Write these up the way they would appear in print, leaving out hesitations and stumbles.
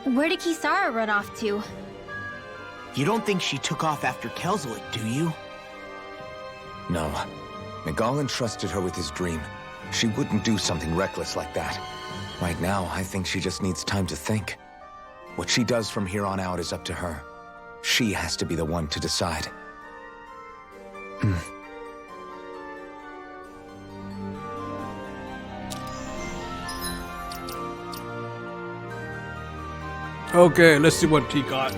Where did Kisara run off to? You don't think she took off after Kelzalik, do you? No. Miguel entrusted her with his dream. She wouldn't do something reckless like that. Right now, I think she just needs time to think. What she does from here on out is up to her. She has to be the one to decide. Okay, let's see what he got.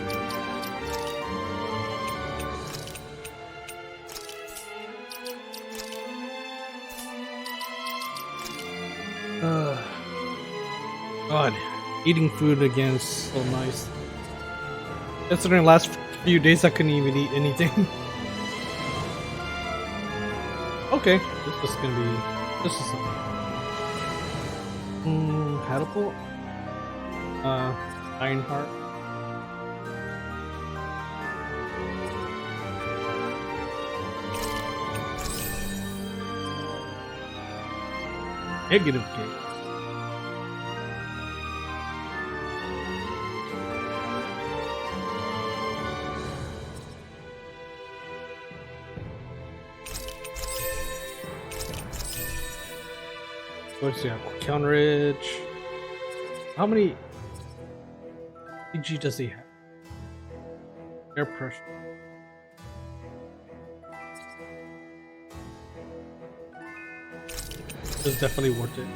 God, eating food again is so nice. Considering the last few days I couldn't even eat anything. Okay, this is gonna be. This is catapult. Ironheart. Negative game. What's the counterage? How many PG does he have? Air pressure. It's definitely worth it.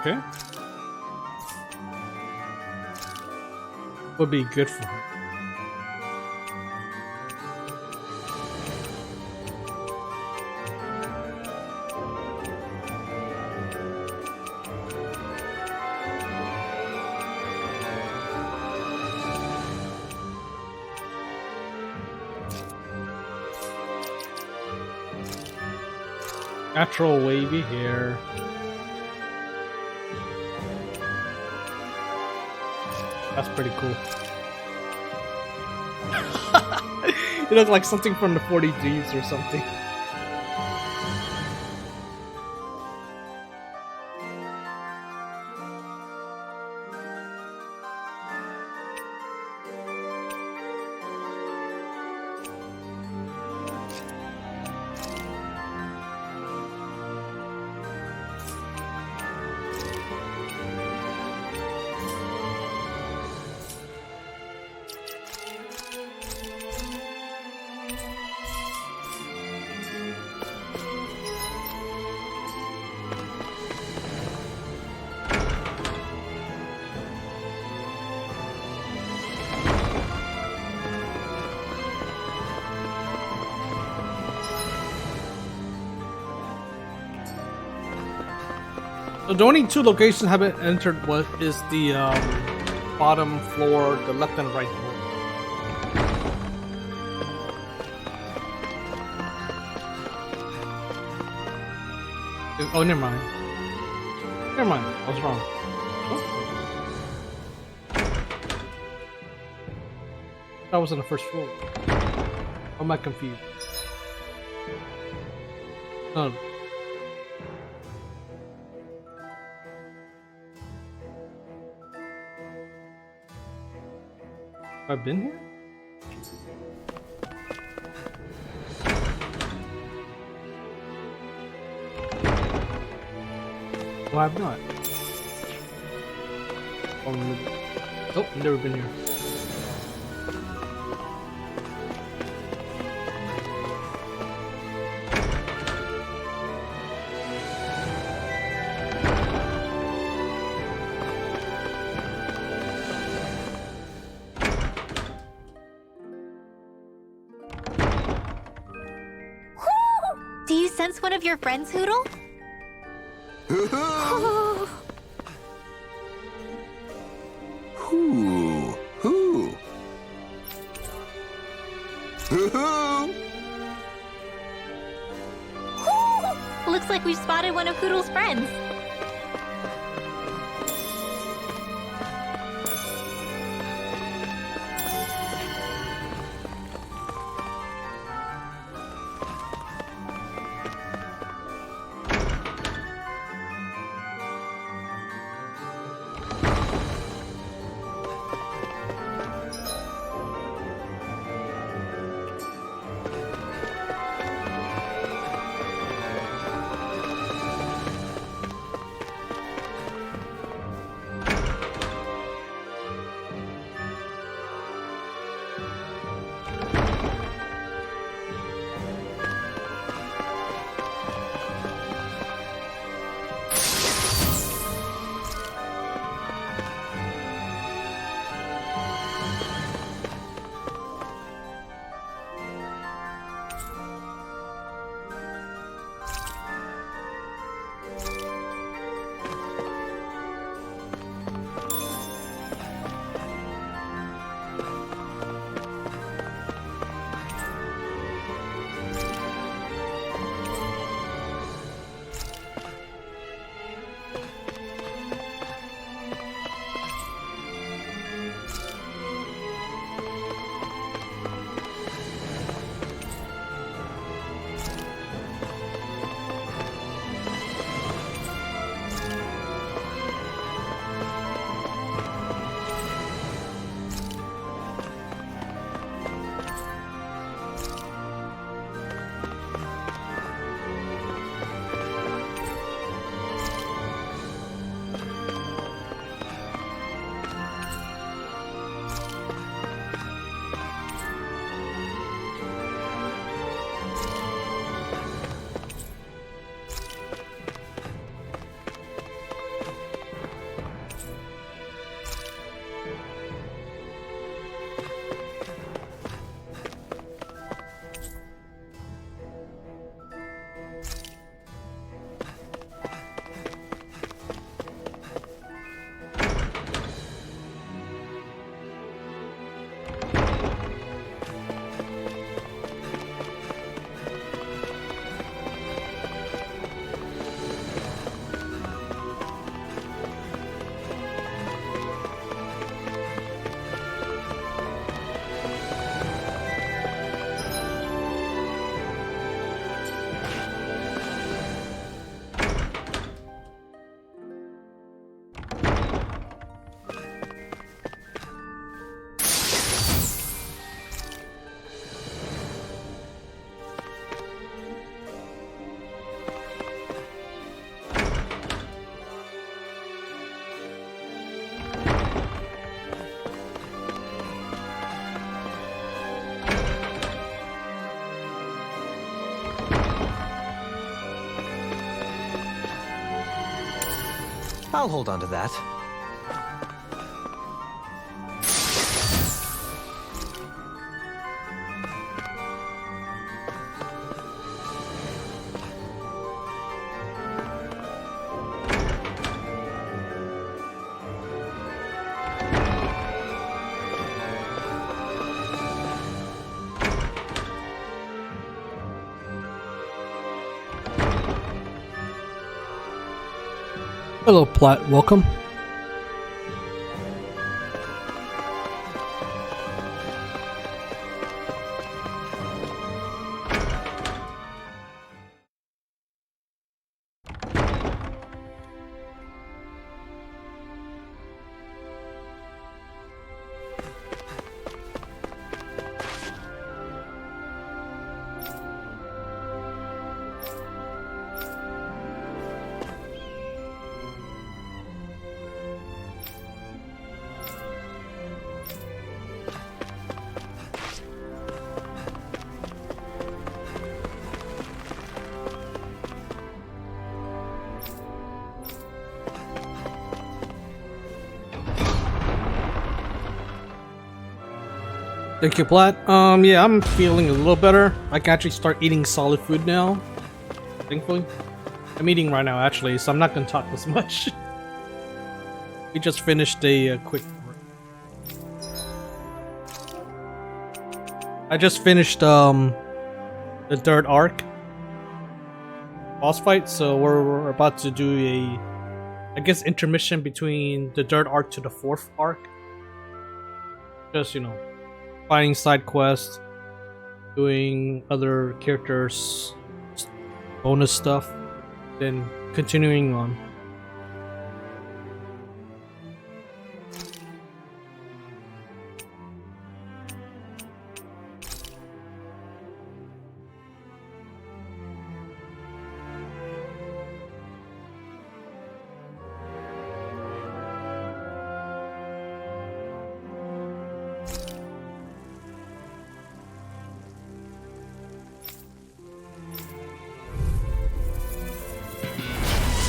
Okay. Would be good for her. Natural wavy hair. That's pretty cool. You look like something from the 40 Thieves or something. So the only two locations I haven't entered is the bottom floor, the left and right floor. Oh, never mind. Never mind. I was wrong. Oh. That was on the first floor. Or am I confused? No. I've been here? No, I've not. Oh, nope, never been here. sense one of your friends, Hoodle? Who? Looks like we've spotted one of Hoodle's friends. I'll hold on to that. Hello, Platt. Welcome. Thank you, Platt. Yeah, I'm feeling a little better. I can actually start eating solid food now. thankfully. I'm eating right now, actually, so I'm not gonna talk this much. We just finished a quick. I just finished the third arc boss fight, so we're about to do a, I guess, intermission between the third arc to the fourth arc. Just, you know, finding side quests, doing other characters bonus stuff, then continuing on.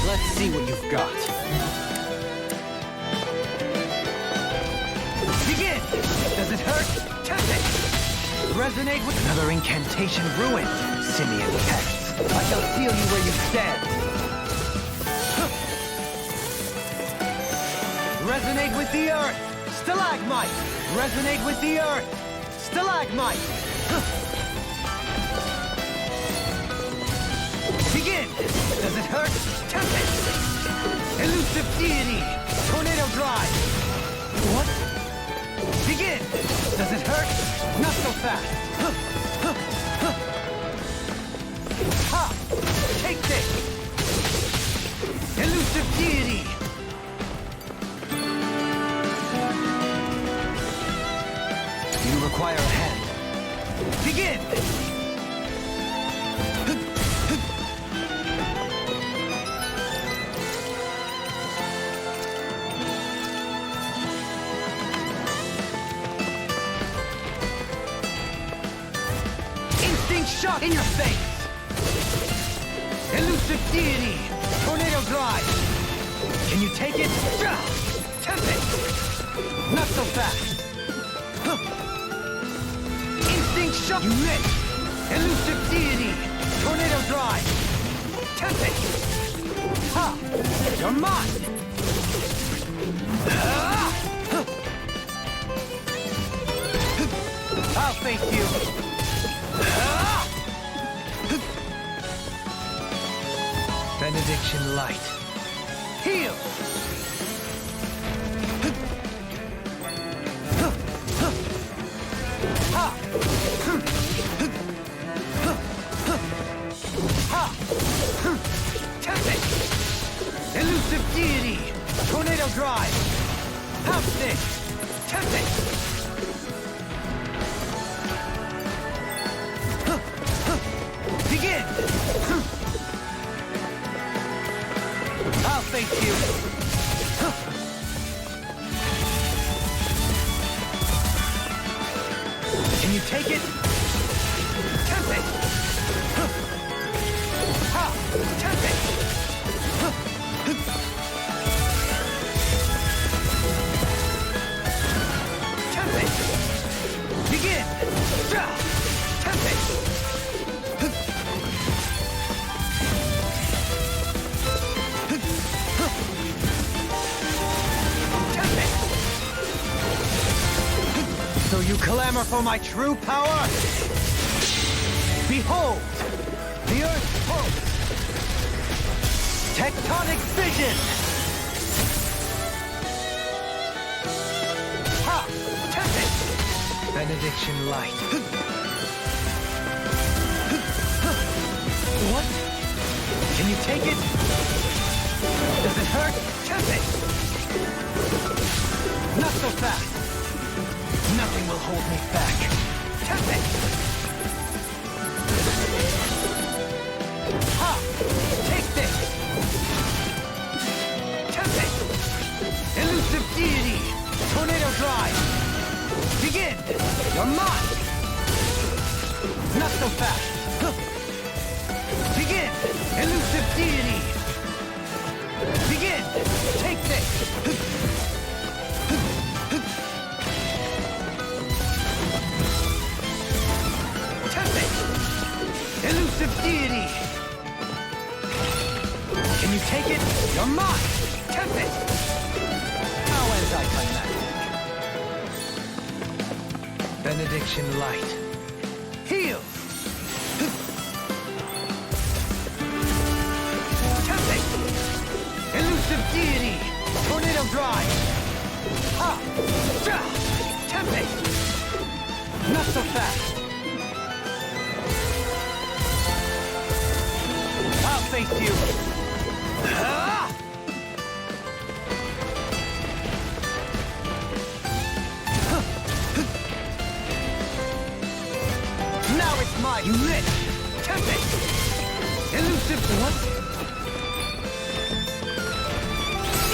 Let's see what you've got. Begin! Does it hurt? Test it! Resonate with another incantation ruined. Simian tests. I shall feel you where you stand. Resonate with the earth! Stalagmite! Resonate with the earth! Stalagmite! Begin! Does it hurt? Tempt it! Elusive deity! Tornado drive! What? Begin! Does it hurt? Not so fast! Ha! Take this! Elusive deity! You require a hand. Begin! Shot in your face! Elusive deity! Tornado drive! Can you take it? Tempt it! Not so fast! Instinct shot! You missed! Elusive deity! Tornado drive! Tempt it! Ha! You're mine! I'll face you! Benediction light. Heal! Ha! Ha! Tempt it! Elusive deity! Tornado drive! Half stick! Tempt it! Begin! I'll face you! Can you take it? Tempt it! Ha! Tempt it! Tempt it! Begin! Tempt it! So you clamor for my true power? Behold! The Earth's pulse! Tectonic vision! Ha! Tempt it! Benediction light. What? Can you take it? Does it hurt? Tempt it! Not so fast! Nothing will hold me back. Tempt it! Ha! Take this! Tempt it! Elusive deity! Tornado drive! Begin! You're mine! Not so fast! Begin! Elusive deity! Begin! Take this! Elusive deity! Can you take it? You're mine! Tempt it! How anticlimactic. Benediction light. Heal! Tempt it! Elusive deity! Tornado drive! Ha! Ja! Tempt it! Not so fast! I'll face you! Ah! Now it's my lit! Tempt it! Elusive what?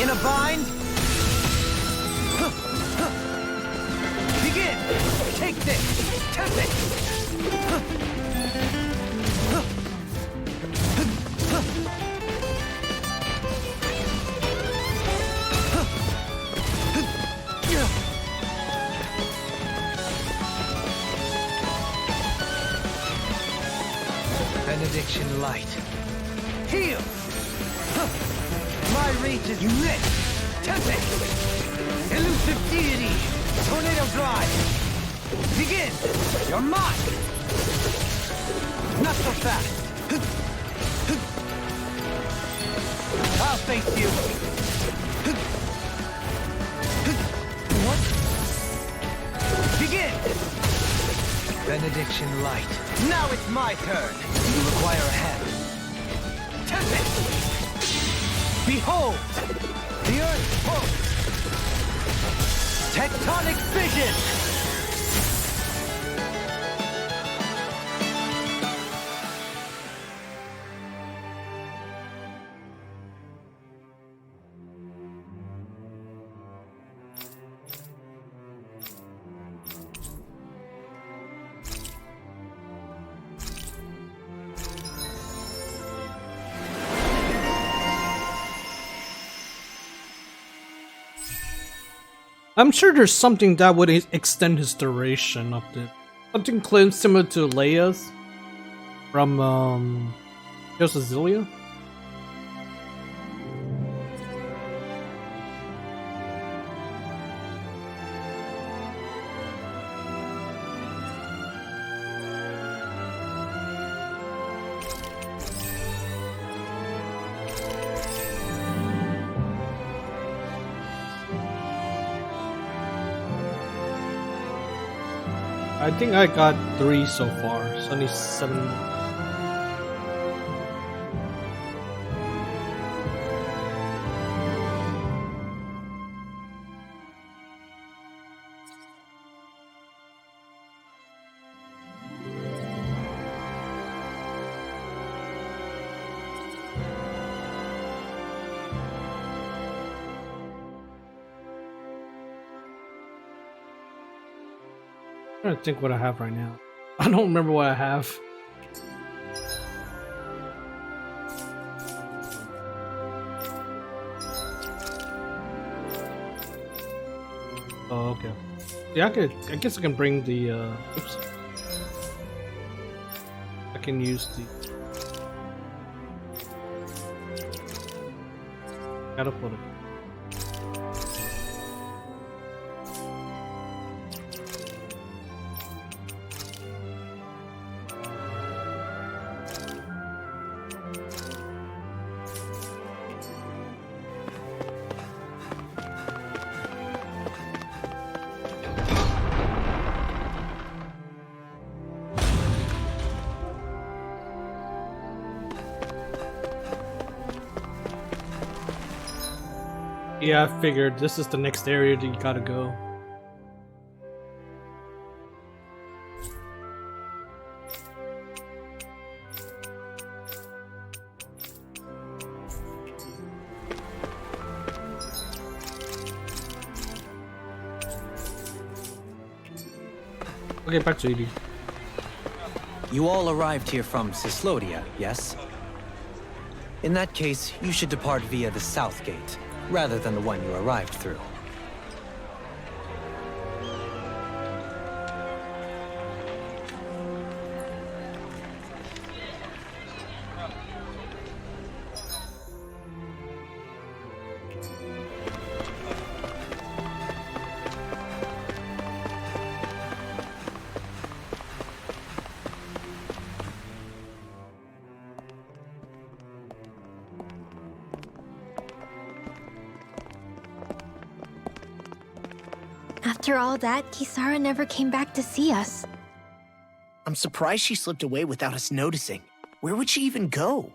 In a bind? Begin! Take this! Tempt it! Benediction light. Heal! My reach is lit! Tempt it! Elusive deity! Tornado drive! Begin! You're mine! Not so fast! I'll face you! What? Begin! Benediction light. Now it's my turn! You require a hand. Tempt it! Behold! The earth pulse! Tectonic vision! I'm sure there's something that would extend his duration of it. Something similar to Leia's from Heroes of Xillia. I think I got 3 so far, so only 7 more. I'm trying to think what I have right now. I don't remember what I have. Oh, okay. Yeah, I guess I can bring the, oops. I can use the catapult. Yeah, I figured this is the next area that you gotta go. Okay, back to Edie. You all arrived here from Cislodia, yes? In that case, you should depart via the south gate, rather than the one you arrived through. After all that, Kisara never came back to see us. I'm surprised she slipped away without us noticing. Where would she even go?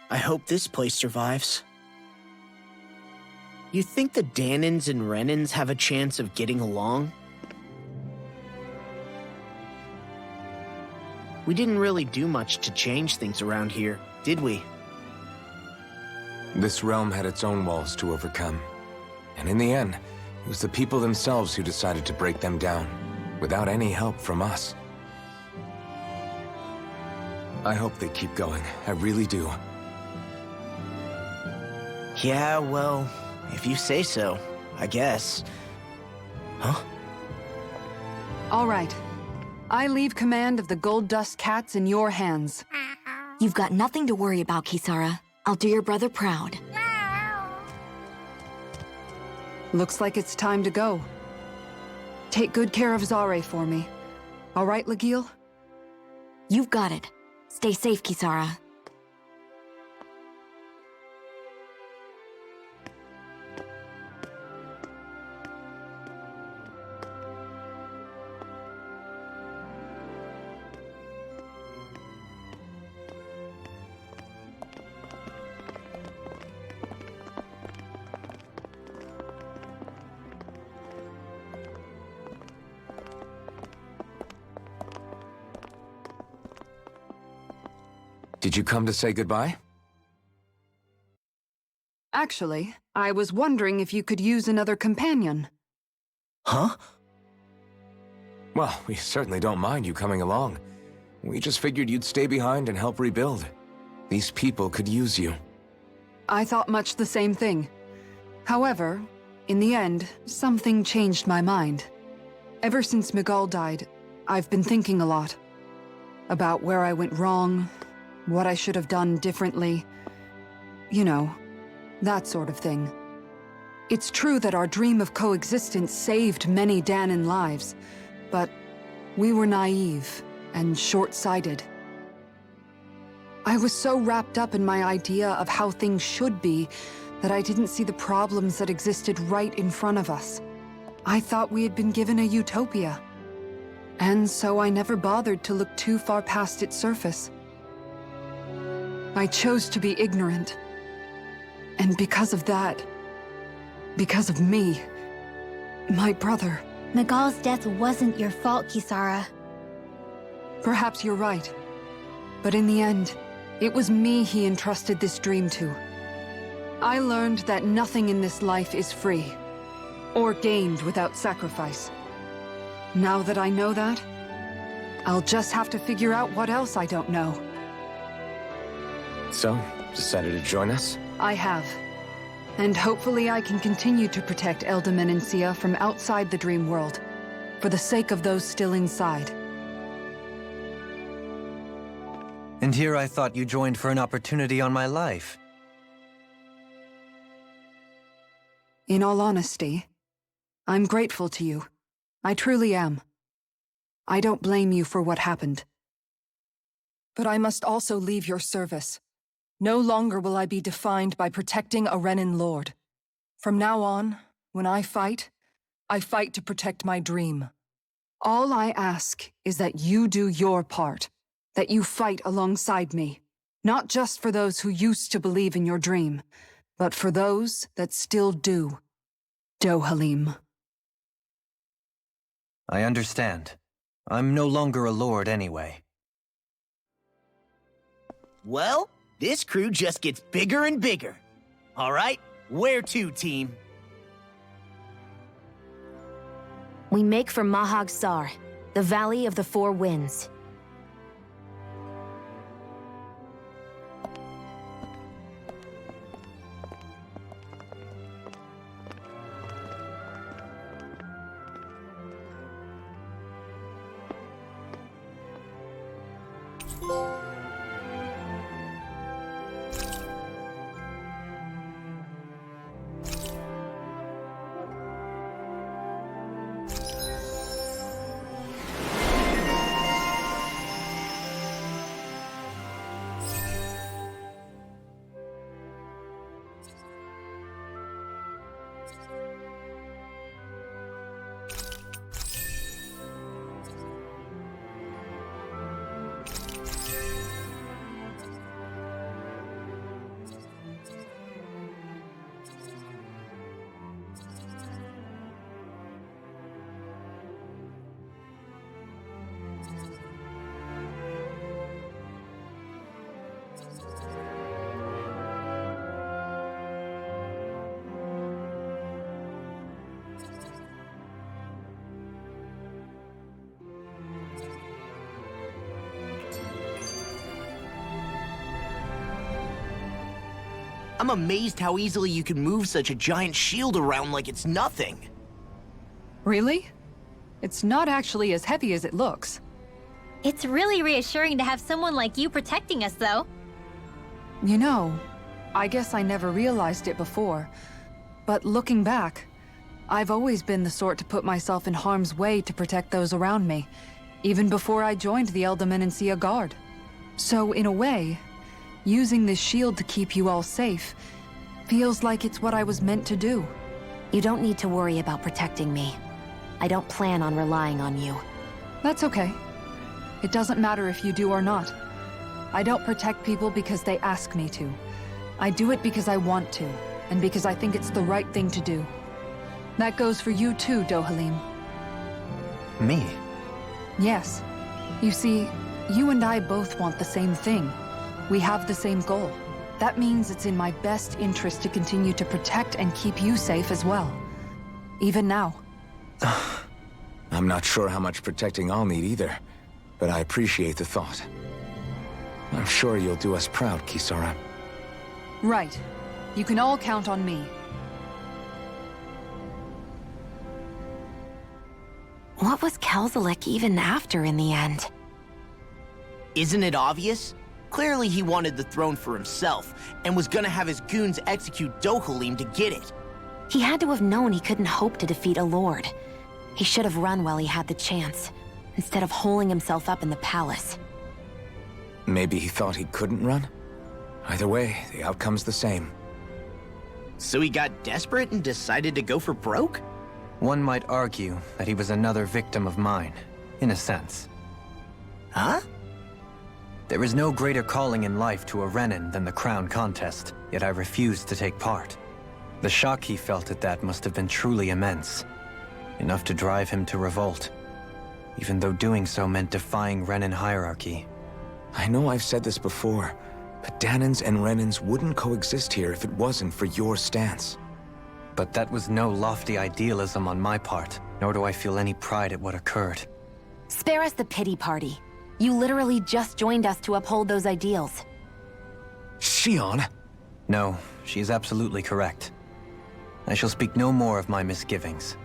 I hope this place survives. You think the Danins and Renins have a chance of getting along? We didn't really do much to change things around here, did we? This realm had its own walls to overcome. And in the end, it was the people themselves who decided to break them down, without any help from us. I hope they keep going. I really do. Yeah, well, if you say so, I guess. Huh? All right. I leave command of the Gold Dust Cats in your hands. You've got nothing to worry about, Kisara. I'll do your brother proud. Looks like it's time to go. Take good care of Zare for me. All right, Legil? You've got it. Stay safe, Kisara. Did you come to say goodbye? Actually, I was wondering if you could use another companion. Huh? Well, we certainly don't mind you coming along. We just figured you'd stay behind and help rebuild. These people could use you. I thought much the same thing. However, in the end, something changed my mind. Ever since Miguel died, I've been thinking a lot. About where I went wrong, what I should have done differently. You know, that sort of thing. It's true that our dream of coexistence saved many Danin lives, but we were naive and short-sighted. I was so wrapped up in my idea of how things should be that I didn't see the problems that existed right in front of us. I thought we had been given a utopia. And so I never bothered to look too far past its surface. I chose to be ignorant. And because of that, because of me, my brother... Miguel's death wasn't your fault, Kisara. Perhaps you're right. But in the end, it was me he entrusted this dream to. I learned that nothing in this life is free, or gained without sacrifice. Now that I know that, I'll just have to figure out what else I don't know. So, decided to join us? I have. And hopefully I can continue to protect Elda Menencia from outside the dream world, for the sake of those still inside. And here I thought you joined for an opportunity on my life. In all honesty, I'm grateful to you. I truly am. I don't blame you for what happened. But I must also leave your service. No longer will I be defined by protecting a Renin lord. From now on, when I fight to protect my dream. All I ask is that you do your part, that you fight alongside me, not just for those who used to believe in your dream, but for those that still do. Dohalim. I understand. I'm no longer a lord anyway. Well, this crew just gets bigger and bigger. All right, where to, team? We make for Mahag Sar, the Valley of the Four Winds. I'm amazed how easily you can move such a giant shield around like it's nothing. Really? It's not actually as heavy as it looks. It's really reassuring to have someone like you protecting us, though. You know, I guess I never realized it before. But looking back, I've always been the sort to put myself in harm's way to protect those around me, even before I joined the Eldermenencia Guard. So in a way, using this shield to keep you all safe feels like it's what I was meant to do. You don't need to worry about protecting me. I don't plan on relying on you. That's okay. It doesn't matter if you do or not. I don't protect people because they ask me to. I do it because I want to, and because I think it's the right thing to do. That goes for you too, Dohalim. Me? Yes. You see, you and I both want the same thing. We have the same goal. That means it's in my best interest to continue to protect and keep you safe as well. Even now. I'm not sure how much protecting I'll need either, but I appreciate the thought. I'm sure you'll do us proud, Kisara. Right. You can all count on me. What was Kelzelik even after in the end? Isn't it obvious? Clearly he wanted the throne for himself, and was gonna have his goons execute Dohalim to get it. He had to have known he couldn't hope to defeat a lord. He should have run while he had the chance, instead of holding himself up in the palace. Maybe he thought he couldn't run? Either way, the outcome's the same. So he got desperate and decided to go for broke? One might argue that he was another victim of mine, in a sense. Huh? There is no greater calling in life to a Renin than the crown contest, yet I refused to take part. The shock he felt at that must have been truly immense. Enough to drive him to revolt, even though doing so meant defying Renin hierarchy. I know I've said this before, but Danans and Renins wouldn't coexist here if it wasn't for your stance. But that was no lofty idealism on my part, nor do I feel any pride at what occurred. Spare us the pity party. You literally just joined us to uphold those ideals. Shionne? No, she is absolutely correct. I shall speak no more of my misgivings.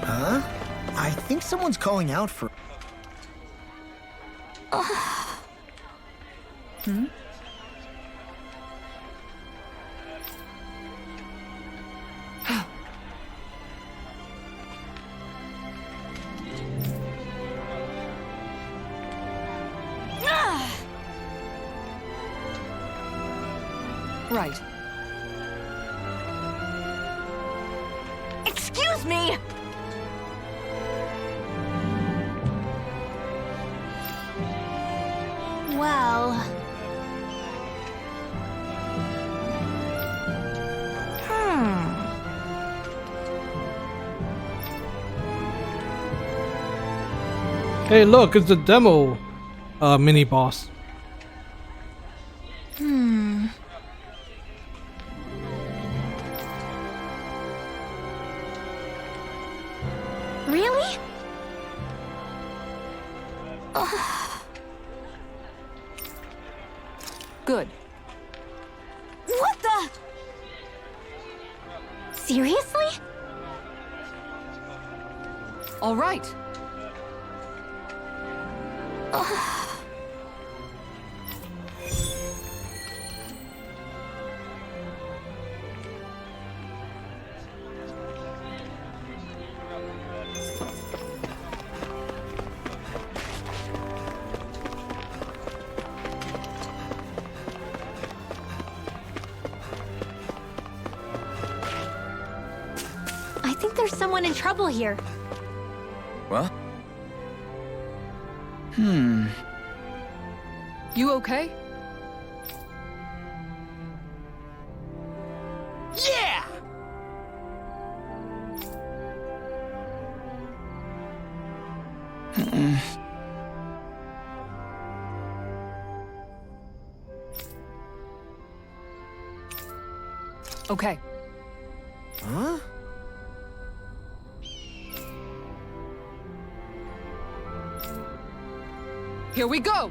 Huh? I think someone's calling out for... Hmm? Right. Excuse me! Well... Hey, look, it's the demo mini boss. Really? Good. What the? Seriously? All right. I think there's someone in trouble here. What? You okay? Yeah! Okay. Huh? Here we go!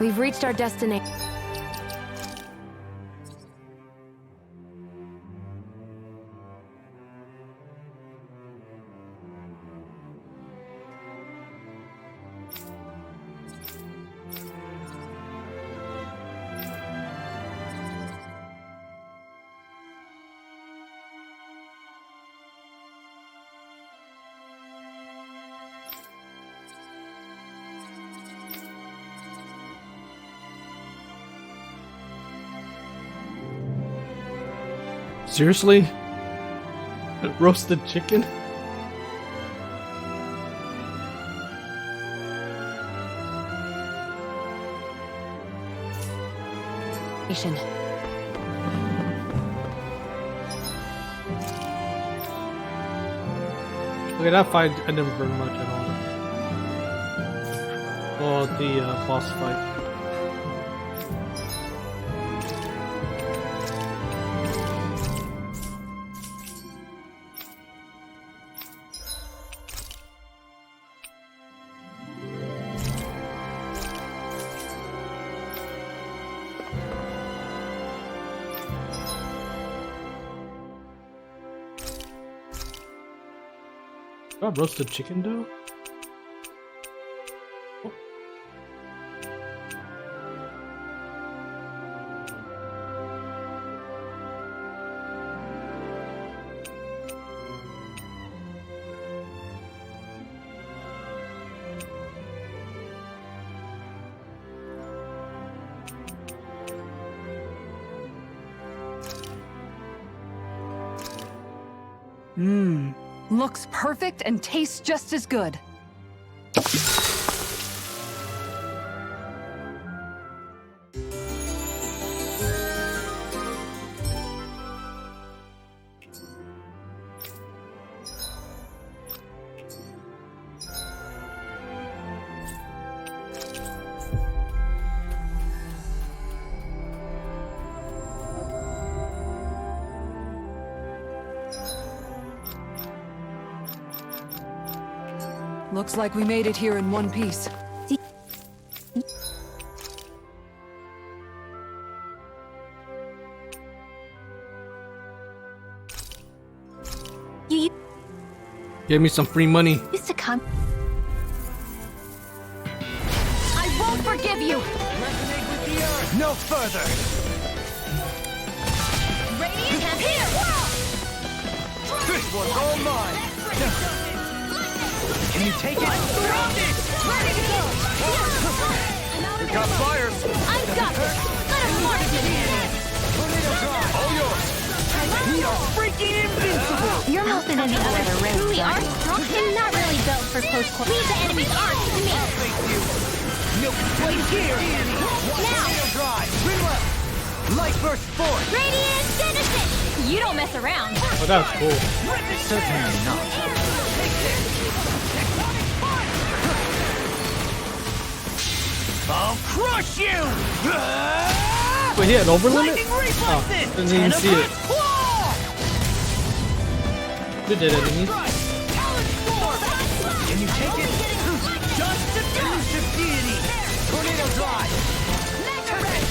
We've reached our destination. Seriously? Roasted chicken? Okay, that fight I didn't burn much at all. Oh, the boss fight. Got roasted chicken though? Oh. Looks perfect and tastes just as good. Looks like we made it here in one piece. You Give me some free money. used to come. I won't forgive you! Resonate with the earth! No further! Radiant have here! This one's all mine! Can you take it? Ready to go! We got fires! I've got this! Let us march it! Tornado drive! All yours! We are freaking invincible! You're most than any other truly are strong and not really built for close quarters. Leave the enemy's arms to me! I'll face you! Milk plate here! Tornado drive! Rinwell! Light burst forth! Radiant, finish it! You don't mess around. Oh, that was cool. Certainly not. I'll crush you! Wait, he had over limit? Lightning reflexes! Didn't even see it. Claw! Good did enemy. Talon storm! Can you take it? Dust to elusive deity! Tornado drive! Mega Ray!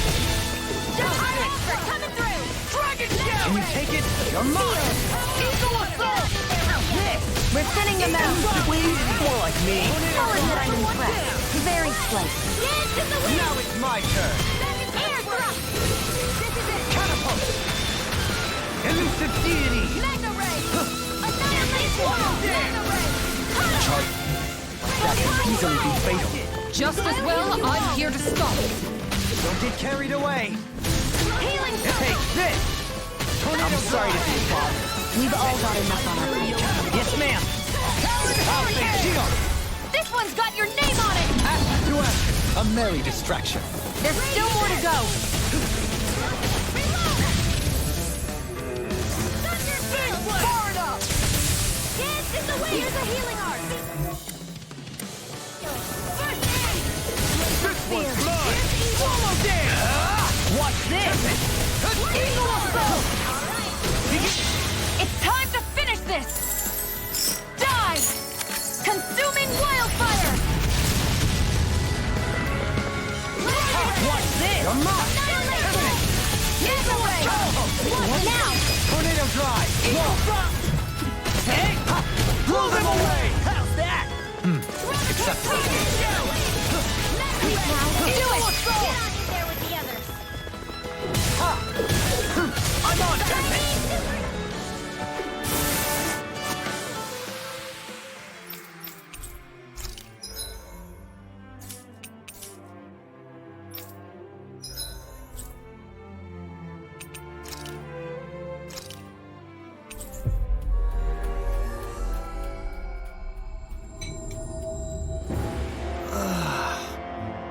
Coming through! Dragon shell! Can you take it? You're mine! Eagle assault! We're thinning them out. More like me. I'll admit I'm impressed. Very slightly. Now it's my turn! Air thrust! This is it! Catapult! Elusive deity! Mega ray! Annihilate wall! Mega ray! That can easily be fated. Just as well, I'm here to stop it. Don't get carried away! Healing Take this! Tornado I'm sorry to be a bother. We've all got enough on our plate. Yes, ma'am. I'll say Shionne! This one's got your name on it! Action to action! A merry distraction. There's still more to go! Far enough! Dance in the wind! Here's a healing art! First aid! This one's mine! Swallow dance! What's this? Eagle assault! It's time to finish this! Die! Consuming wildfire! What's this? You're mine! Annihilation! Mega ray! What now? Tornado drive! Hey! Blow them away! How's that? Acceptable. Please now, do it! Get on in there with the others! I'm on Tempest!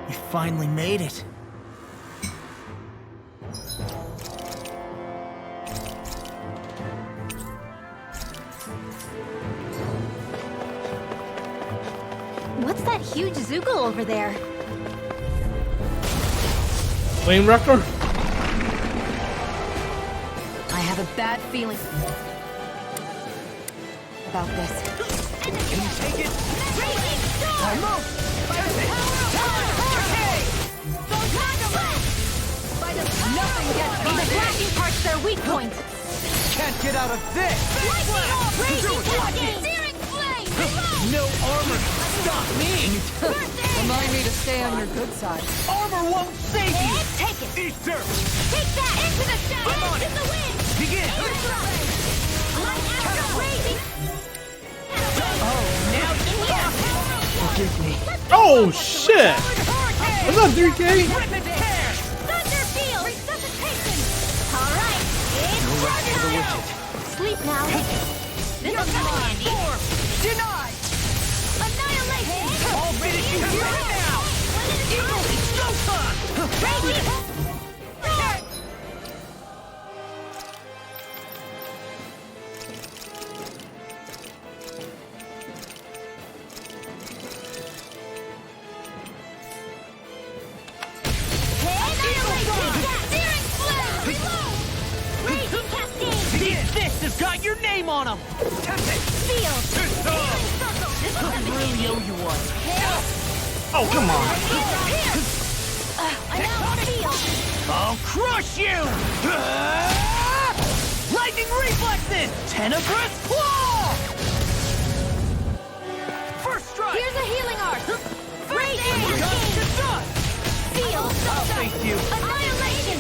We finally made it. What's that huge Zoogle over there? Flame Wrecker? I have a bad feeling about this. Can you take it? Raging storm! I'm up! Nothing gets by. The flashing part's their weak point. Can't get out of this! Raging cascade! Searing flame! No armor can stop me. Remind me to stay on your good side. Armor won't save you. Take it! Easter! Take that! Into the shadow! I'm on Into the wind! Begin! Air thrust! Light astral raging! Now you got it. Forgive me. Oh shit! What's up, 3K? Thunder field! Resuscitation! Alright, it's time! Sleep now. This'll come in handy. Denied! Annihilation! I'll finish you right now! Eagle, it's showtime! raging! Start! This has got your name on him. Really owe you one. Oh, come on. I'll crush you! Lightning reflexes! Tenebrous claw! First strike! Here's a healing art. Raging It's done! Feel. I'll face you! Annihilation.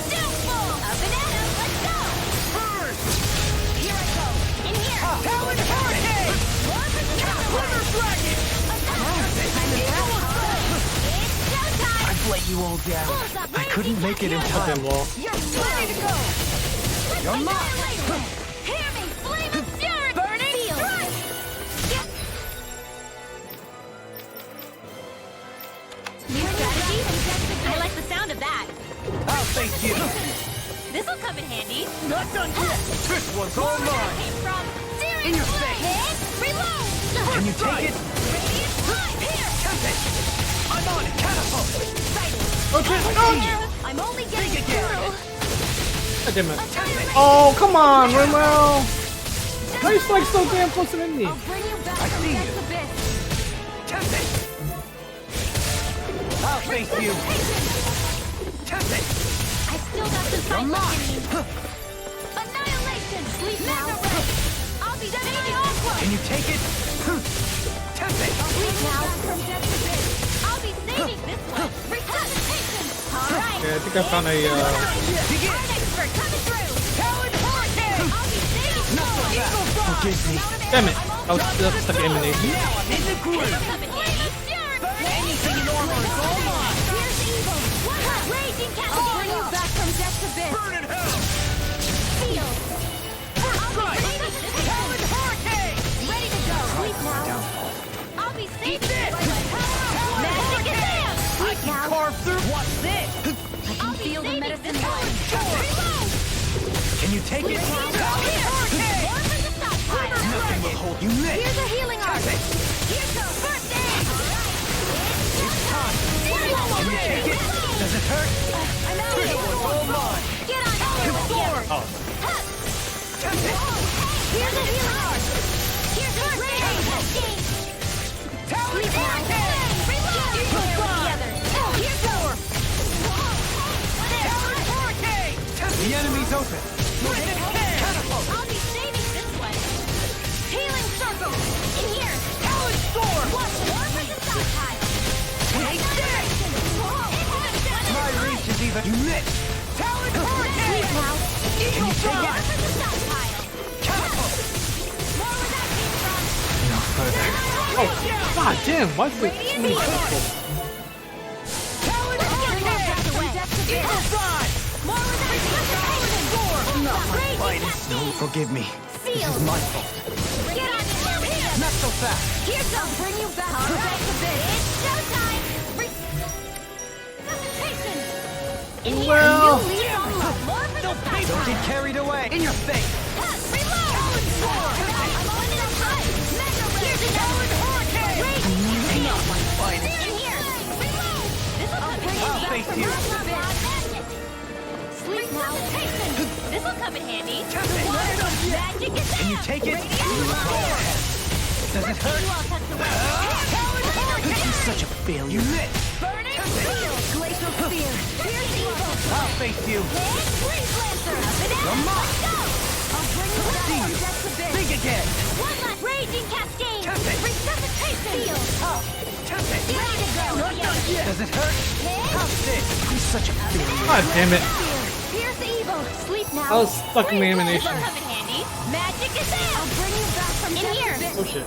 Downfall. Up and at 'em. Let's go. First! Here I go. In here. Talon Hurricane! River Dragon! I've let you all down. I couldn't make it in time. Well, You're ready to go. You're mine! Hear me, flame of fury! Burning strike! New strategy? I like the sound of that. I'll face you! This'll come in handy. Not done yet! This one's all mine! Came from In your face! hit, reload! Can you take it? Radiant time, here! Tempest! I'm on it! Catapult! I'm only getting Think again. through. damn it. Annihilation. Oh, come on, Rinwell. Why are you like so damn close to me? I'll bring you back I from see death's you. abyss. Tempest! I'll face you! Tempest! I still got some fight left in me. Sleep now. I'll be saving this one. Resuscitation. All right. Okay, I think I found a. An expert coming through. Talon Hurricane. I'll be saving this one. Forgive me. Damn it! I was stuck emanation. Now I'm in the groove. Anything in armor is all mine. Here's evil. Raging cascade. Bring you back from death's abyss. Burn in hell. Seal. Strike. Talon Hurricane. Ready to go. Sleep now. I'll be saving this. Magic is there. Sleep now. Carve through. What's this? I can feel the medicine line. Can you take it? Hurricane. Nothing will hold you next. Here's a healing art. Here's the first aid. It's time. Can you take it? Does it hurt? I'm out. This one's all mine. Get on here with the others. Oh. Here's a healing art. Here's the first aid. Talon Hurricane. Reload. With the others. Here's yours. Talon Hurricane. The enemy's open. Catapult. I'll be saving this one. Healing circle. In here. Talon Storm. Watch the orphans and stockpile. Take this. My reach is even. You missed. Talon Hurricane. Sleep now. Can you take it? Orphans and stockpile. Catapult. More where that came from. No further. Oh, god damn! Why is there so many people? Talon Hurricane. Eagle Side. More where that came from. Not my Raging finest. cascade. Forgive me. This Seal. is my fault. Get on here with the others. Not so fast. Here's I'll bring you back from death's abyss. It's showtime. Resuscitation. In here. Well. You leave on love. More for the Don't stockpile. get carried away. In your face. Reload. Talon Storm. I'm on it time. Mega Ray. Here's Talon Hurricane. Seal. My finest. In here. Reload. This will come in I'll handy. face you. Sleep now. This will come in handy. Test The it. water magic is Can you there. take it? Radiant. Does it hurt? You all tucked away. Talon Hurricane. She's such a failure. You missed. Burning steel. Glacial spear. Here's evil. I'll face you. Freeze lancer. Come on. Let's go. I'll bring you back See from you. death's abyss. Think again. One last raging cascade. Test it. Resuscitation. Seal. Test it. Ready to go. Not done yet. Does it hurt? How's this? He's such a failure. God damn it! Here's the evil. Sleep now. I was stuck in the Freeze animation. laser. Come in handy. Magic is there. I'll bring you back from in here. Oh shit!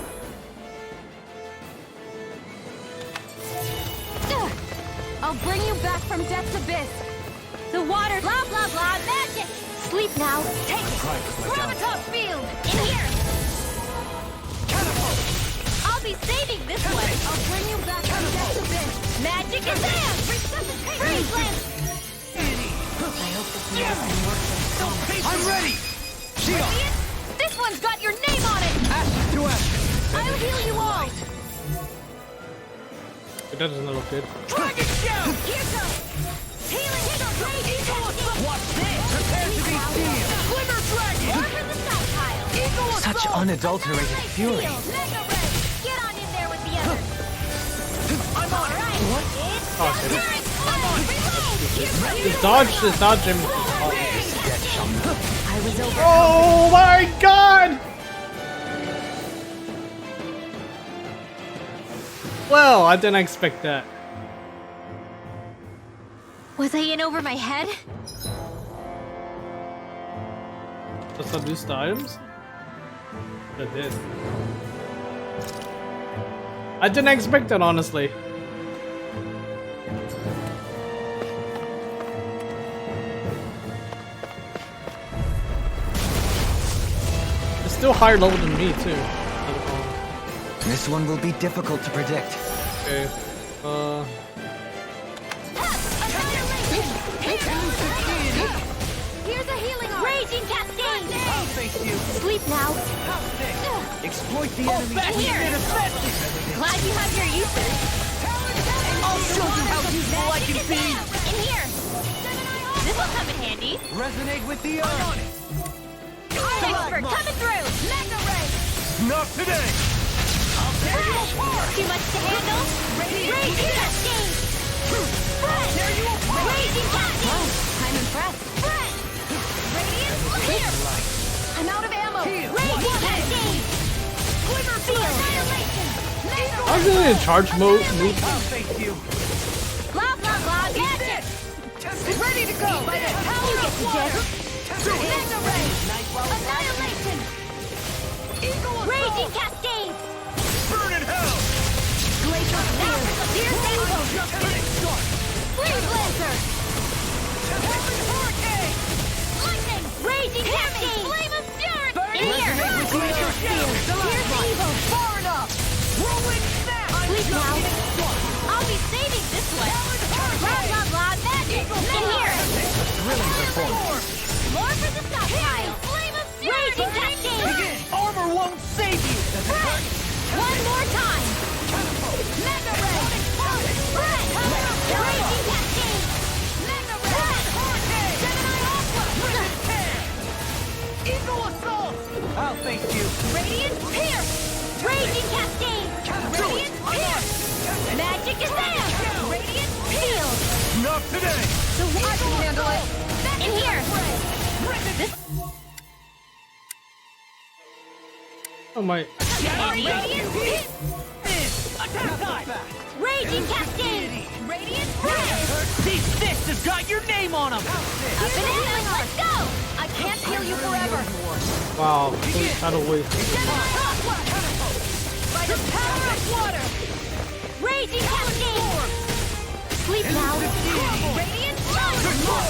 I'll bring you back from death's abyss. The water, blah blah blah, magic. Sleep now. Take it. Pride was my Gravitas field. In here. Catapult. I'll be saving this one. I'll bring you back from death's abyss. Magic is there. Resuscitate. Freeze lance. I hope this medicine works. I'm ready. Shield. See it? This one's got your name on it. Ashes to ashes. I'll heal you all. It doesn't look good. Dragon shout. Here goes. Healing circle. Watch this. Prepare to be sealed. Glimmer dragon. Order the stockpile. Eagle Such assault. unadulterated fury. Mega ray. Get on in there with the others. I'm on it. What? It's Oh, shit. turret. Reload. Just dodge him. I was over. Oh my god! Well, I didn't expect that. Was I in over my head? Does that boost the items? That did. I didn't expect that, honestly. It's still higher level than me, too. This one will be difficult to predict. Okay. Here's a healing arm. Raging cascade. I'll face you. Sleep now. How's this? Exploit the enemy. In here. Glad you have your uses. I'll show you how useful I can be. In here. This will come in handy. Resonate with the earth. Expert coming through. Mega ray. Not today. I'll tear you apart. Too much to handle. Raging cascade. I'll tear you apart. Raging cascade. I'm impressed. Radiant here. I'm out of ammo. Heal. Raging cascade. I was really in charge mode. Move. I'll face you. Blah blah blah. Magic. Ready to go. By the power of water. Mega ray. Annihilation. Raging cascade. Burn in hell. Glacial spear. Fierce evil. Freeze lancer. Hurricane. Lightning. Raging cascade. Flame of fury. In here. Glacial spear. Fierce evil. Far enough. Rolling snap. Sleep now. I'll be saving this one. Blah blah blah. Magic. In here. Thrilling performance. More for the stockpile. Flame of fury. Raging cascade. Armor won't save you. One more time. Mega ray. Raging cascade. Mega ray. Gemini Aqua. Eagle assault. I'll face you. Radiant pierce. Raging cascade. Radiant pierce. Magic is there. Radiant field. Not today. So I can handle it. In here. This Oh my. Radiant pierce. Attack time. Raging cascade. Radiant pierce. These fists have got your name on them. Up and in. Let's go. I can't heal you forever. Wow. How do we? By the power of water. Raging cascade. Sleep now. Radiant sun. Blah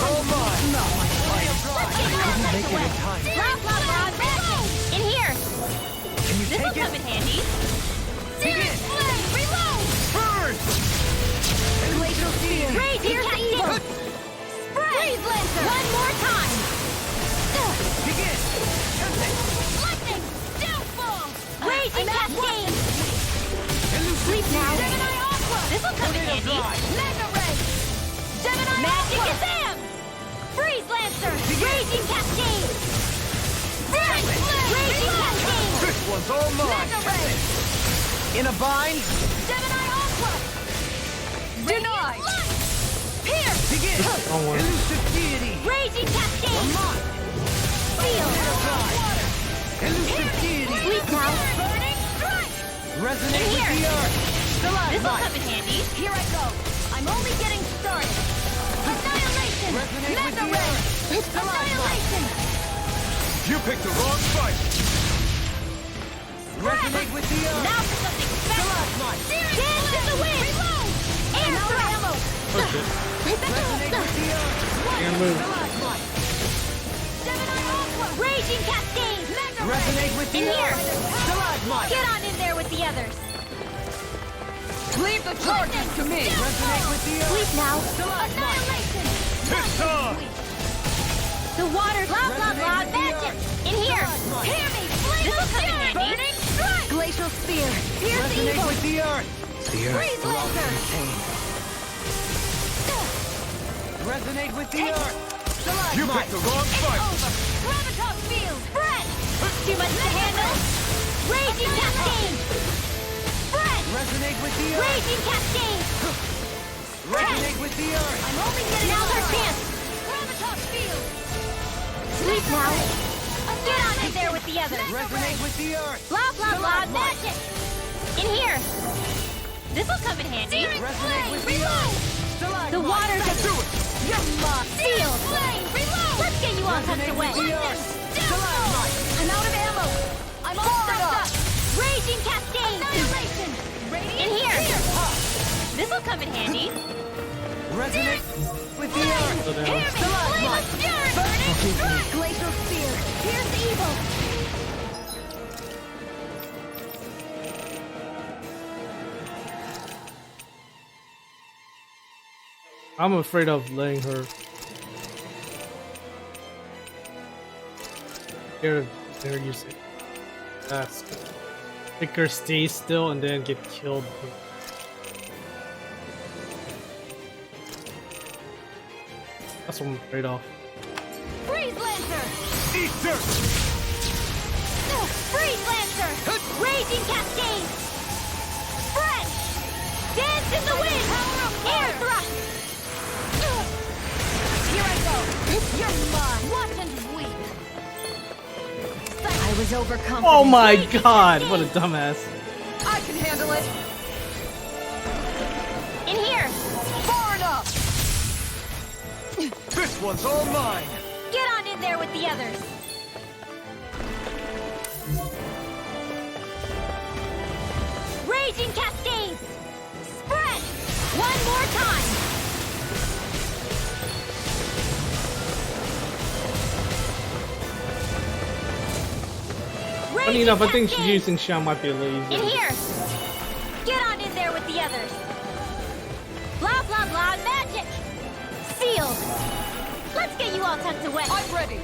blah blah. Magic. In here. This will come in handy. Serious flame. Reload. Burn. Glacial spear. Raging cascade. Freeze lancer. One more time. Begin. Lightning. Downfall. Raging cascade. Sleep now. Gemini Aqua. This will come in handy. Mega ray. Gemini Magic Aqua. Kazam. Freeze lancer. Raging cascade. Raging cascade. This one's all mine. Mega ray. In a bind. Gemini Aqua. Denied. Pierce. Begin. Oh, one. Elusive deity. Raging cascade. Seal. Elusive deity. Sleep now. Burning strike. Resonate In with here. the earth. This will come in handy. Here I go. I'm only getting started. Annihilation. Resonate with Mega the ray. earth. Annihilation. You picked the wrong fight. Resonate with the earth. Now for something special. Dance in the wind. Reload. Air ammo. Resonate with the earth. Can't move. Gemini Aqua. Raging cascade. Mega ray. Resonate with the In here. earth. Stalagmite. Get on in there with the others. Leave the charges to me. Resonate with the earth. Sleep now. Stalagmite. Annihilation. It's time. The water. Blah blah blah. Resonate with the Magic. earth. In here. Stalagmite. Hear me. Flame of fury. Burning strike. Glacial spear. Pierce Resonate evil. with the earth. The earth Freeze belongs lancer. in pain. Resonate with the earth. You picked the wrong fight. Over. Gravitas field. Spread. Too much to handle. Raging cascade. Spread. Resonate with the earth. Raging cascade. Resonate with the earth. I'm only getting now's our chance. Gravitas field. Sleep now. Get on in there with the others. Resonate with the earth. Blah blah blah. Magic. In here. This will come in handy. Resonate with the earth. The water's a You're mine. Seal. Let's get you all tucked Resonate away. with the earth. Stalagmite. I'm out of ammo. I'm all stuffed up. Raging cascade. Annihilation. In here. This will come in handy. Resonate with the earth. So down. Hear me. Flame of fury. Burning strike. Glacial spear. Pierce evil. I'm afraid of letting her. Here, use it. That's good. Make her stay still and then get killed. That's what I'm afraid of. Freeze lancer. Eat dirt. Freeze lancer. Raging cascade. Spread. Dance in the wind. Air thrust. Here I go. You're mine. Watch and weep. I was overconfident. Oh my god, what a dumbass. I can handle it. In here! Far enough. This one's all mine! Get on in there with the others! Raging cascades! Spread! One more time! Funny enough, I think using Shionne might be a little In easier. here! Get on in there with the others! Blah blah blah magic! Sealed! Let's get you all tucked away! I'm ready.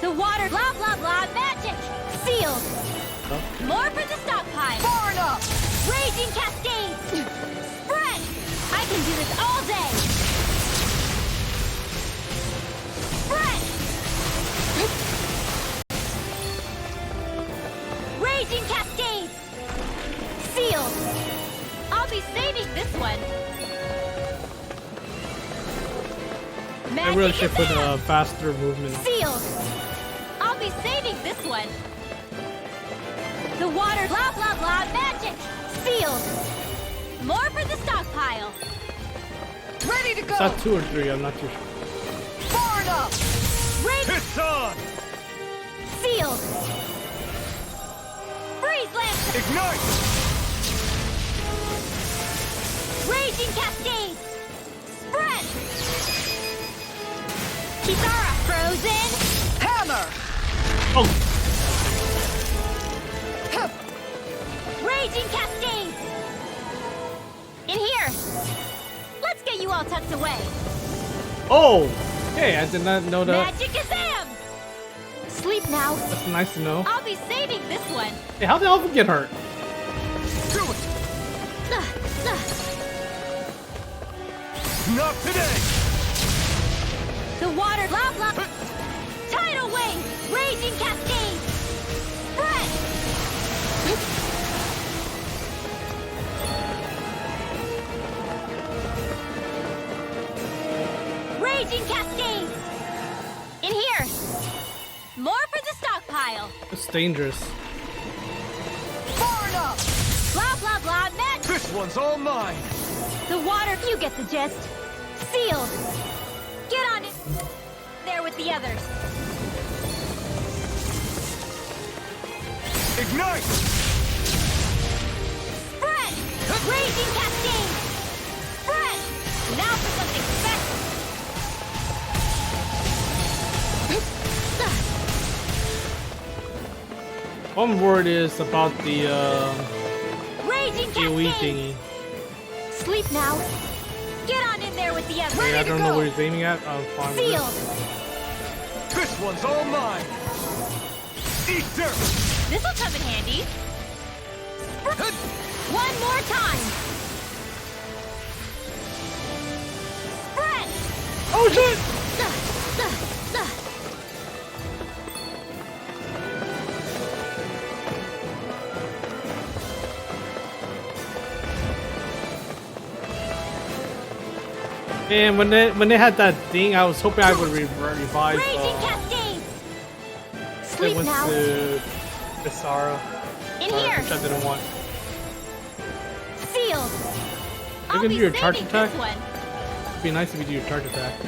The water blah blah blah magic! Sealed! More for the stockpile! Far enough. Raging cascades! Spread! I can do this all day! Spread! Raging cascades! Sealed! I'll be saving this one! I really should put Magic a faster movement on. Sealed! I'll be saving this one! The water blah blah blah magic! Sealed! More for the stockpile! Ready to go. Is that 2 or 3? I'm not too sure. Far enough. Raging It's on! sealed! Freeze lance! Ignite! Raging cascades! Spread! Kisara! Frozen! Hammer. Oh! Hup. Raging cascades! In here! Let's get you all tucked away! Oh! Hey, I did not know that. Magic Kazam! Sleep now. That's nice to know. I'll be saving this one. Hey, how'd the elephant get hurt? Do it! Ugh, ugh. Not today! The water blah blah. Tidal wave! Raging cascades! Spread! Raging cascades! In here! More for the stockpile! It's dangerous. Far enough. Blah blah blah magic! This one's all mine! The water, you get the gist. Sealed! Get on it! There with the others. Ignite! Spread! Raging cascade! Spread! Now for something special! One word is about the Raging AoE cascade! thingy. Sleep now! Get on in there with the others! Hey, I don't know where he's aiming at. I'm fine with Sealed! this. This one's all mine! Eat dirt! This'll come in handy. One more time! Spread! Oh shit! And when they had that thing, I was hoping I would revive Raging cascades! that Sleep went now! to Kisara, In here! which I didn't want. Sealed! You I'll can be do your saving charge this attack? one. It'd be nice if you do your charge attack.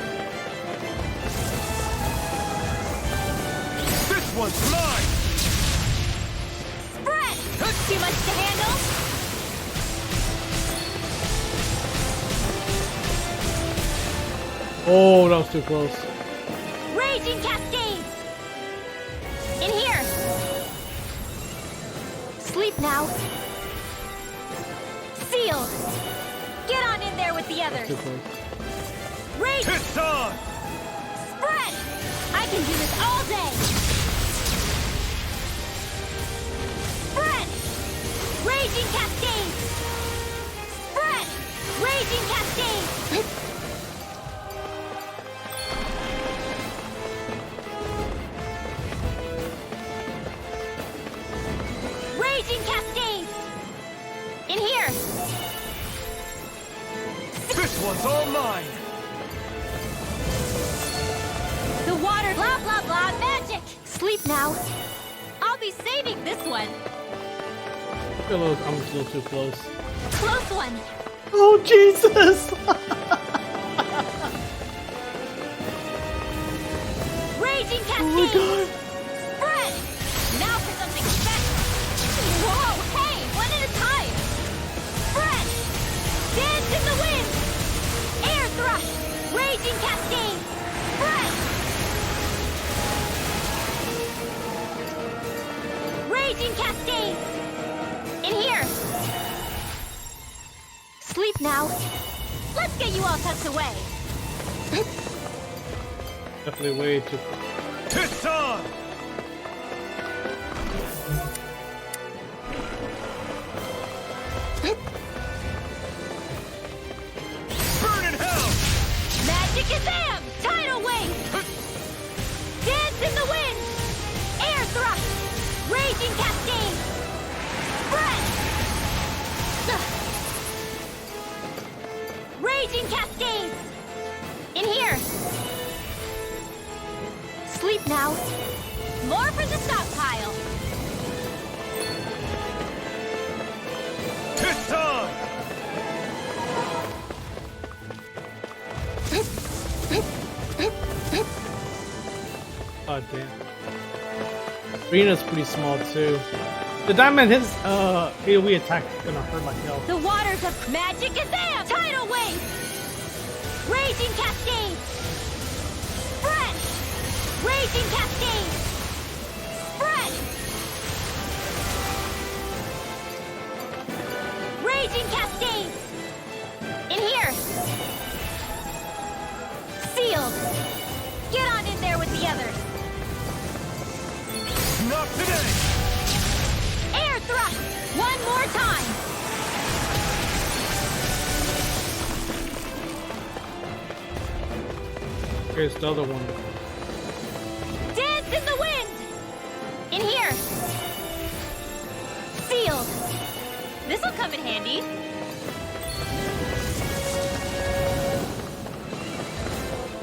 This one's mine! Spread! Too much to handle? Oh, that was too close. Raging cascades! In here! Sleep now. Sealed! Get on in there with the others. Too close. Raging It's on! spread! I can do this all day! Spread! Raging cascades! Spread! Raging cascades! Raging cascades! In here! This one's all mine! The water blah blah blah magic! Sleep now. I'll be saving this one. I'm a little too close. Close one. Oh Jesus! Raging cascade. Oh my God! Spread. Now for something special. Whoa, hey, one at a time. Spread. Dance in the wind. Air thrust. Raging cascade. Spread. Raging cascade. In here. Sleep now. Let's get you all tucked away. Definitely way too. Kisara! Burn in hell! Magic Azam! Tidal wave! Dance in the wind! Air thrust! Raging cascade! Spread! Raging cascades! In here! Sleep now. More for the stockpile. Kisara! Oh damn. Rena's pretty small too. The diamond, his AoE attack is gonna hurt my health. The waters of Magic Azam! Tidal wave! Raging cascade! Spread! Raging cascade! Spread! Raging cascade! In here! Sealed! Get on in there with the others! Not today! Air thrust! One more time! Here's the other one. Dance in the wind! In here! Sealed! This'll come in handy.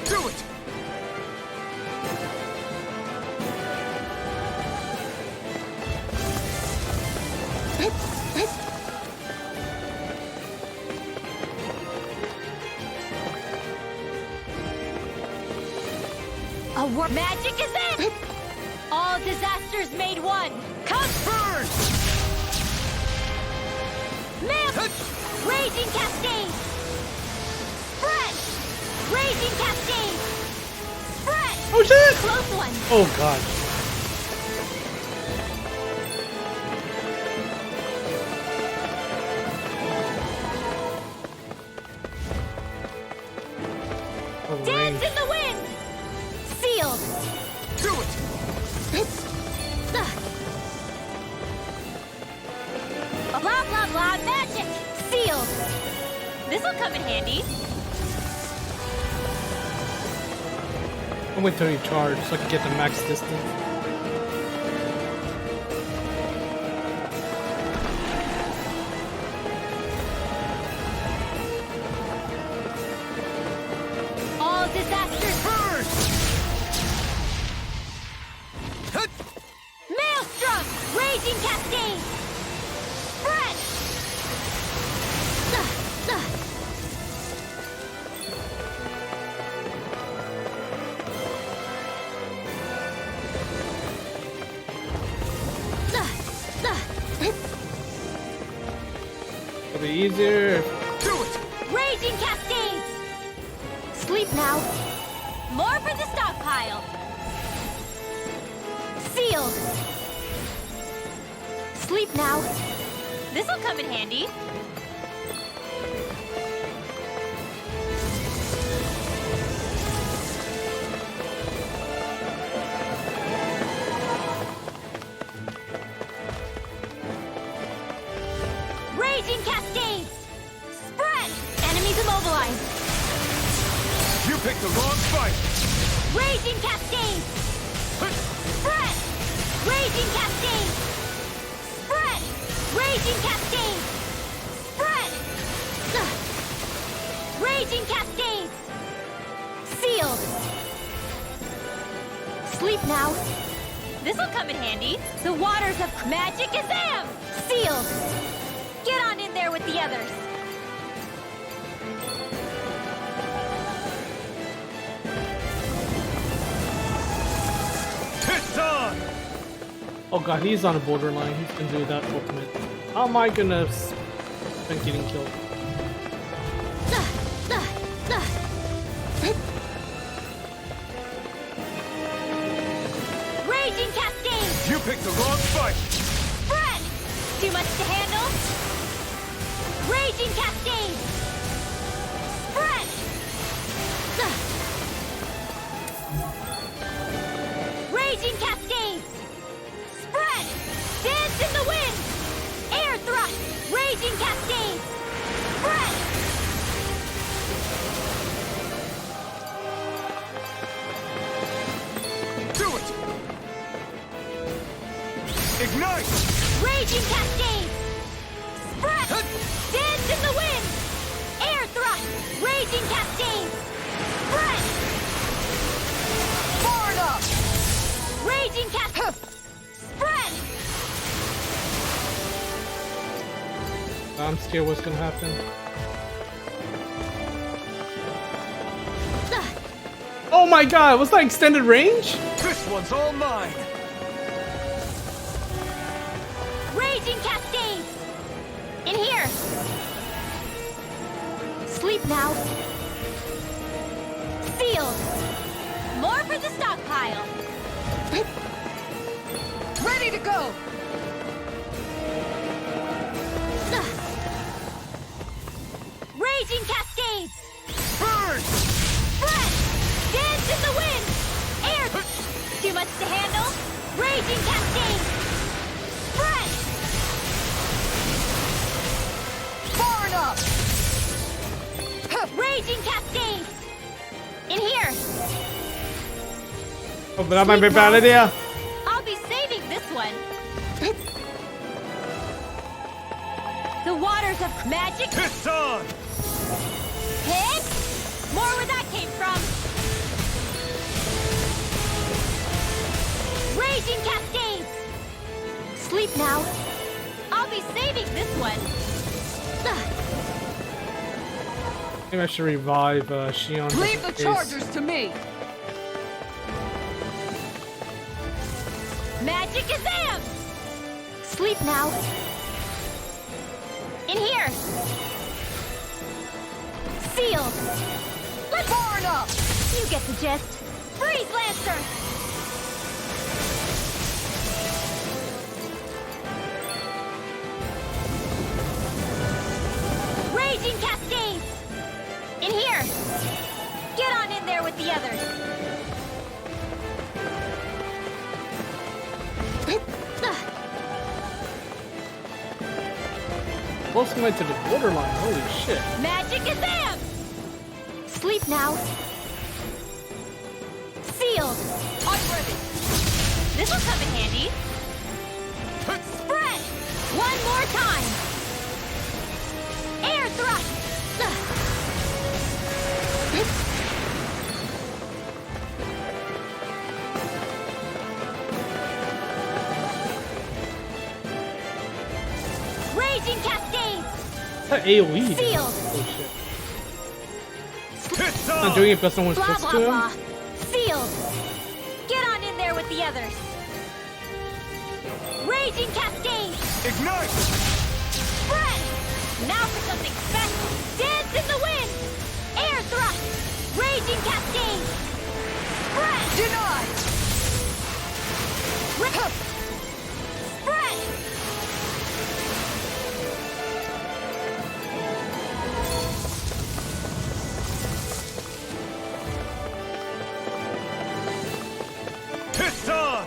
Do it! Magic is in! All disasters made one! Come Burn! Mim! Raging cascade! Spread! Raging cascade! Spread! Oh shit! Close one! Oh god. Oh, Dance in the wind! Sealed! Do it! Blah blah blah magic! Sealed! This'll come in handy. I'm waiting till you charge so I can get the max distance. All disasters Burst! Hut! Maelstrom! Raging cascade! Spread! It'll be easier. Do it! Raging cascades! Sleep now. More for the stockpile. Sealed. Sleep now. This'll come in handy. Raging cascades! Spread! Enemies immobilized! You picked the wrong fight! Raging cascades! Spread! Raging cascades! Spread! Raging cascades! Spread! Raging cascades! Sealed! Sleep now. This'll come in handy. The waters of magic is am! Sealed! Get on in there with the others. It's on! Oh god, he's on a borderline. He's gonna do that ultimate. How am I gonna prevent getting killed? Raging Cascade! You picked the wrong fight! Spread! Too much to handle? Raging Cascade! Spread! Raging Cascades! Spread! Dance in the wind! Air thrust! Raging Cascades! Spread! Do it! Ignite! Raging Cascades! Spread! Dance in the wind! Air thrust! Raging Cascades! Spread! Far enough! Raging Cascades! Spread! I'm scared what's gonna happen. Oh my god, was that extended range? This one's all mine! Raging Cascades! In here! Sleep now. Sealed! More for the stockpile! Ready to go! Raging Cascades! Burn! Spread! Dance in the wind! Air! Too much to handle? Raging Cascades! Spread! Far enough! Raging Cascades! In here! Oh, but that might be a bad idea. I'll be saving this one. The waters of magic. It's on! Hit! More where that came from. Raging Cascades. Sleep now. I'll be saving this one. Maybe I should revive Shionne. Leave the chargers to me! Magic is am! Sleep now. In here. Sealed. Let's far enough. You get the gist. Freeze Lancer. Raging Cascades. In here. Get on in there with the others. Close to the borderline. Holy shit. Magic is am! Sleep now. Sealed. I'm ready. This'll come in handy. Spread! One more time. Air thrust! Raging Cascades! That AoE. Sealed. Holy shit. It's Not on! doing it because someone's Blah, close blah, to him. blah. Sealed. Get on in there with the others. Raging Cascades! Ignite! Spread! Now for something special. Dance in the wind! Air thrust! Raging Cascades! Spread! Denied! Spread! It's on!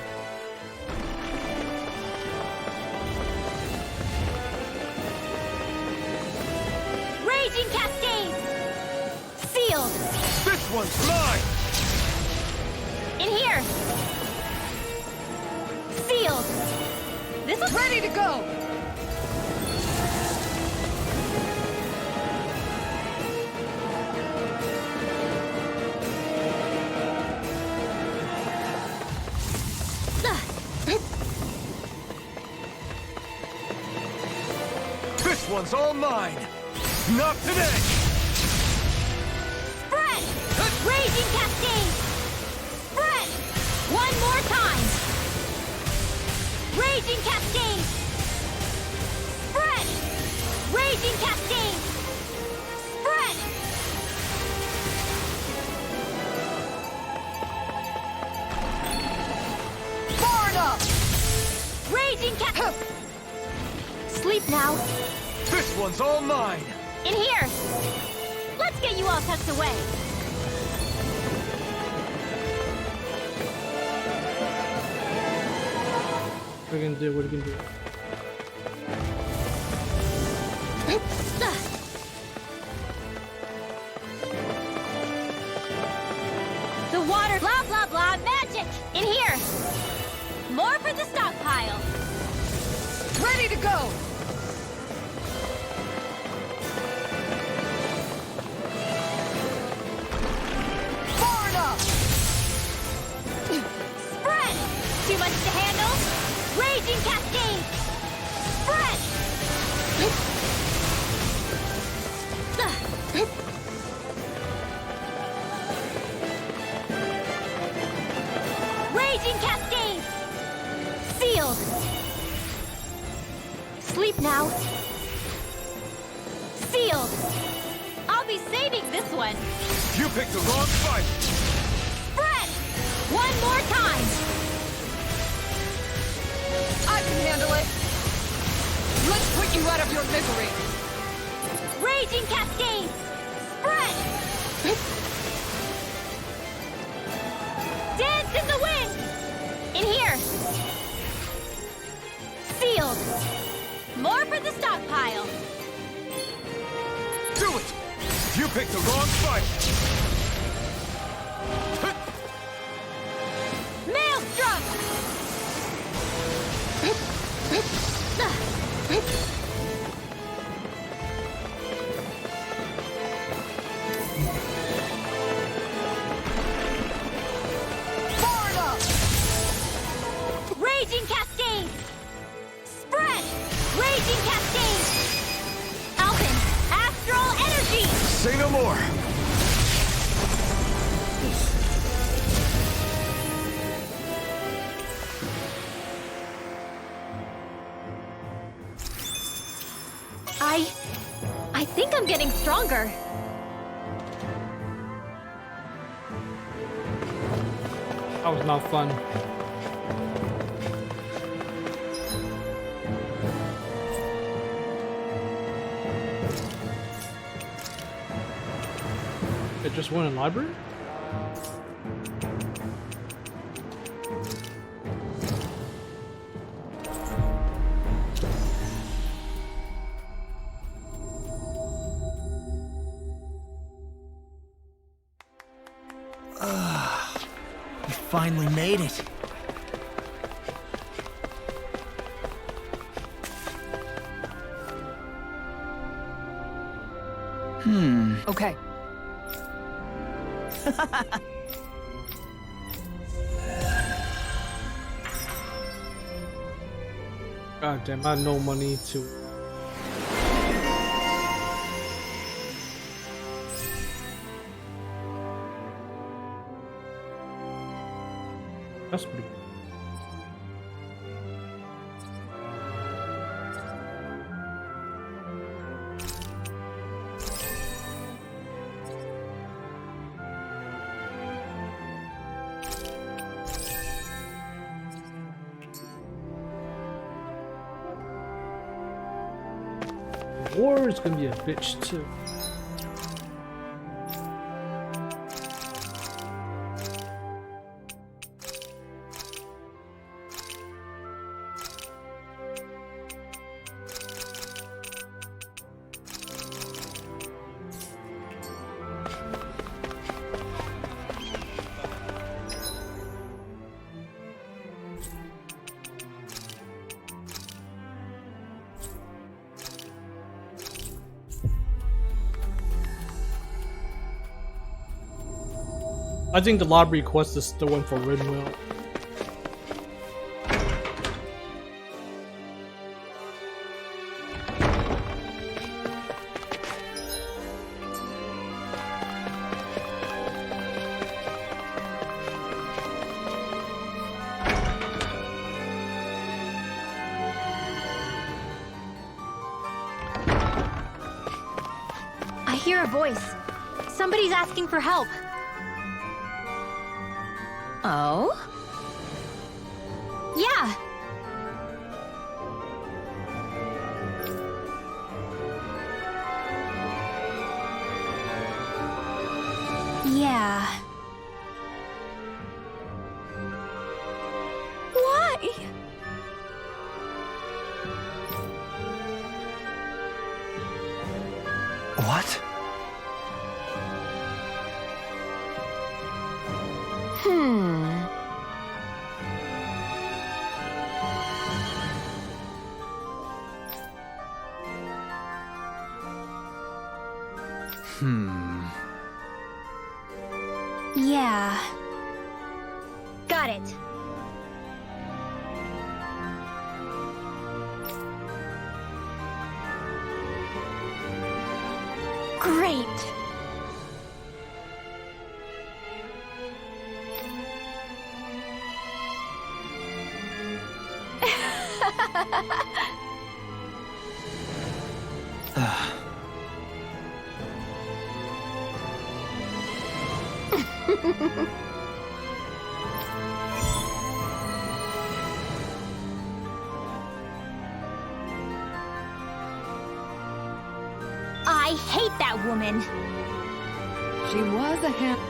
Raging Cascades! Sealed! This one's mine! In here! Sealed! This'll ready to go! one's all mine. Not today. Spread! Raging Cascade! Spread! One more time! Raging Cascade! Spread! Raging Cascade! Spread! Far enough! Raging Cascade! Sleep now. This one's all mine. In here! Let's get you all tucked away. What are you gonna do? What are you gonna do? The water, blah, blah, blah, magic! In here! More for the stockpile! Ready to go! Far enough! Spread! Too much to handle? Raging Cascade! Spread! Raging Cascade! Sealed! Sleep now. Sealed! I'll be saving this one! You picked the wrong fight. Spread! One more time! I can handle it! Let's put you out of your misery! Raging Cascade! Spread! Dance in the wind! In here! Sealed! More for the stockpile! Do it. You picked the wrong fight. Maelstrom! Far enough! Raging Cascade! Spread! Raging Cascade! Alpin! Astral Energy! Say no more. I think I'm getting stronger. That was not fun. It just won in library? We finally made it. Okay. God damn, I had no money to. That's pretty good. War is gonna be a bitch too. I think the lobby quest is the one for Rinwell. familiar voice. Somebody's asking for help. Oh? Yeah. Yeah. Why? What? Yeah. Got it. Great. I hate that woman. She was a hand.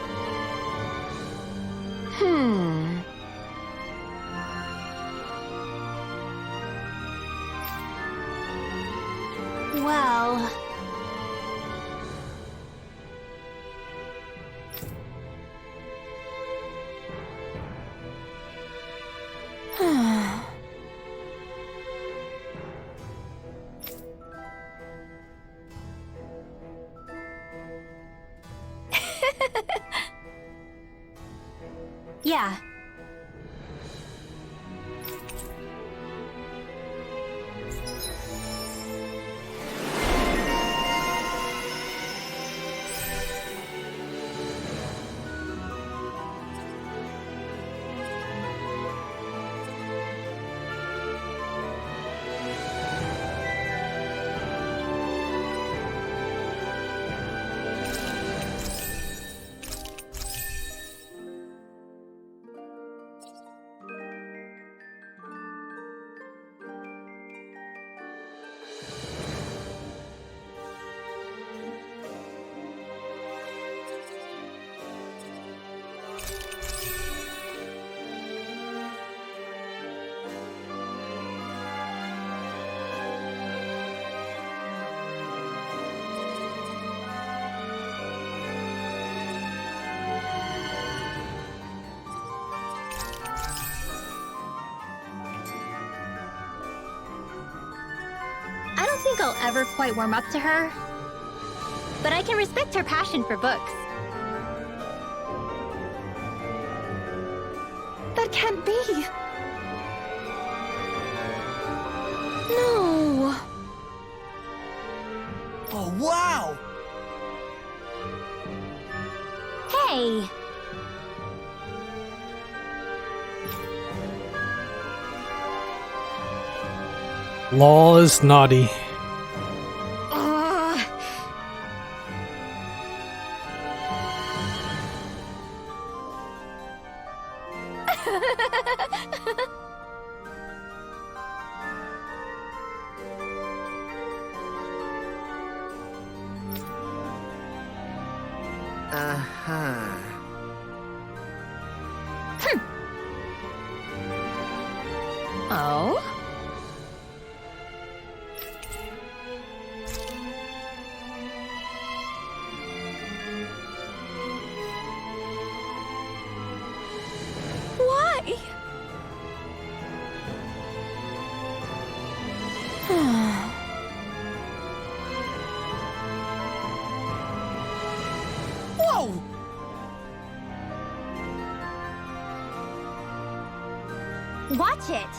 Well... Yeah. I don't think I'll ever quite warm up to her, but I can respect her passion for books. That can't be. No. Oh, wow! Hey! Law is naughty. Uh-huh. Oh? Why? Whoa! Watch it!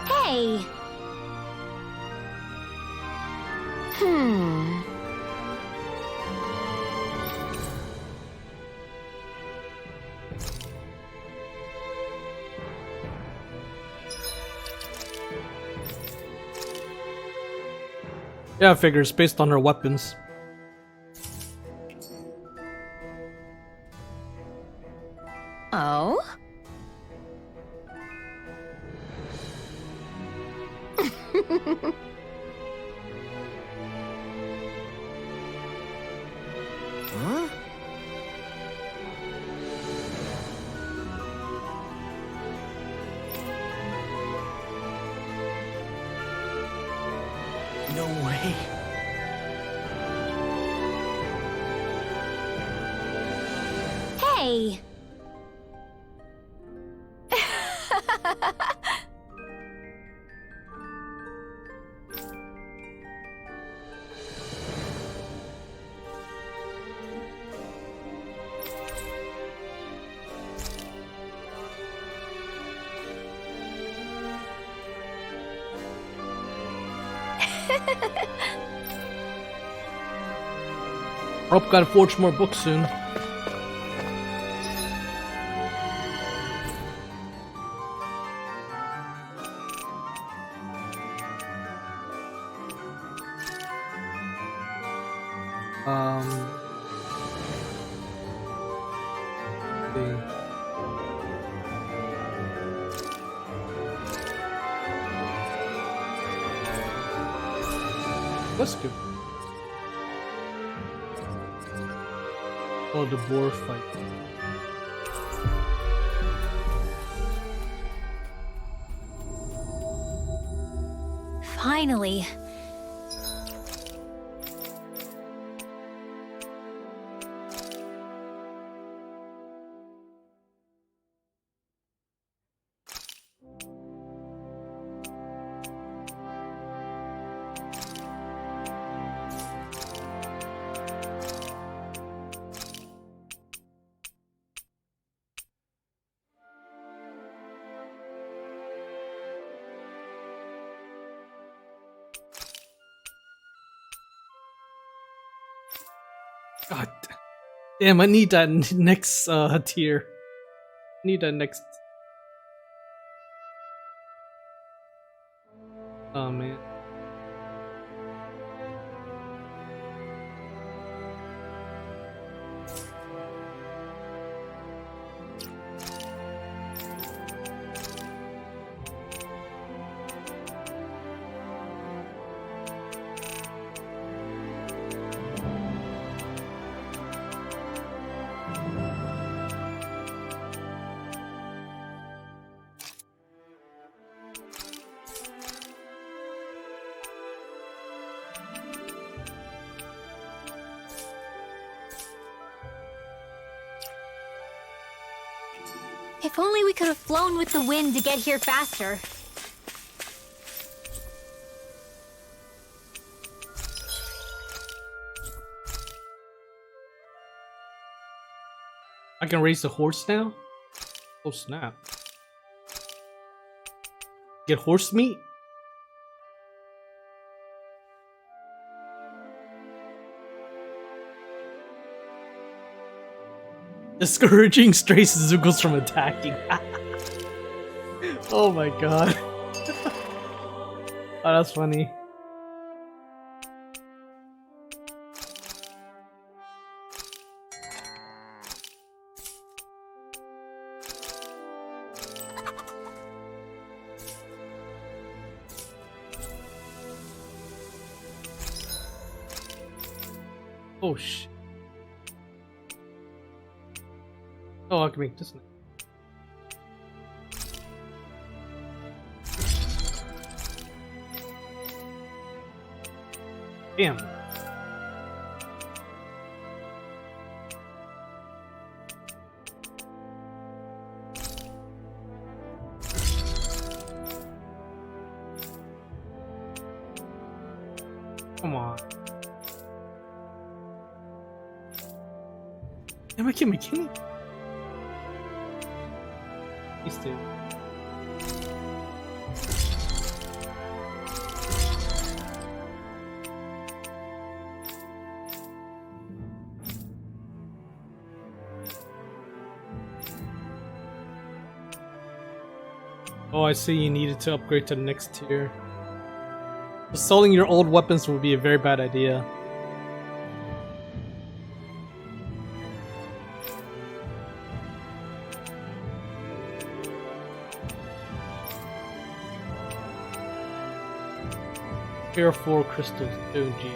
Hey! Yeah, I figure it's based on her weapons. Oh? Huh? No way. Hey! Hope gotta forge more books soon. See. Let's go. Oh, the boar fight. Finally. God damn, I need that next tier. Need that next. Oh man. If only we could have flown with the wind to get here faster. I can raise the horse now? Oh snap. Get horse meat? Discouraging stray Suzuko's from attacking. Oh my god. Oh, that's funny. Oh shit. Oh, I can make this now. Damn. Come on. Am I kidding? These two. Oh, I see you needed to upgrade to the next tier. Selling your old weapons would be a very bad idea. Ch04 crystals, OG.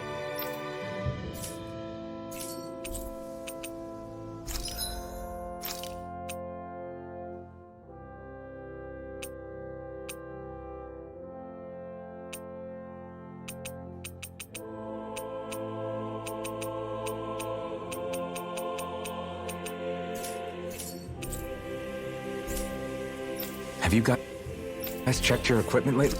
Have you guys checked your equipment lately?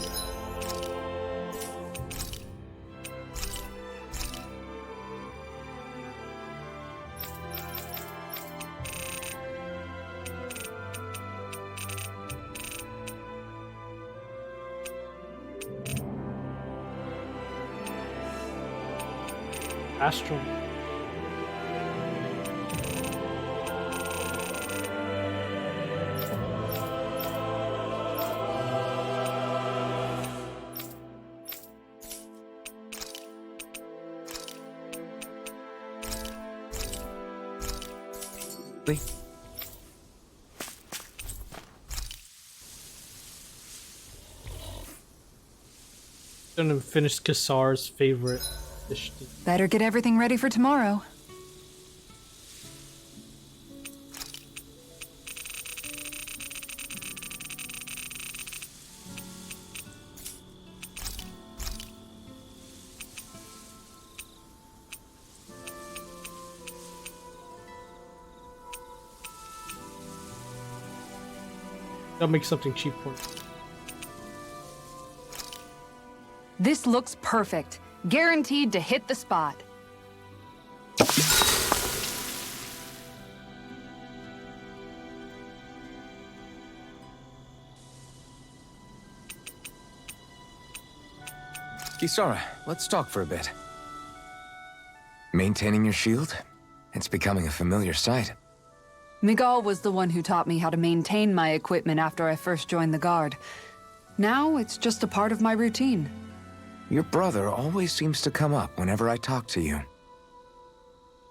Astral. Gonna finish Kisara's favorite dish. Better get everything ready for tomorrow. I'll make something cheap for you. This looks perfect. Guaranteed to hit the spot. Kisara, let's talk for a bit. Maintaining your shield? It's becoming a familiar sight. Miguel was the one who taught me how to maintain my equipment after I first joined the Guard. Now it's just a part of my routine. Your brother always seems to come up whenever I talk to you.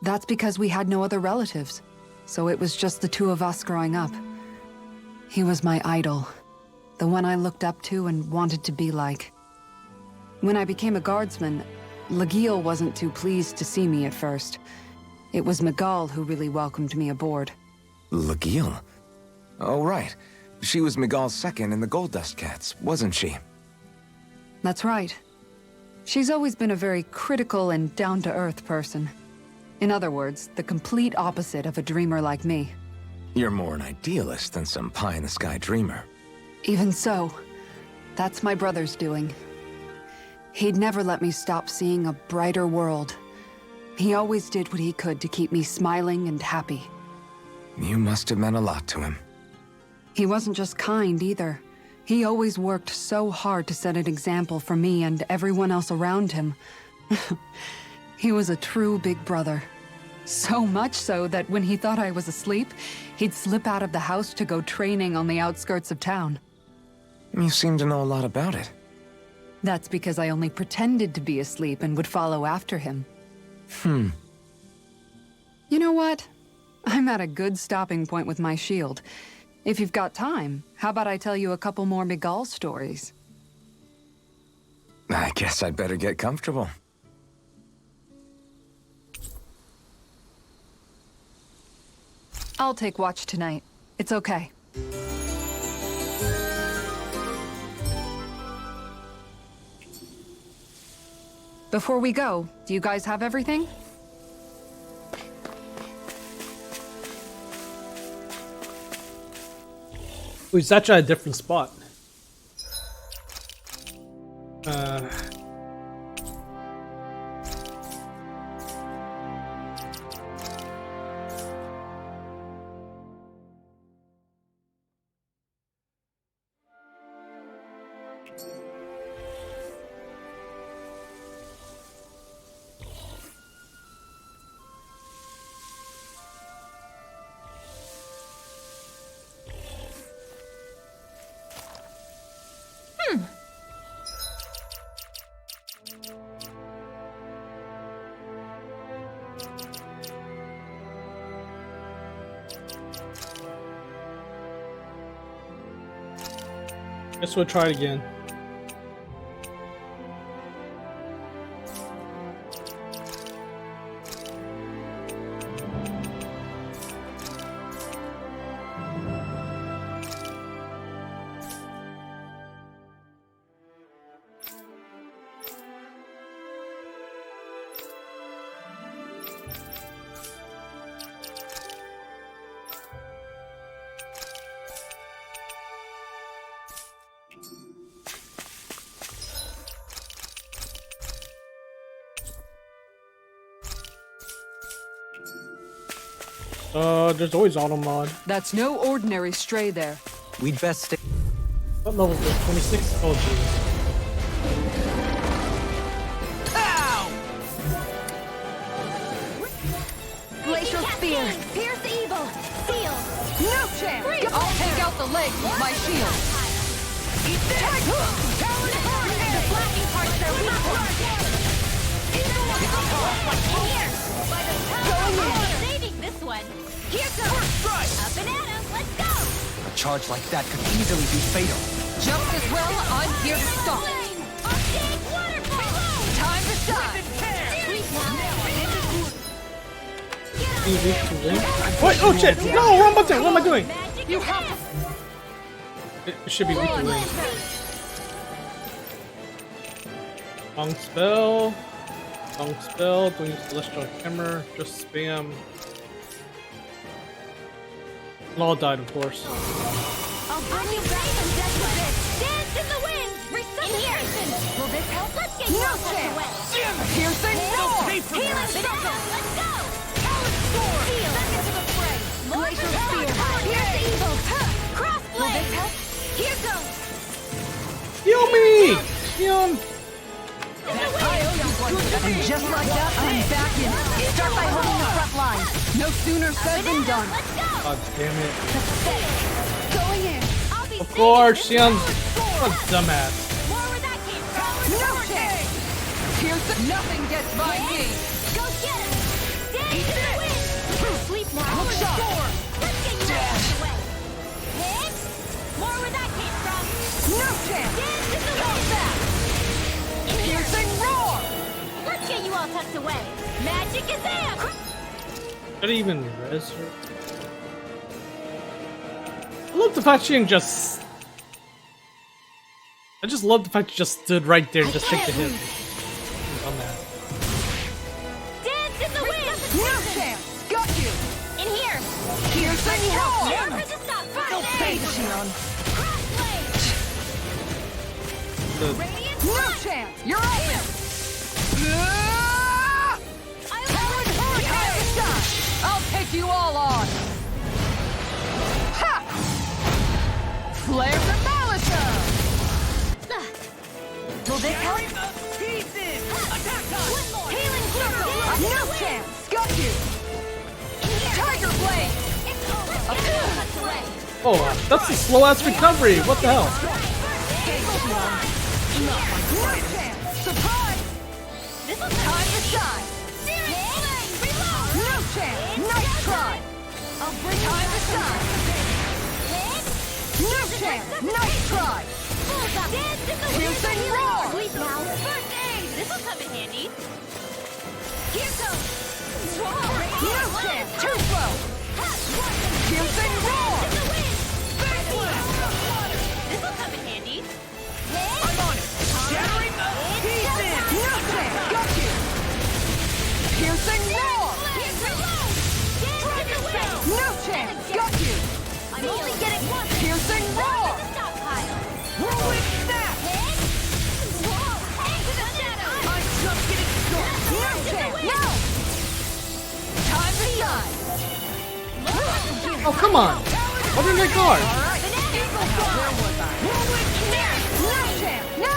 That's because we had no other relatives, so it was just the two of us growing up. He was my idol, the one I looked up to and wanted to be like. When I became a guardsman, Lagiel wasn't too pleased to see me at first. It was Miguel who really welcomed me aboard. Lagiel? Oh, right. She was Miguel's second in the Gold Dust Cats, wasn't she? That's right. She's always been a very critical and down-to-earth person. In other words, the complete opposite of a dreamer like me. You're more an idealist than some pie-in-the-sky dreamer. Even so, that's my brother's doing. He'd never let me stop seeing a brighter world. He always did what he could to keep me smiling and happy. You must have meant a lot to him. He wasn't just kind either. He always worked so hard to set an example for me and everyone else around him. He was a true big brother. So much so that when he thought I was asleep, he'd slip out of the house to go training on the outskirts of town. You seem to know a lot about it. That's because I only pretended to be asleep and would follow after him. You know what? I'm at a good stopping point with my shield. If you've got time, how about I tell you a couple more Miguel stories? I guess I'd better get comfortable. I'll take watch tonight. It's okay. Before we go, do you guys have everything? He's actually at a different spot. Guess we'll try it again. There's always auto mod. That's no ordinary stray there. We'd best stay. What level is this? 26? Oh, jeez. Glacial spear. Pierce evil. Seal. No chance. I'll take out the leg with my shield. Eat this. The flashing parts are weak points. Here. By the power of saving this one. Here goes. Up and at him. Let's go. A charge like that could easily be fatal. Just as well, I'm here to stop it. Arcade waterfall. Time to shine. Easy to win. Wait, oh shit! No, wrong button! What am I doing? You have It should be weak to win. Long spell. Long spell. Don't use celestial hammer. Just spam. Law died, of course. I'll bring you back from death with this. Dance in the wind. Resuscitation. Will this help? Let's get you all tucked away. Piercing roar. Healing Vanessa. Let's go. Power sword. Heal. Back into the fray. Glacial spear. Here's the evil. Crossblade. Will this help? Here goes. Heal me! Shionne! And just like that, I'm back in. Start by holding the front line. No sooner said than done. Let's go. God damn it. Going in. I'll be Of course, Shionne. What a dumbass. more where that came from. No chance. Piercing. Nothing gets by me. Go get him. Dance in the wind. Sleep now. Look sharp. Let's get you out of the way. Hit. More where that came from. No chance. Dance in the wind. Piercing roar. Let's get you all tucked away. Magic is amp. Did I even res her? I love the fact she didn't just... I just love the fact she just stood right there and just took the hit. Dumbass. Dance in the wind. No chance. Got you. In here. Piercing roar. Never to stop. No face, Shionne. Crossblade. The Radiant No Sun. chance. You're open. I'll take you all on. Ha! Flare demolisher. Will this help? Pieces! One more. Healing circle. No chance. Got you. Tiger blade. It's over. Tucked away. oh, that's a slow ass recovery. What the hell? No chance. Surprise. This will Time to shine. Reload. No chance. Nice try. I'll bring Time to shine. No chance. Nice try. Dance in the wind. Piercing roar. Sleep now. First aid. This will come in handy. Here goes. No chance. Too slow. Piercing roar. This will come in handy. I'm on it! Shattering the pieces! No chance. Got you. Piercing roar. No chance. Got you. I'm only getting one. Piercing roar. Stockpile. Whirlwind snap! Into the shadows. I'm just getting started! No chance. No. Time to shine. Oh, come on. What did I guard? Whirlwind snap. No chance. No.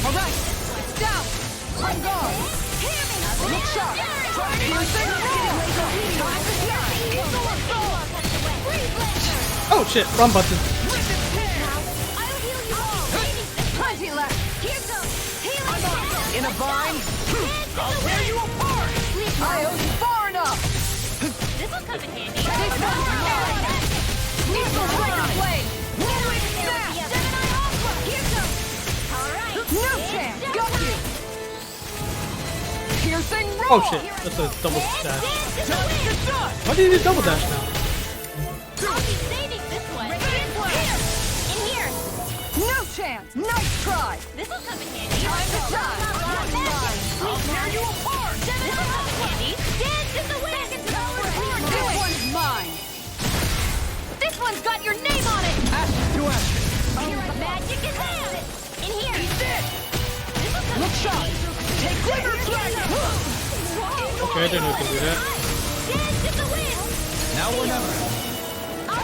All right. Down. On guard. Look sharp. Piercing roar. Time to shine. Oh shit, wrong button. Plenty left. In a bind? I'll tear you apart! I owe you far enough. This will come in handy. This one's mine. Needle Tiger blade. Whirlwind snap. Oh shit, that's a double dash. Why did you do double dash now? I'll be saving this one. In here. No chance! Nice try! This'll come in handy. Time to shine! I'll tear you apart. This'll come in handy. Dance in the wind. This one's mine! This one's got your name on it. Ashes to ashes. Magic is out. In here. This'll come Look in sharp. handy. Take glitter dragon. Okay, I didn't know we could do that. Dance in the wind. Now or never.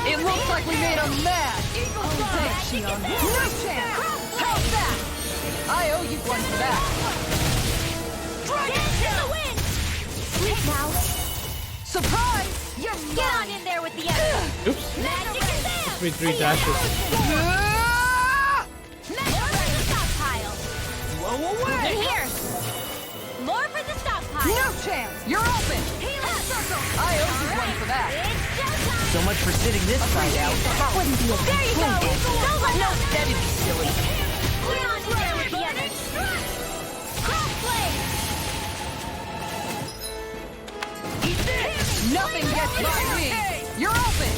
It looks like we made him mad! Thanks, Shionne. No chance! How's that? I owe you one for that. Dance in the wind. Sleep now. Surprise! Get on in there with the others. Oops. Magic is out. Three dashes. More for the stockpile. Blow away. In here. More for the stockpile. No chance! You're open! I owe you one for that. It's showtime. So much for sitting this side out. That wouldn't be a There you go. Don't let No, that'd be silly. Get on in there with the others. Crossblade. Nothing gets by me! You're open!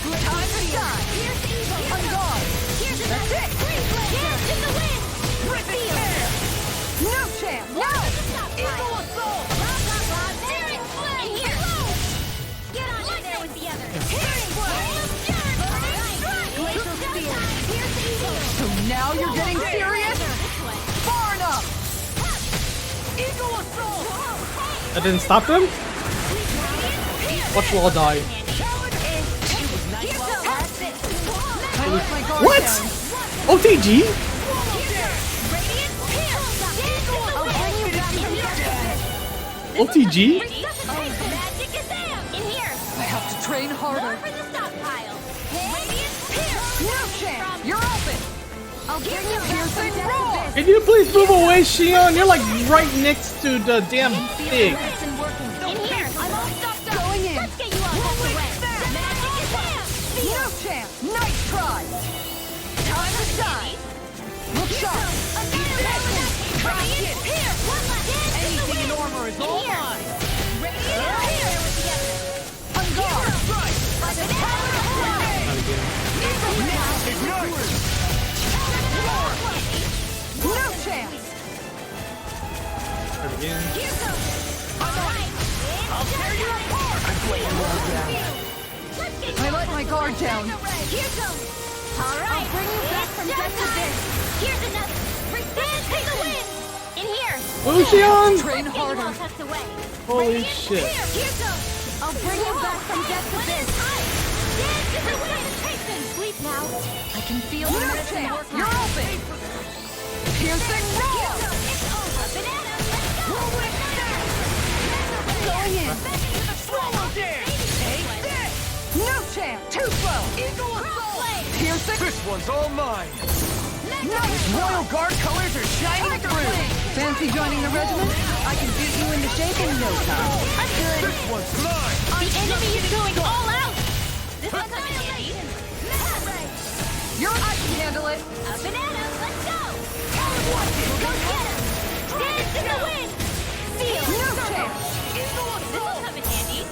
Time to shine! Here's evil. On guard! Here's That's it! Dance in the wind. Rip it here! No chance! More No! for the stockpile. Eagle assault! Blah, blah, blah. There it flew. In here. Get on in there with the others. Glacial spear. Here's evil. So now you're getting serious? This way. Far enough! Eagle assault. That didn't stop them? Watch Law die. I let my guard What? down. OTG? OTG? Magic is out. In here. I have to train More harder. for the stockpile. Radiant Pierce. No chance! You're open! I'll give you Piercing roar! Can you please move away, Shionne? You're like right next to the damn thing. In here. I'm all stocked up. Going in. Let's get you all tucked away. Magic is out. No chance! Nice try! Time to shine! Look sharp! Radiant Pierce. One left. Anything in armor is all mine. Radiant Pierce. On guard! By the power of Not again. No chance! Not again. Here goes. All right. I'll tear you apart. Let's get I let my guard down. Here goes. All right. I'll bring you back from death to this. Here's another. Dance in the wind. In here. Oh, Shionne! Train Let's get you all harder. tucked away. Holy Radiant shit. Here goes. I'll bring you back from death to this. Dance in the wind. Sleep now. I can feel No the rhythm chance! working. You're open! Piercing roar! It's over. Banana, let's go. Going in! Swallow dance. Take this. No chance! Too slow! Eagle assault! Piercing! This one's all mine. Nice! Royal Guard colors are shining through. Fancy joining the regiment? I can beat you into shape in no time. I'm good. This one's mine. The enemy is going all out. This one's coming handy. I can handle it! A banana, let's go. Go get him. Dance in the wind. Seal. No chance! This will come in handy.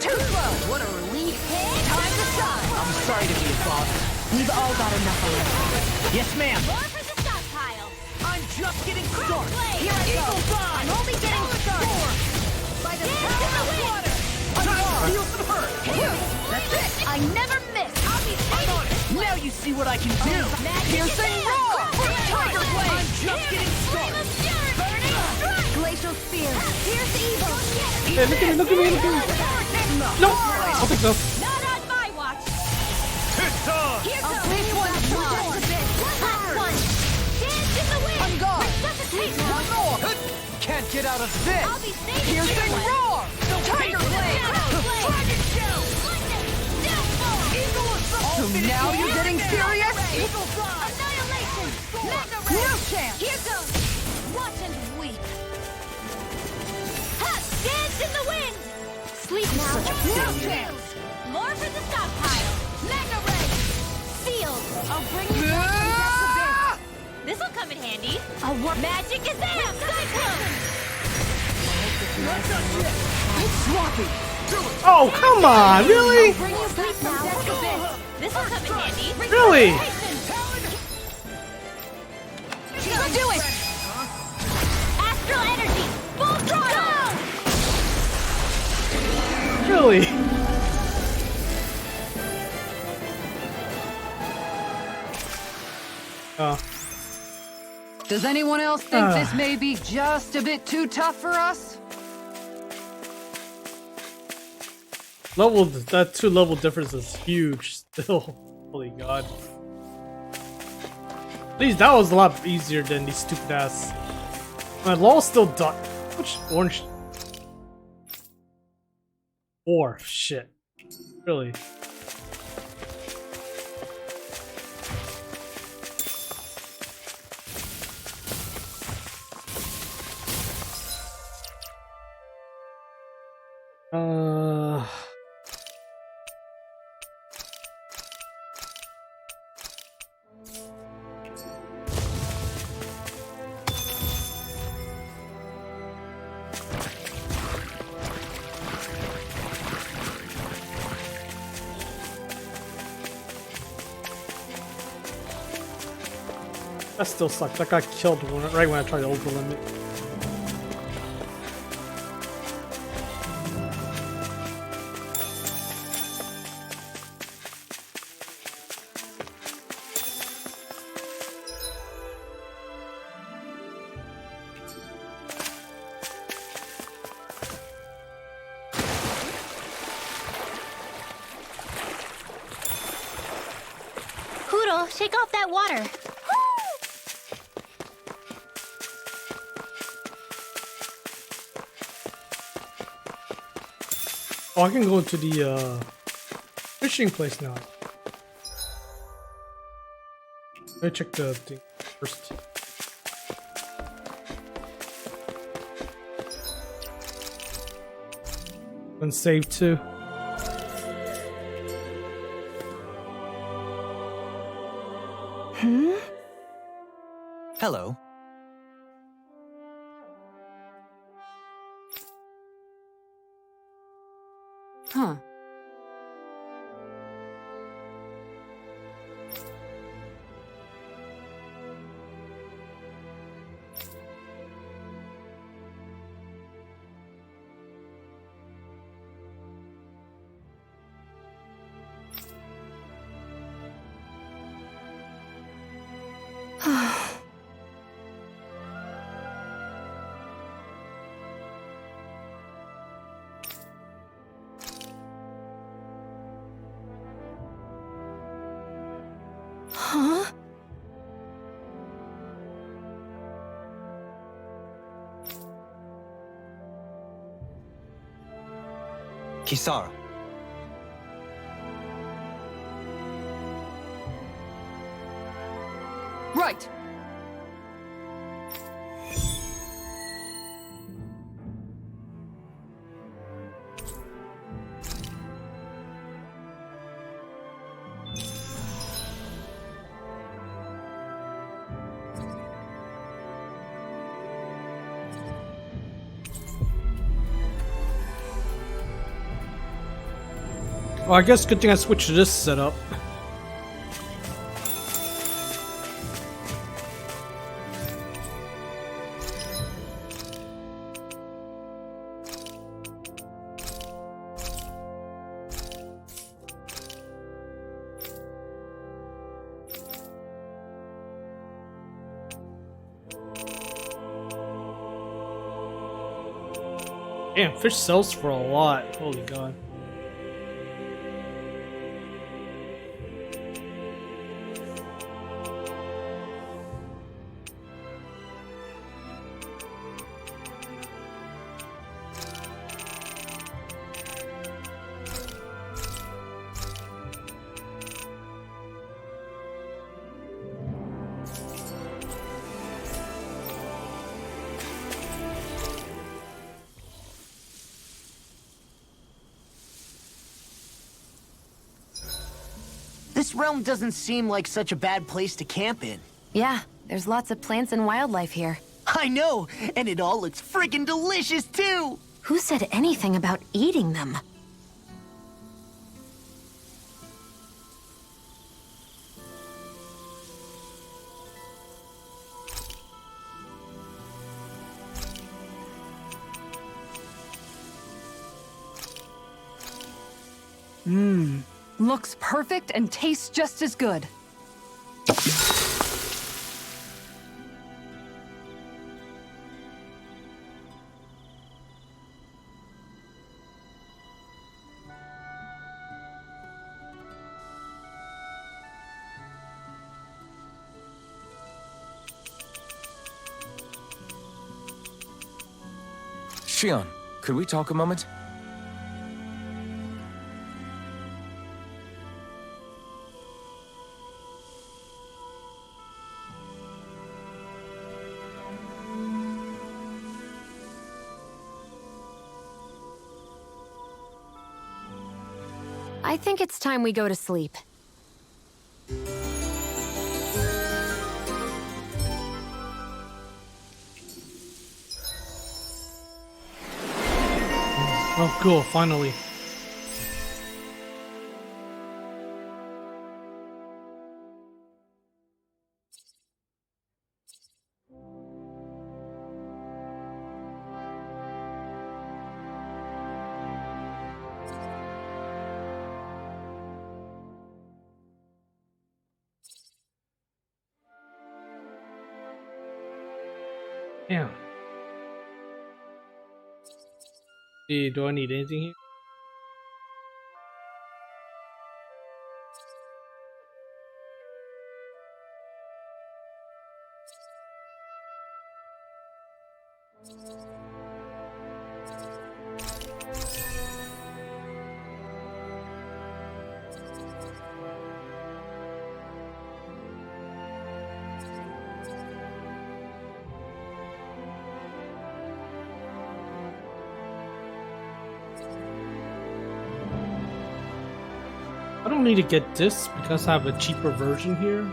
Too slow! What a relief. Time to shine! I'm sorry to be a boss. We've all got enough already. Yes, ma'am. More for the stockpile. I'm just getting started. Here I go. I'm only getting started. By the power of water. Feel some hurt. That's it. I never miss. I'll be saving this. Now you see what I can do. Piercing roar! Tiger blade. I'm just getting started. Burning strike. Glacial spear. Pierce evil. Hey, look at me, look at me, look at me. No! I'll take those. Not on my watch. It's on. Here goes. This one's mine. Last one. Dance in the wind. On guard. Resuscitate One more! Can't get out of this. I'll be saving Piercing this one. roar! Tiger blade! Dragon shell. Lightning. Downfall. Eagle assault. So now you're getting serious? Eagle fly. Annihilation. Mega ray. No chance! Here goes. Watch and weep. Ha! Dance in the wind. Sleep now. No chance! More for the stockpile. Mega ray. Sealed. I'll bring you back from death to this. This'll come in handy. Magic is out. Cyclone. Oh, come on, really? Bring you sleep now. This will come in handy. Really? Go do it! Astral energy! Full throttle! Really? Oh. Does anyone else think this may be just a bit too tough for us? That 2-level difference is huge still. Holy god. At least that was a lot easier than these stupid ass. My law still done. Which orange? 4. Shit. Really? That still sucks. That got killed right when I tried to overlimit. Poodle, shake off that water. Oh, I can go to the fishing place now. Let me check the thing first. And save too. Hello. Huh. Huh? Kisara. Right. Well, I guess good thing I switched to this setup. Damn, fish sells for a lot. Holy god. This realm doesn't seem like such a bad place to camp in. Yeah, there's lots of plants and wildlife here. I know, and it all looks freaking delicious too! Who said anything about eating them? Looks perfect and tastes just as good. Shionne, could we talk a moment? I think it's time we go to sleep. Oh, cool, finally. Damn. See, do I need anything here? I don't need to get this because I have a cheaper version here.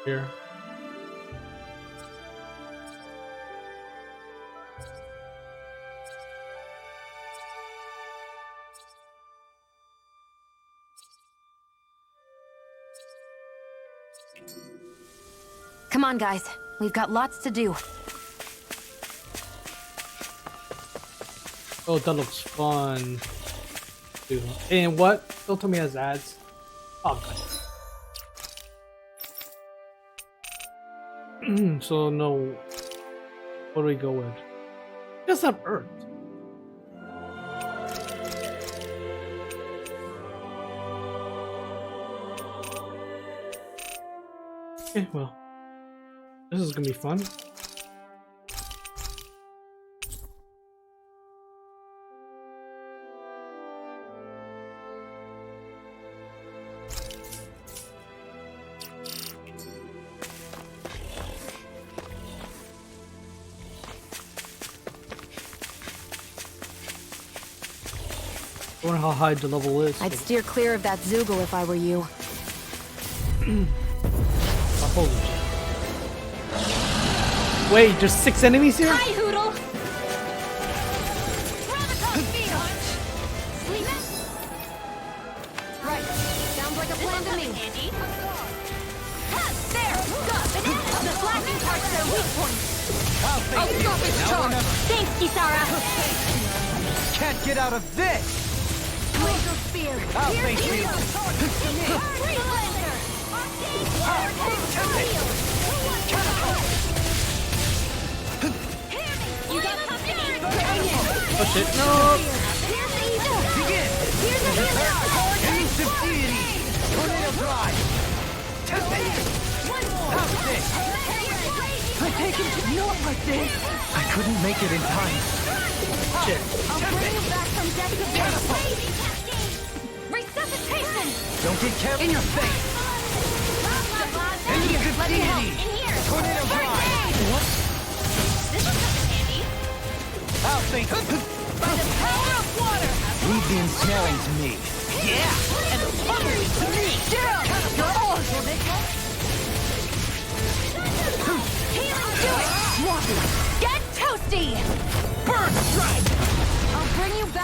Here. Come on, guys. We've got lots to do. Oh, that looks fun. Dude. And what? Don't tell me it has ads. Oh, God. So, no. What do we go with? Just have Earth. Okay, well. This is gonna be fun. I wonder how high the level is. I'd steer clear of that Zoogle if I were you. Oh, holy shit. Wait, there's 6 enemies here? Hi, Hoodle! Radical speed punch! Sleeping? Right. Sounds like a plan to me. Andy. There! Got bananas! The flashing parts are weak points! I'll stop its charge! Thanks, Kisara! Can't get out of this! Laser spear! I'll face you! You got company! Oh shit, no! Begin! Here's a healer! Elusive deity! Tornado drive! Tempest! How's this? I take him to not like this! I couldn't make it in time. Shit. I'll bring you back from death to death! Resuscitation! Don't get careful! In your face! Elusive Let me help! deity! In here! Tornado drive! What? This will come in handy. I'll think. By the power of water! Leave the ensnaring to me. Yeah! And the fire to me! You're all for this one!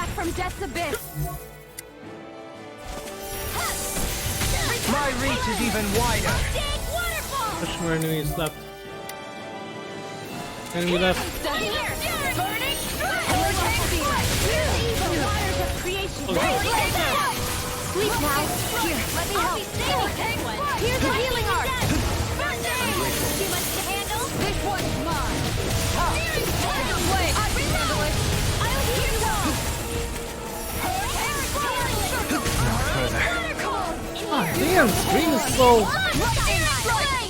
back from death's abyss. My reach is even wider. Big waterfall. Push more enemies left. Enemy left. Here, burning hurricane strike. Here's the evil waters of creation. Sleep now. Here, let me help. Here's the healing art. Too much to handle. This one's mine. Wait, I can handle it. I'll heal you. No further. Ah, damn, Scream is so.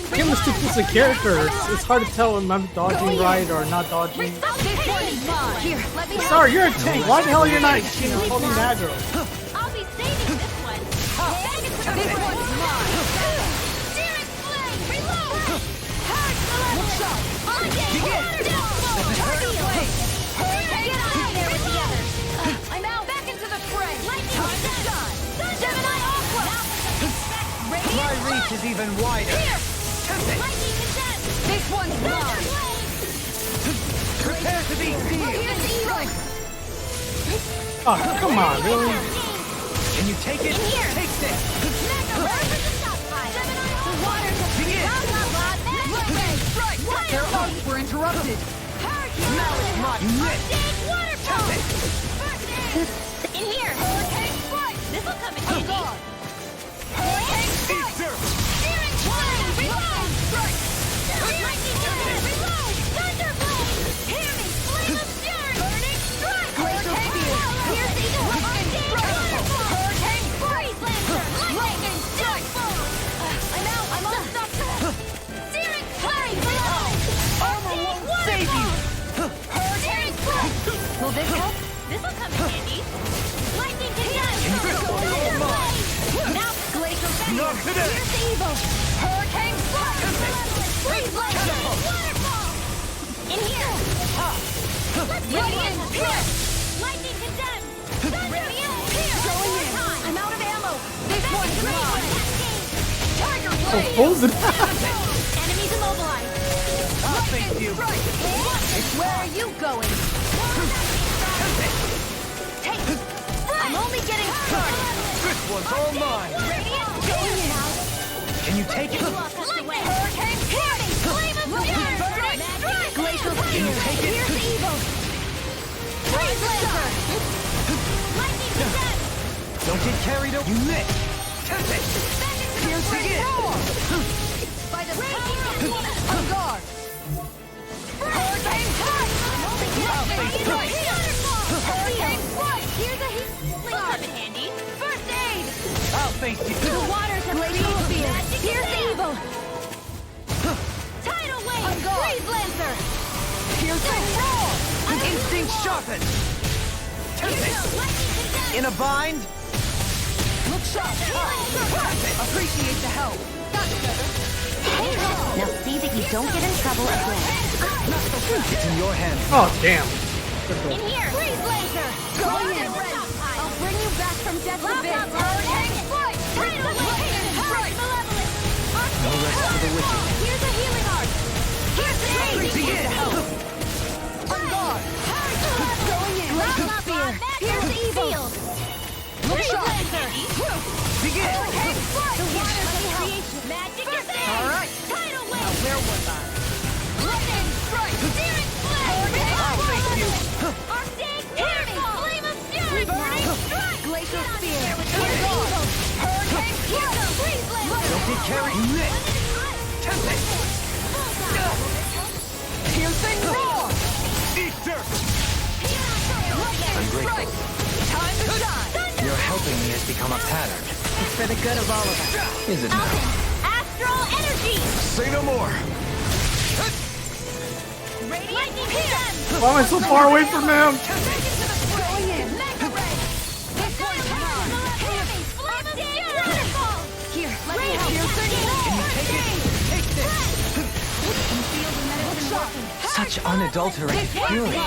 Scream is too piece of character. It's hard to tell when I'm dodging right or not dodging. Here, let me Sorry, you're a tank. Why the hell you're not holding aggro? I'll be saving this one. This one's mine. Searing flame, reload. Look sharp. Get out of there with the others. I'm out. Back into the fray. Time to shine. Gemini Aqua. My reach is even wider. Here. Tempest. Lightning condensed. This one's mine. Prepare to be sealed. Here's the evil. Oh, come on, really? Can you take it? Here. Take this. Begin. Their arcs were interrupted. In here. Hurricane strike. This'll come in handy. Hurricane strike. Steering flame. Reload. Strike. Lightning strike. Reload. Thunderblade. Hear me. Flame of fury. Burning strike. Hurricane strike. Here's the hurricane strike. Hurricane freeze lancer. Lightning strike. I'm out. I'm all stuck. Searing flame. Below. Armor won't save you. Hurricane strike. Will this help? This'll come in handy. Lightning condensed. Thunderblade. Now glacial fire. Not today. Here's the evil. Hurricane strike. Freeze lancer. Waterfall. In here. Radiant pierce. Lightning condensed. Radiant pierce. Going in. I'm out of ammo. This one's mine. Tiger blade. Hold it. Enemies immobilized. I'll face you. Where are you going? Take. I'm only getting started. This one's all mine. Radiant going in. Can you take it? Lightning. Hurricane party. Flame of fury. Burning strike. Glacial Can you take it? Here's the evil. Freeze laser. Lightning condensed. Don't get carried away. You missed. Tempest. Here's the Begin. By the power of guard. Hurricane strike. Hurricane strike. Here's a heat. Come in handy. First aid. I'll face you. The waters of glacial fear. Here's the evil. Tidal wave. Freeze lancer. Here's the roar. Instinct sharpened. Tempest. In a bind. Look sharp. Appreciate the help. Now see that you don't get in trouble again. It's in your hands. Oh, damn. In here. Freeze laser. Going in. I'll bring you back from death's abyss. Hurricane strike. Tidal wave. Malevolent. No rest for the wicked. Here's a healing art. Here's the aid. Begin. On guard. Going in. Here's the evil. Look sharp. Begin. Hurricane strike. The waters of creation. Magic is in. All right. Tidal wave. Now where was I? Lightning strike. Searing flame. I'll face you. Arctic waterfall. Flame of fury. Burning strike. Glacial spear. Here's the evil. Hurricane strike. Freeze lancer. Don't get carried. You missed. Tempest. Piercing roar. Eat dirt. I'm grateful. Time to shine. Your helping me has become a pattern. It's for the good of all of us. Is it now? Astral energy. Say no more. Lightning condensed. Why am I so far away from him? Going in. Mega ray. This one's mine. Heavy flame of fury. Waterfall. Here, let me help. Can you take it? Take this. Feel the medicine working. Such unadulterated fury.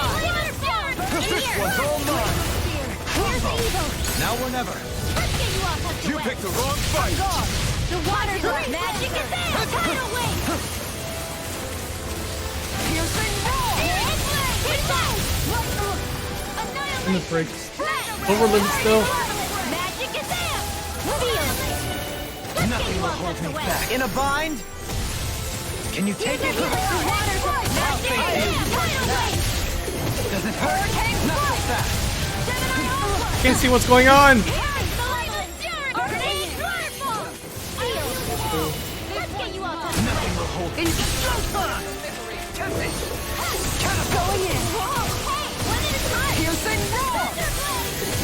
This one's all mine. Here's the evil. Now or never. Let's get you off of the You way. picked the wrong fight. The waters of magic is in. Tidal wave. Piercing roar. Hit that. And it breaks. Red. Overlimit still. Magic is there. Nothing will hold me back. In a bind? Can you take it? I'll face you. Does it hurt? Not so fast. Can't see what's going on. Let's get you out of the Nothing will hold me. Tempest. Going in. Piercing roar.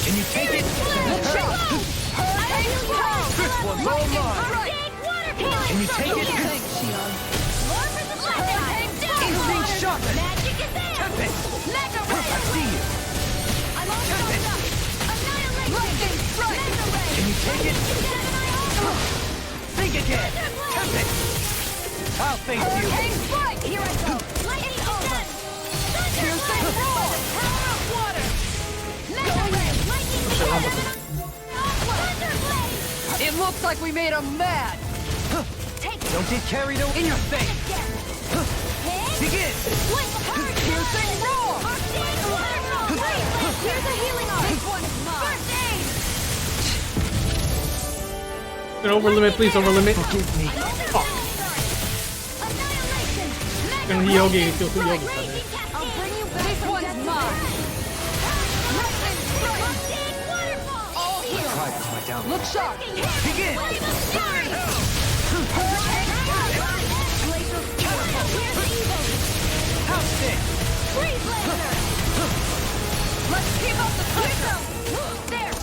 Can you take it? Does it hurt? This one's all mine. Can you take it? Instinct sharpened. Tempest. I see you. Tempest. Can you take it? Think again. Tempest. I'll face you. Here I go. Lightning over. Piercing roar. Power of water. It looks like we made him mad. Don't get carried away. In your face. Begin. Piercing roar. Here's a healing arm. This one's mine. First aid. Overlimit, please, overlimit. Forgive me. Fuck. Gonna Yogi kill two Yogis. I'll bring you back. This one's mine. All healed. Try to my down. Look sharp. Begin. House stick. Freeze laser. Let's keep up the pressure. There.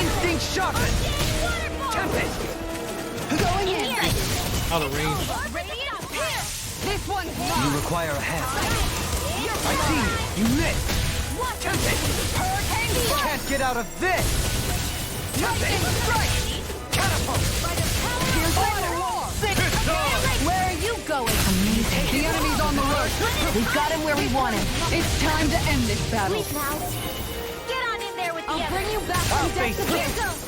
Instinct sharpened. Tempest. Going in. Out of range. Radiant here. This one's You mine. require a hand. I see you. You missed. Tempest. Hurricane You can't get out of this. Tempest. Catapult. Where are you going? Amazing. The enemy's on the run. We got him where we want him. It's time to end this battle. Sleep now. Get on in there with the I'll bring you back I'll from face depth you. of Here goes.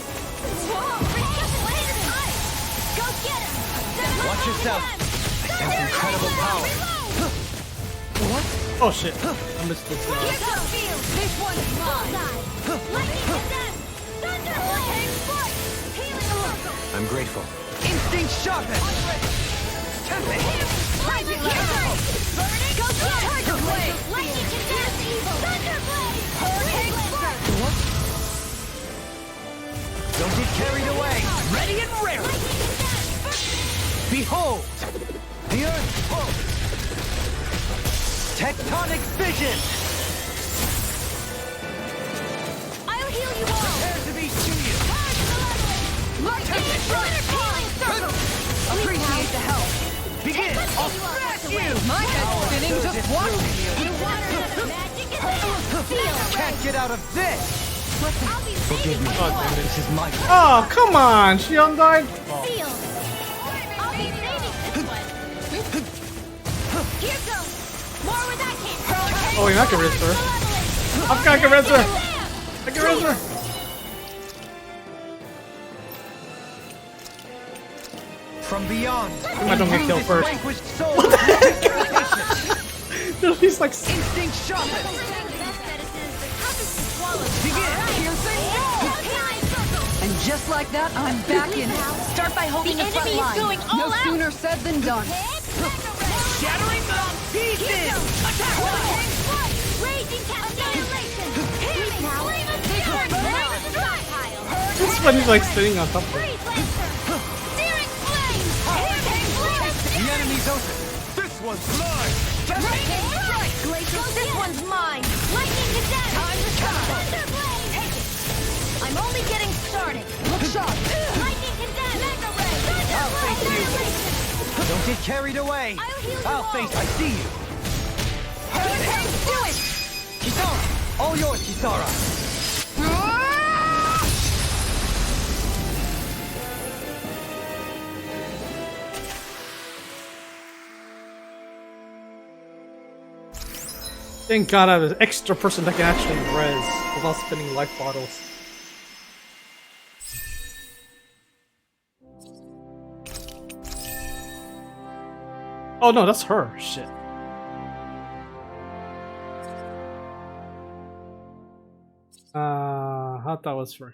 Whoa. Go get him. Watch yourself. I sense incredible power. Oh shit. I missed this. Here goes. This one's mine. Lightning condemned. Thunder blade. Healing circle. I'm grateful. Instinct sharpened. Tempest. Lightning burning. Go get him. Tiger blade. Lightning condemned. Thunder blade. Hurricane blade. Don't get carried away. Ready and raring. Behold, the Earth's pulse. Tectonic vision. I'll heal you all. Prepare to be cheered. Lightning healing circle. Appreciate the help. Begin. I'll smash you. My head's spinning just watching you. Magic is there. Can't get out of this. Forgive me. Oh, damn it. This is my. Oh, come on! Shionne died? Sealed. I'll be saving this one. Here goes. More where that came from. Oh, yeah, I can rinse her. I can rinse her! I can rinse her! From beyond. I don't get killed first. Vanquished soul. He's like... Instinct sharpened. And just like that, I'm back in it. Start by holding the front line. Going all No out. sooner said than done. Shattering them pieces. Attack. Raging annihilation. Healing now. This is when he's like sitting on top of it. Freeze lancer. Searing flame. Hurricane blast. The enemy's open. This one's mine. Lightning strike. Glacier. This one's mine. Lightning condemned. Time to come. Thunder blade. Take it. I'm only getting started. Look sharp. Lightning condemned. Mega ray. I'll face you. Annihilation. Don't get carried away. I'll heal you I'll all. face. I see you. Hurricane do it. Kisara. All yours, Kisara. Thank God I have an extra person that can actually res without spinning life bottles. Oh no, that's her. Shit. thought that was free.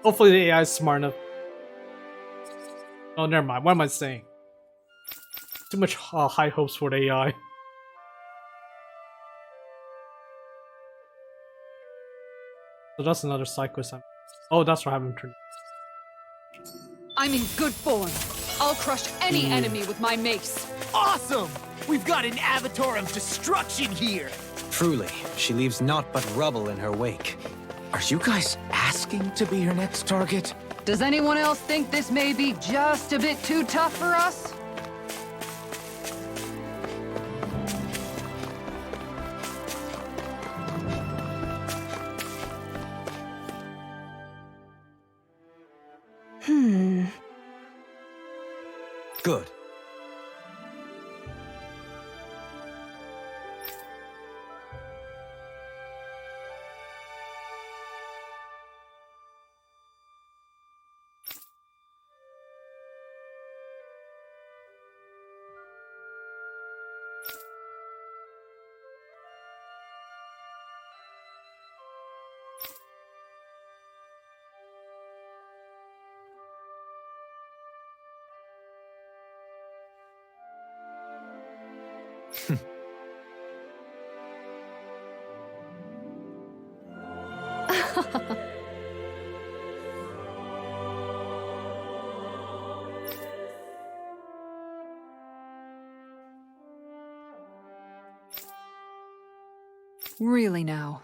Hopefully the AI is smart enough. Oh, never mind. What am I saying? Too much high hopes for the AI. So that's another side quest. Oh, that's what I haven't turned. I'm in good form. I'll crush any enemy with my mace. Awesome! We've got an avatar of destruction here! Truly, she leaves naught but rubble in her wake. Are you guys asking to be her next target? Does anyone else think this may be just a bit too tough for us? Good. Really now.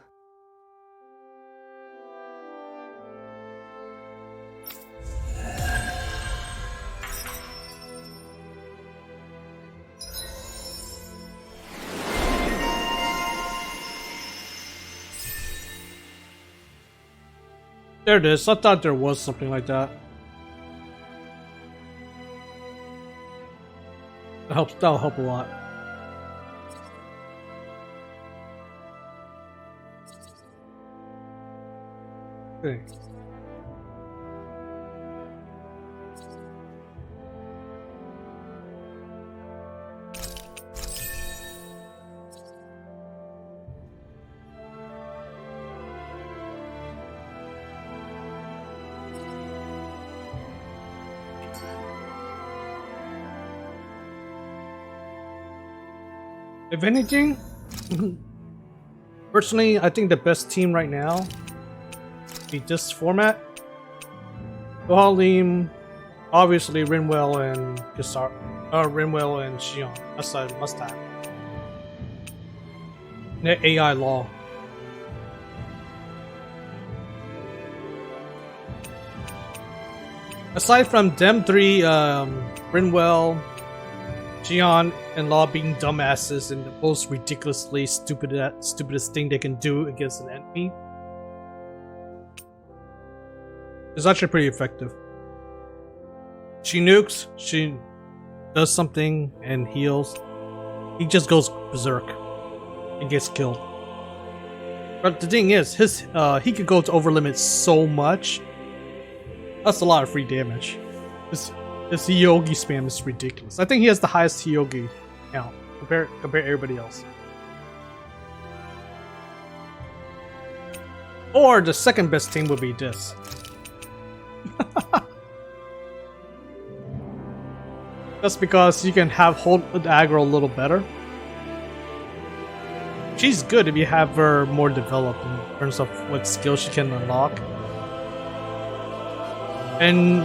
There it is. I thought there was something like that. That'll help a lot. Okay. If anything, personally, I think the best team right now be this format. Gohalim, obviously Rinwell and Kisara, Rinwell and Shionne. That's a must-have. The AI law. Aside from them three, Rinwell, Shionne, and Law being dumbasses and the most ridiculously stupidest thing they can do against an enemy, it's actually pretty effective. She nukes, she does something and heals. He just goes berserk and gets killed. But the thing is, he could go to overlimit so much. That's a lot of free damage. His Hyogi spam is ridiculous. I think he has the highest Hyogi count compared to everybody else. Or the second best team would be this. Just because you can hold the aggro a little better. She's good if you have her more developed in terms of what skills she can unlock. And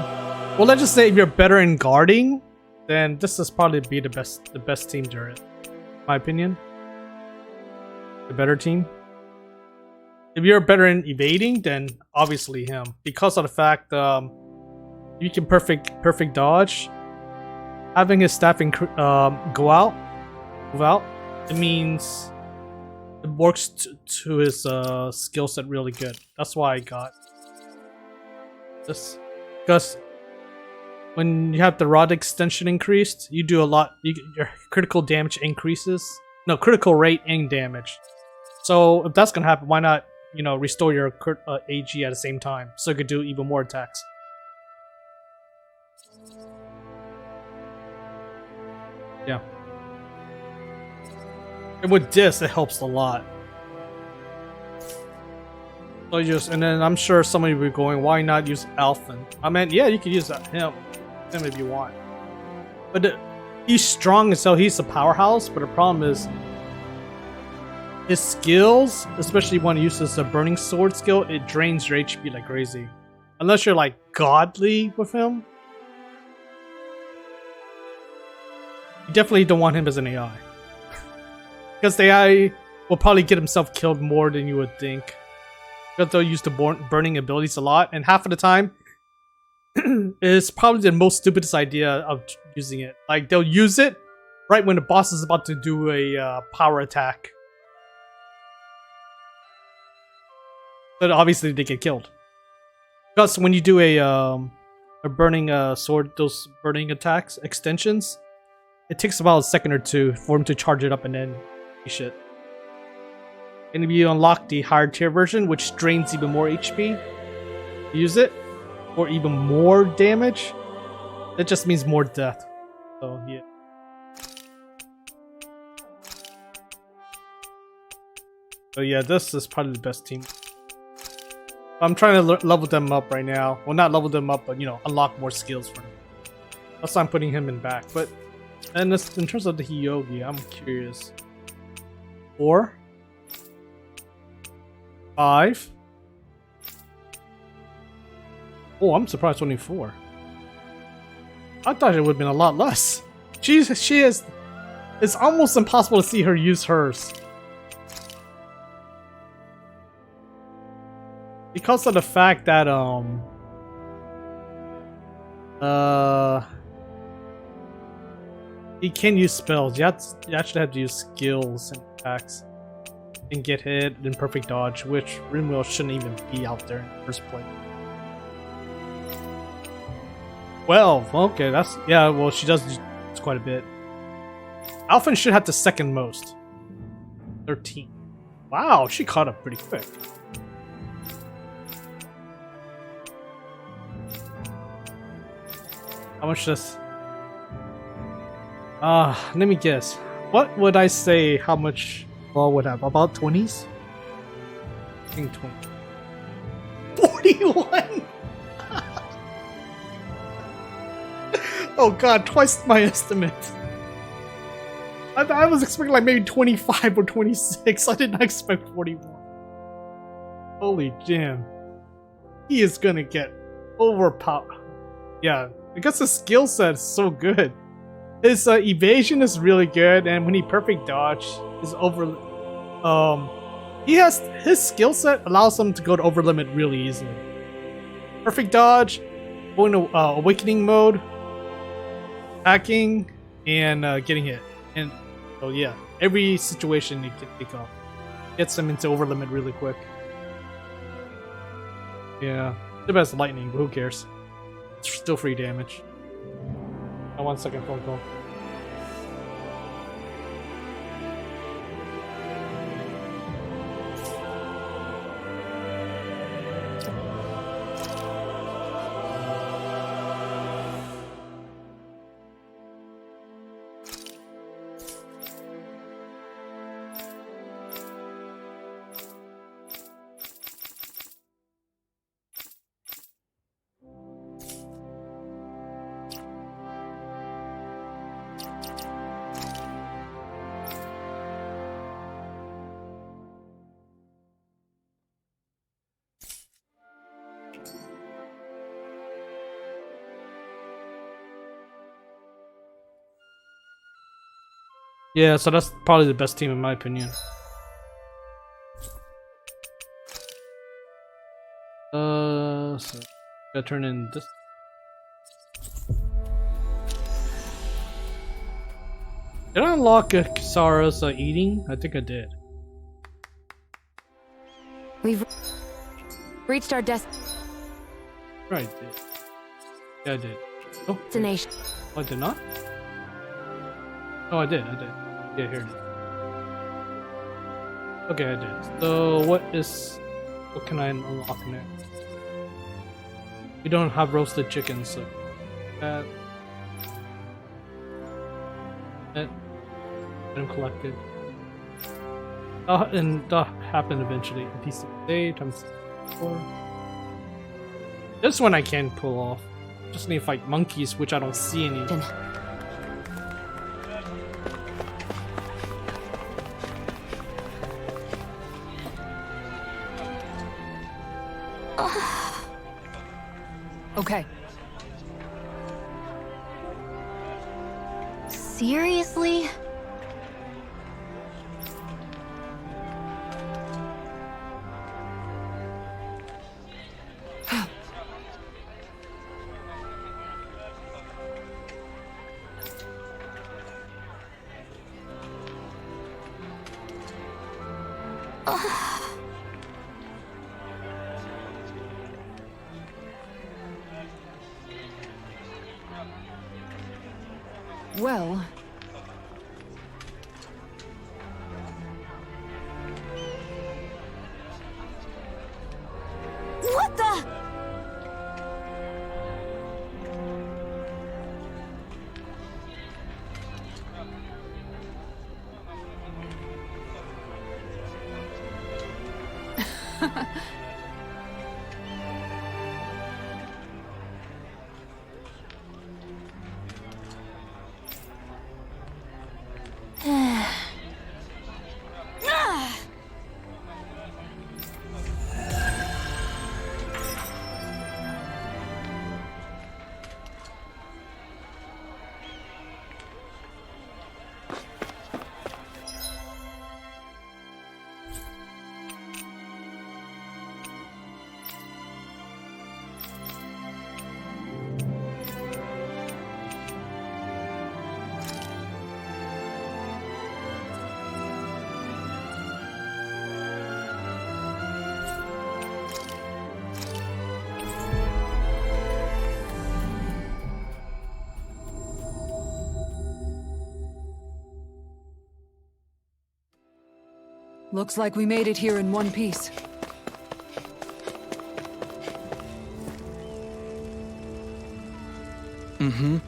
well, let's just say if you're better in guarding, then this is probably be the best team there is, in my opinion. The better team. If you're better in evading, then obviously him, because of the fact you can perfect dodge. Having his staff move out, it means it works to his skill set really good. That's why I got this, because when you have the rod extension increased, you do a lot. Your critical damage increases. No, critical rate and damage. So if that's gonna happen, why not, restore your AG at the same time, so you could do even more attacks. Yeah. And with this, it helps a lot. So and then I'm sure somebody will be going, why not use Alphen? I mean, yeah, you could use him if you want. But he's strong as hell, he's a powerhouse, but the problem is his skills, especially when he uses the burning sword skill, it drains your HP like crazy. Unless you're like godly with him. You definitely don't want him as an AI. Because the AI will probably get himself killed more than you would think. Because they'll use the burning abilities a lot, and half of the time, it's probably the most stupidest idea of using it. Like, they'll use it right when the boss is about to do a power attack. But obviously they get killed. Because when you do a burning sword, those burning attacks, extensions, it takes about a second or two for him to charge it up and then shit. And if you unlock the higher tier version, which drains even more HP, use it, or even more damage, that just means more death. So yeah. So yeah, this is probably the best team. I'm trying to level them up right now. Well, not level them up, but, you know, unlock more skills for them. That's why I'm putting him in back. But, and this, in terms of the Hyogi, I'm curious. 4? 5? Oh, I'm surprised only 4. I thought it would have been a lot less. She is... It's almost impossible to see her use hers. Because of the fact that he can use spells. You actually have to use skills and attacks and get hit in perfect dodge, which Rinwell shouldn't even be out there in the first place. 12. Okay, that's yeah. Well, she does quite a bit. Alphen should have the second most. 13. Wow, she caught up pretty quick. How much does... let me guess. What would I say how much Law would have? About 20s? I think 20. 41? Oh god, twice my estimate. I was expecting like maybe 25 or 26. I did not expect 41. Holy damn. He is gonna get overpowered. Yeah. Because his skill set is so good. His evasion is really good, and when he perfect dodge is over, his skill set allows him to go to over limit really easily. Perfect dodge, going to awakening mode, hacking, and getting hit. And so yeah, every situation he can pick up gets him into over limit really quick. Yeah, the best lightning, but who cares? It's still free damage. 1 second phone call. Yeah, so that's probably the best team in my opinion. So gotta turn in this. Did I unlock Kisara's eating? I think I did. We've reached our Right, I did. Yeah, I did. Oh, destination. I did not? Oh, I did. Yeah, here it is. Okay, I did. So, what can I unlock next? We don't have roasted chicken, so that item collected. And that'll happen eventually. NPC day times Or... This one I can pull off. Just need to fight monkeys, which I don't see any. Okay. Seriously? Well... What the? Looks like we made it here in one piece. Mm-hmm.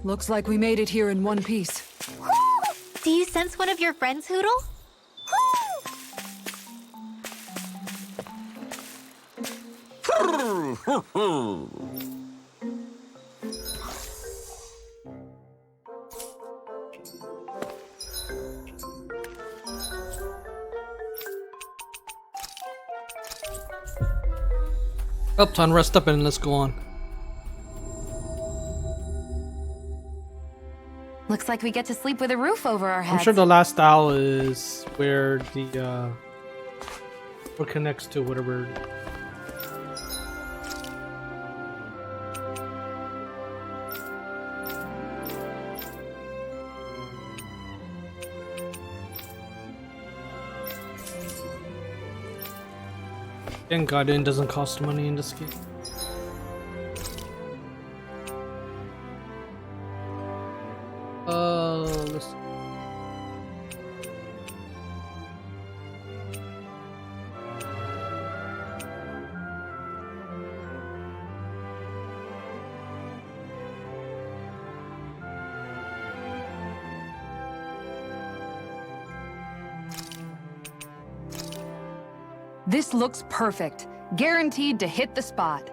Looks like we made it here in one piece. Do you sense one of your friends, Hoodle? Up, time, rest up, and let's go on. Looks like we get to sleep with a roof over our heads. I'm sure the last owl is where the what connects to whatever. Thank God it doesn't cost money in this game. Let's see. This looks perfect. Guaranteed to hit the spot.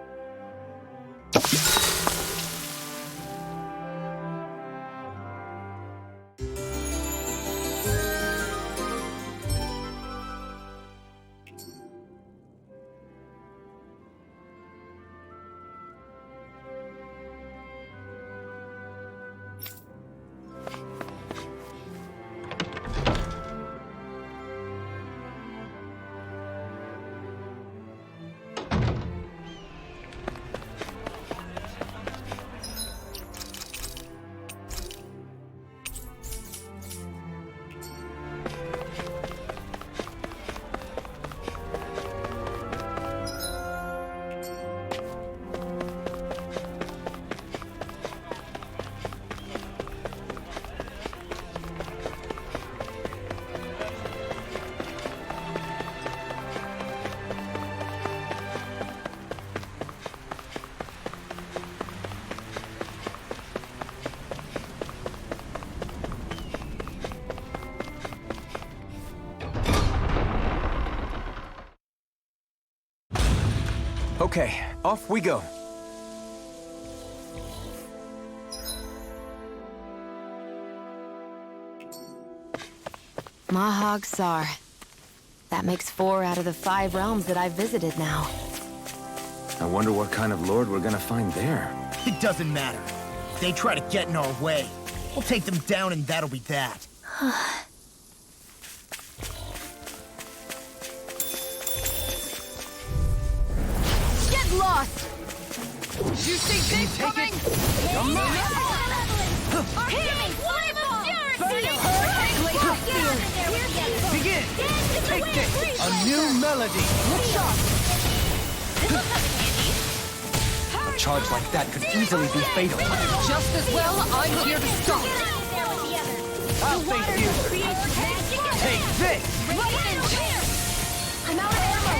Okay, off we go. Mahag Sar. That makes 4 out of the 5 realms that I've visited now. I wonder what kind of lord we're gonna find there. It doesn't matter. If they try to get in our way, we'll take them down and that'll be that. Get lost! You think this coming? Begin! Take this! A new melody! A charge like that could easily be fatal. Just as well, I'm here to stop. I'll face you! Take this! I'm out of ammo!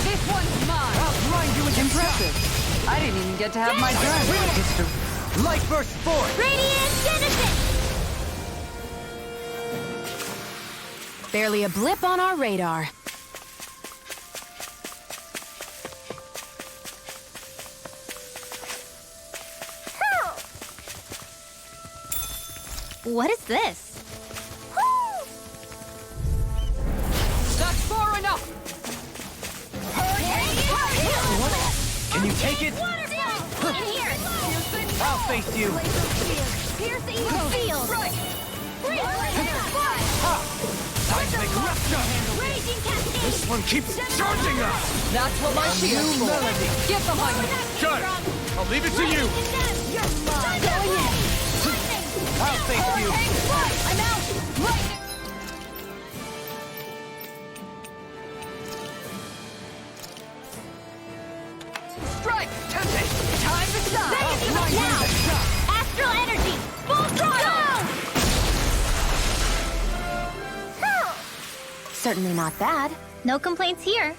This one's mine. I'll grind you into Impressive. I didn't even get to have my turn. history! Light burst forth! Radiant Genesis! Barely a blip on our radar. What is this? That's far enough. Can you take it? In here! I'll face you! Pierce the evil field! Time to make a rupture! Raging Cascade! This one keeps charging us! That's what my shield's New for. melody! Get behind me. Sure, I'll leave it to you. Going in! I'll face you! I'm out! Lightning! Strike! Tempest! Time to stop! Now! Astral energy! Full throttle! Certainly not bad. No complaints here.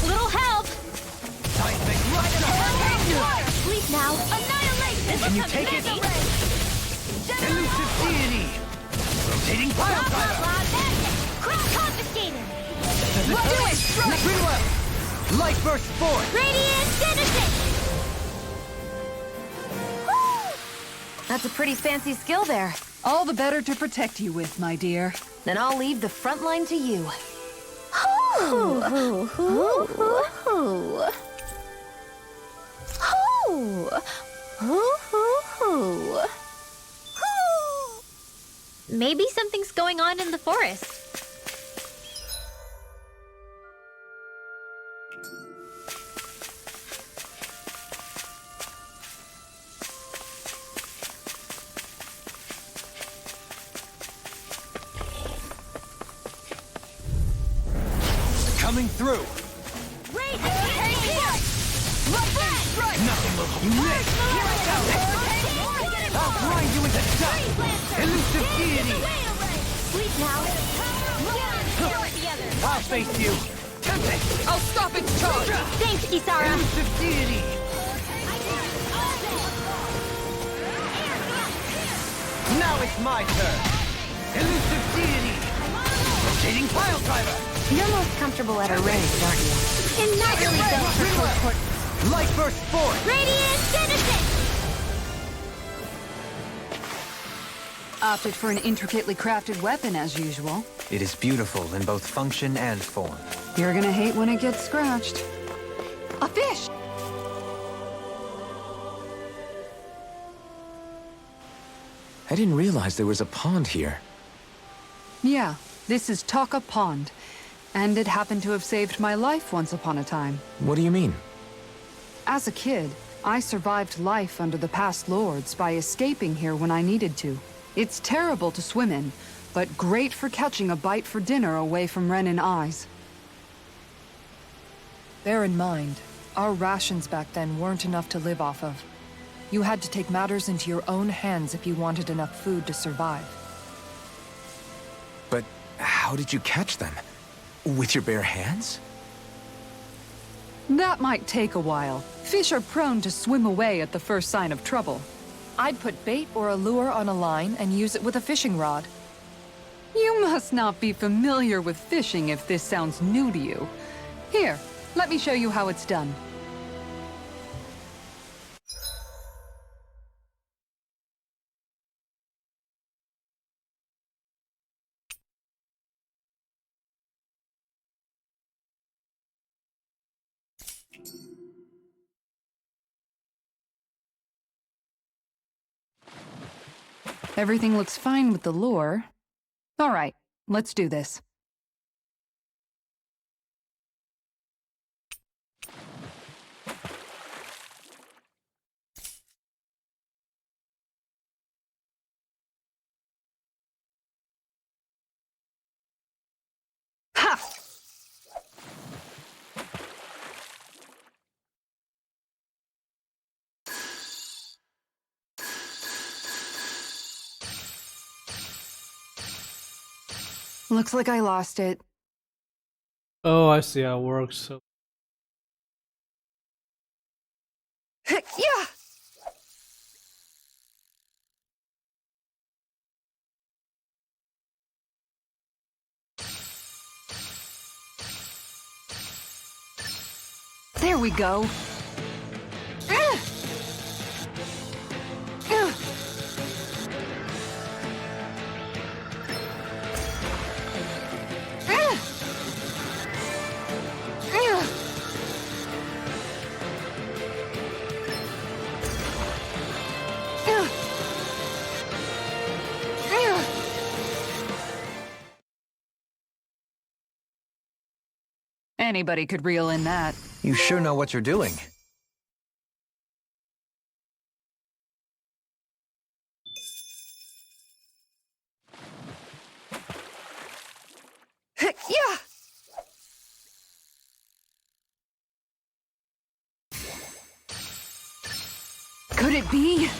Little help! Time to make rupture! Sleep now! Annihilate! This Can you is take it? Ray! Elusive deity! Rotating pile driver! Crown confiscated! Do it! Rinwell! Light burst forth! Radiant Genesis! That's a pretty fancy skill there. All the better to protect you with, my dear. Then I'll leave the front line to you. Maybe something's going on in the forest. Coming through! Nothing will hold you next! I'll grind you into dust! Elusive deity! Sleep now. I'll face you! Tempest! I'll stop its charge. Thanks, Kisara. Elusive deity! Now it's my turn! Elusive deity! Rotating pile driver! You're most comfortable at a range, aren't you? And not really built for close quarters. Light burst forth! Radiant Genesis! Opted for an intricately crafted weapon as usual. It is beautiful in both function and form. You're gonna hate when it gets scratched. A fish! I didn't realize there was a pond here. Yeah, this is Taka Pond. And it happened to have saved my life once upon a time. What do you mean? As a kid, I survived life under the past lords by escaping here when I needed to. It's terrible to swim in, but great for catching a bite for dinner away from Renin eyes. Bear in mind, our rations back then weren't enough to live off of. you had to take matters into your own hands if you wanted enough food to survive. But how did you catch them? With your bare hands? That might take a while. Fish are prone to swim away at the first sign of trouble. I'd put bait or a lure on a line and use it with a fishing rod. You must not be familiar with fishing if this sounds new to you. Here, let me show you how it's done. Everything looks fine with the lure. All right, let's do this. Ha! Looks like I lost it. Oh, I see how it works. So Yeah! There we go. Anybody could reel in that. You sure know what you're doing. Yeah! Could it be?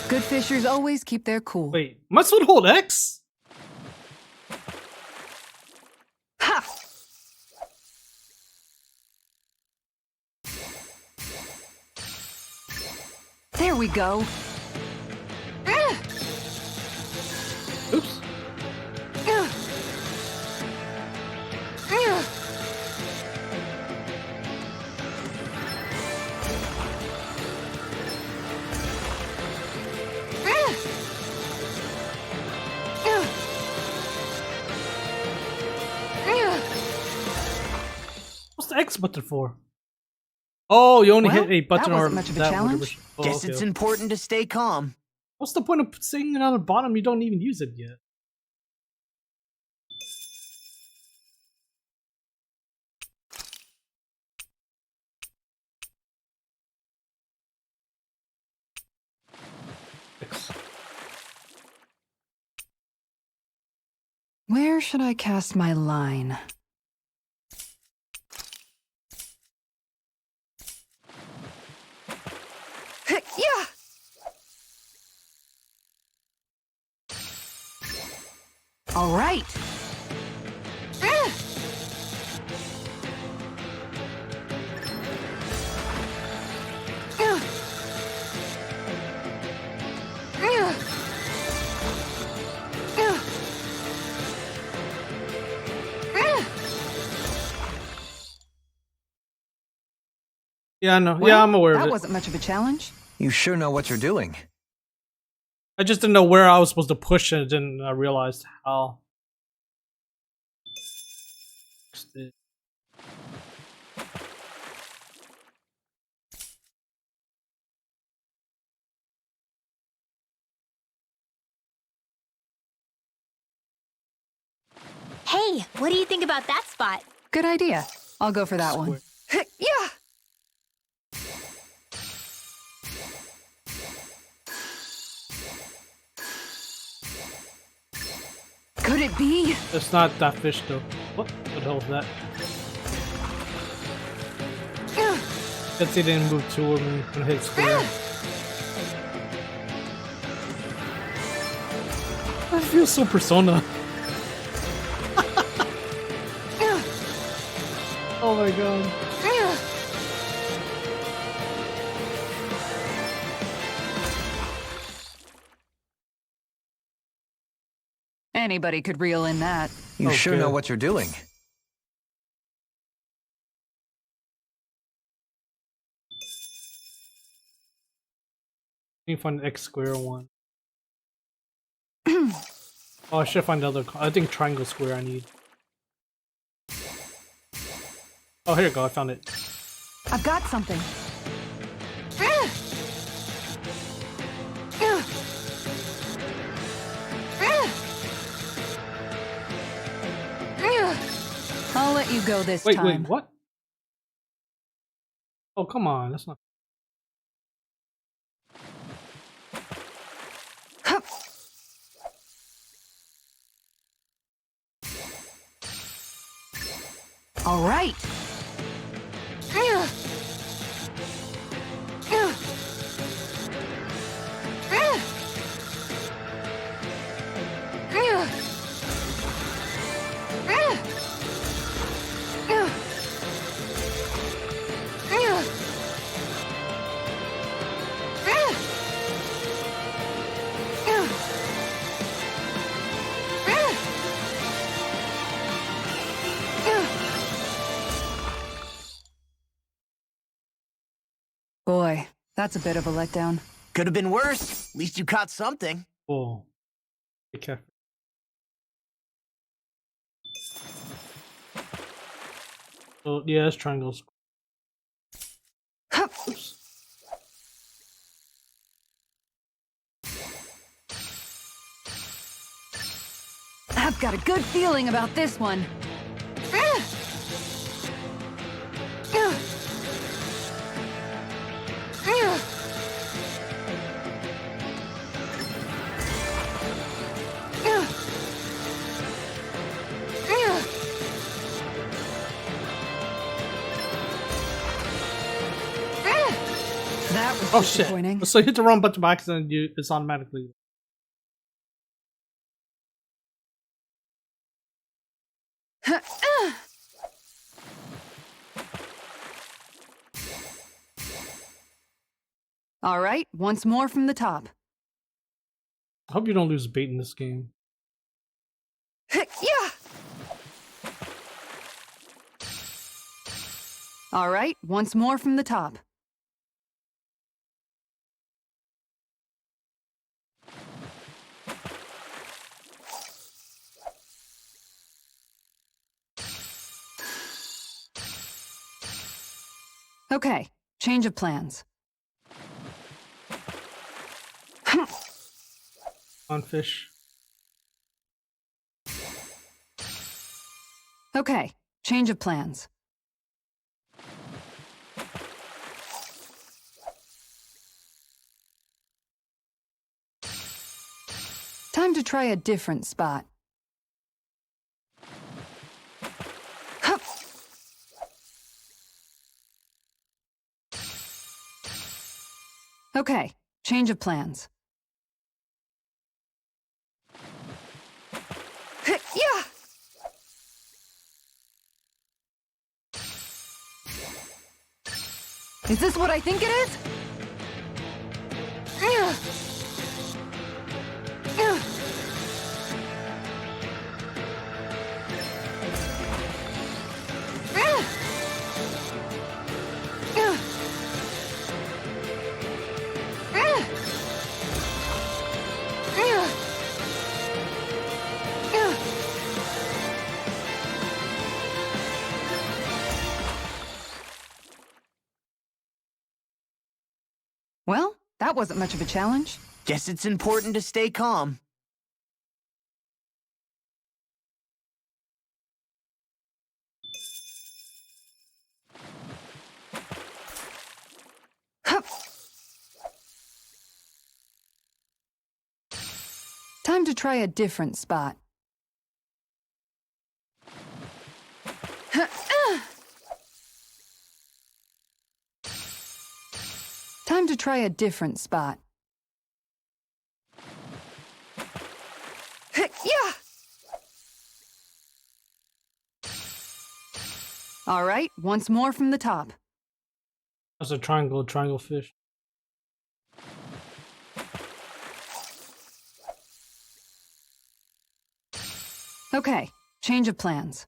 Good fishers always keep their cool. wait, must one hold X? Ha! There we go. Oops. What's the X button for? Oh, you only Well, hit a button that or wasn't much of a that challenge. whatever. Oh, Guess okay. it's important to stay calm. What's the point of saying it on the bottom? You don't even use it yet. X. Where should I cast my line? Yeah! All right. Yeah, I know. Well, yeah, I'm aware of that it. wasn't much of a challenge. You sure know what you're doing. I just didn't know where I was supposed to push it, and then I realized how. Hey, what do you think about that spot? Good idea. I'll go for that one. Yeah! Could it be? It's not that fish though. What the hell was that? Guess he didn't move toward me when I hit square. I feel so Persona. Oh my god. Anybody could reel in that. You sure Okay. know what you're doing. Can you find the X square one? Oh, I should find the other. I think triangle square I need. Oh, here you go. I found it. I've got something. I'll let you go this Wait, time. wait, what? Oh, come on. That's not. Hup. All right. Boy, that's a bit of a letdown. Could have been worse. At least you caught something. Oh. Be careful. So, yeah, it's triangle square. Hup. Oops. I've got a good feeling about this one. That was Oh shit! disappointing. So you hit the wrong button by accident, it's automatically. All right, once more from the top. I hope you don't lose bait in this game. Yeah. All right, once more from the top. Okay, change of plans. On fish. Okay, change of plans. Time to try a different spot. Hup. Okay, change of plans. Yeah. Is this what I think it is? Well, that wasn't much of a challenge. Guess it's important to stay calm. Hup. Time to try a different spot. Time to try a different spot. Yeah! All right, once more from the top. That's a triangle fish. Okay, change of plans.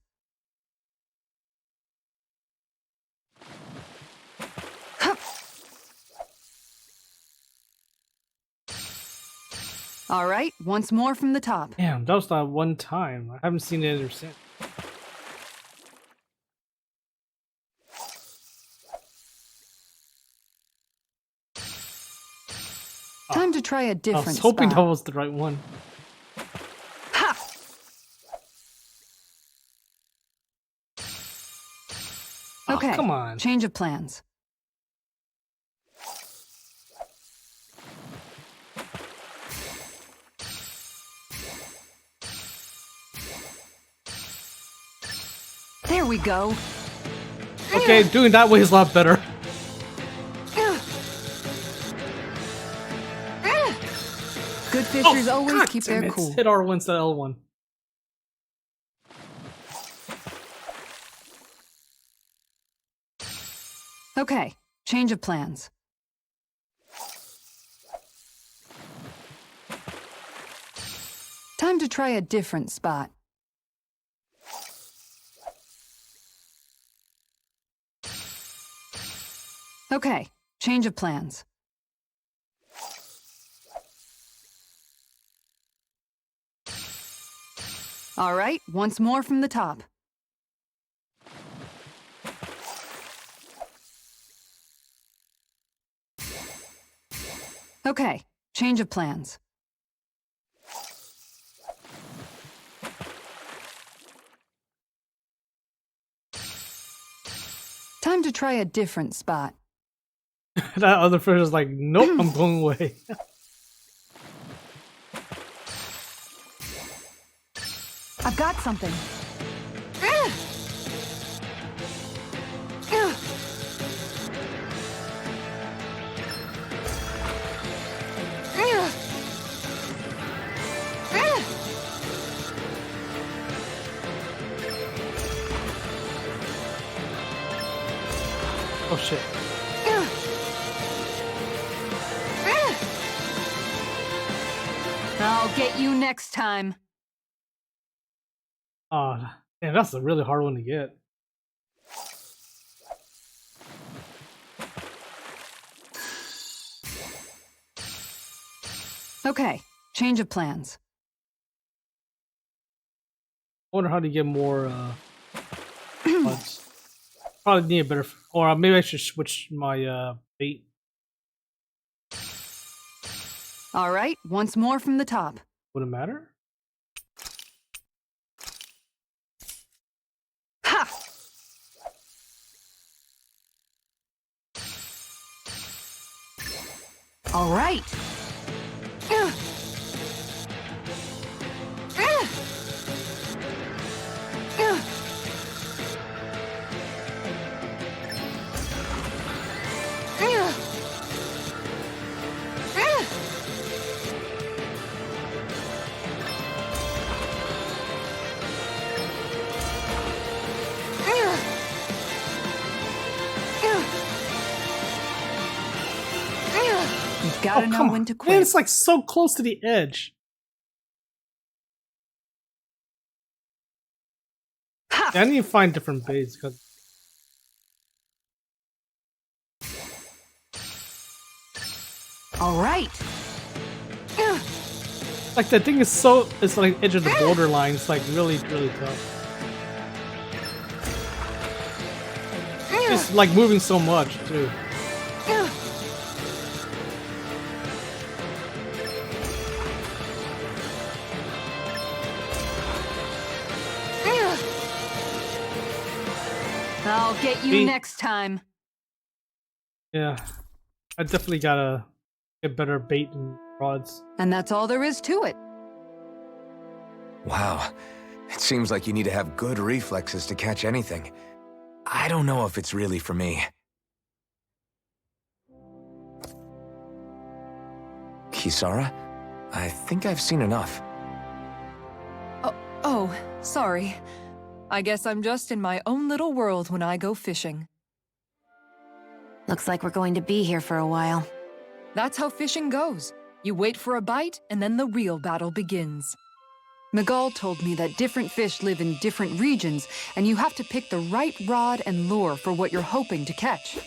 All right, once more from the top. Damn, that was that one time. I haven't seen it ever since. Time to try a I different was hoping spot. that was the right one. Ha! Oh, Okay, come on. change of plans. There we go. Okay, doing that way is a lot better. Good fishers always God keep damn their it. cool. Hit R1 instead of L1. Okay, change of plans. Time to try a different spot. Okay, change of plans. All right, once more from the top. Okay, change of plans. Time to try a different spot. That other fish is like, nope, I'm going away. I've got something. Oh shit. I'll get you next time. Oh, damn, that's a really hard one to get. Okay, change of plans. I wonder how to get more buds. Probably need a better, or maybe I should switch my bait. All right, once more from the top. Would it matter? Ha! All right. You've got to know come when on. to Man, quit. it's like so close to the edge. Ha! Yeah, I need to find different baits because All right. like that thing is so, it's like edge of the borderline. It's like really tough. It's like moving so much too. I'll get you Me- next time. Yeah, I definitely gotta get better bait and rods. And that's all there is to it. Wow. It seems like you need to have good reflexes to catch anything. I don't know if it's really for me. Kisara? I think I've seen enough. Oh, sorry. I guess I'm just in my own little world when I go fishing. Looks like we're going to be here for a while. That's how fishing goes. You wait for a bite, and then the real battle begins. Miguel told me that different fish live in different regions, and you have to pick the right rod and lure for what you're hoping to catch.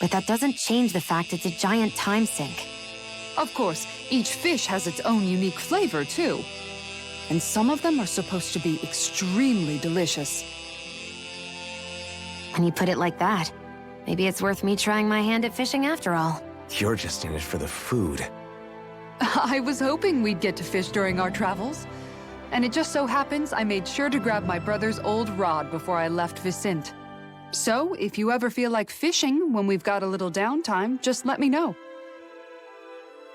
But that doesn't change the fact it's a giant time sink. Of course, each fish has its own unique flavor, too. And some of them are supposed to be extremely delicious. When you put it like that, maybe it's worth me trying my hand at fishing after all. You're just in it for the food. I was hoping we'd get to fish during our travels. And it just so happens I made sure to grab my brother's old rod before I left Vicente. So, if you ever feel like fishing when we've got a little downtime, just let me know.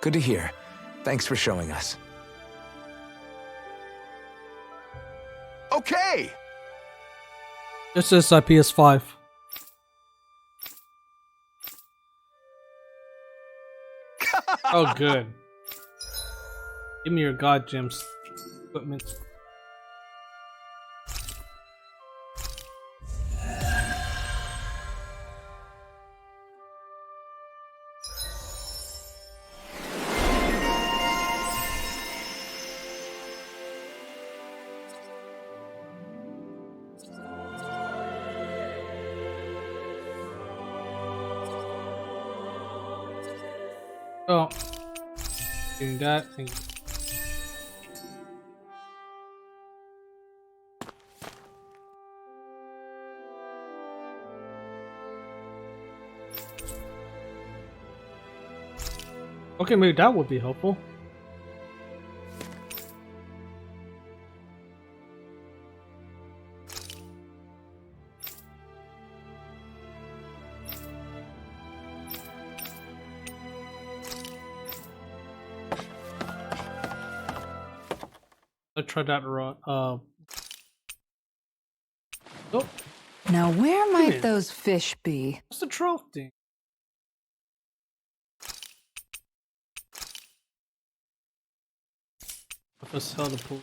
Good to hear. Thanks for showing us. Okay! This is a PS5. Oh, good. Give me your god gems equipment. Oh, doing that thing. Okay, maybe that would be helpful. Let's try that run. Oh. Now, where might those fish be? What's the trout thing? Let's hell the pool.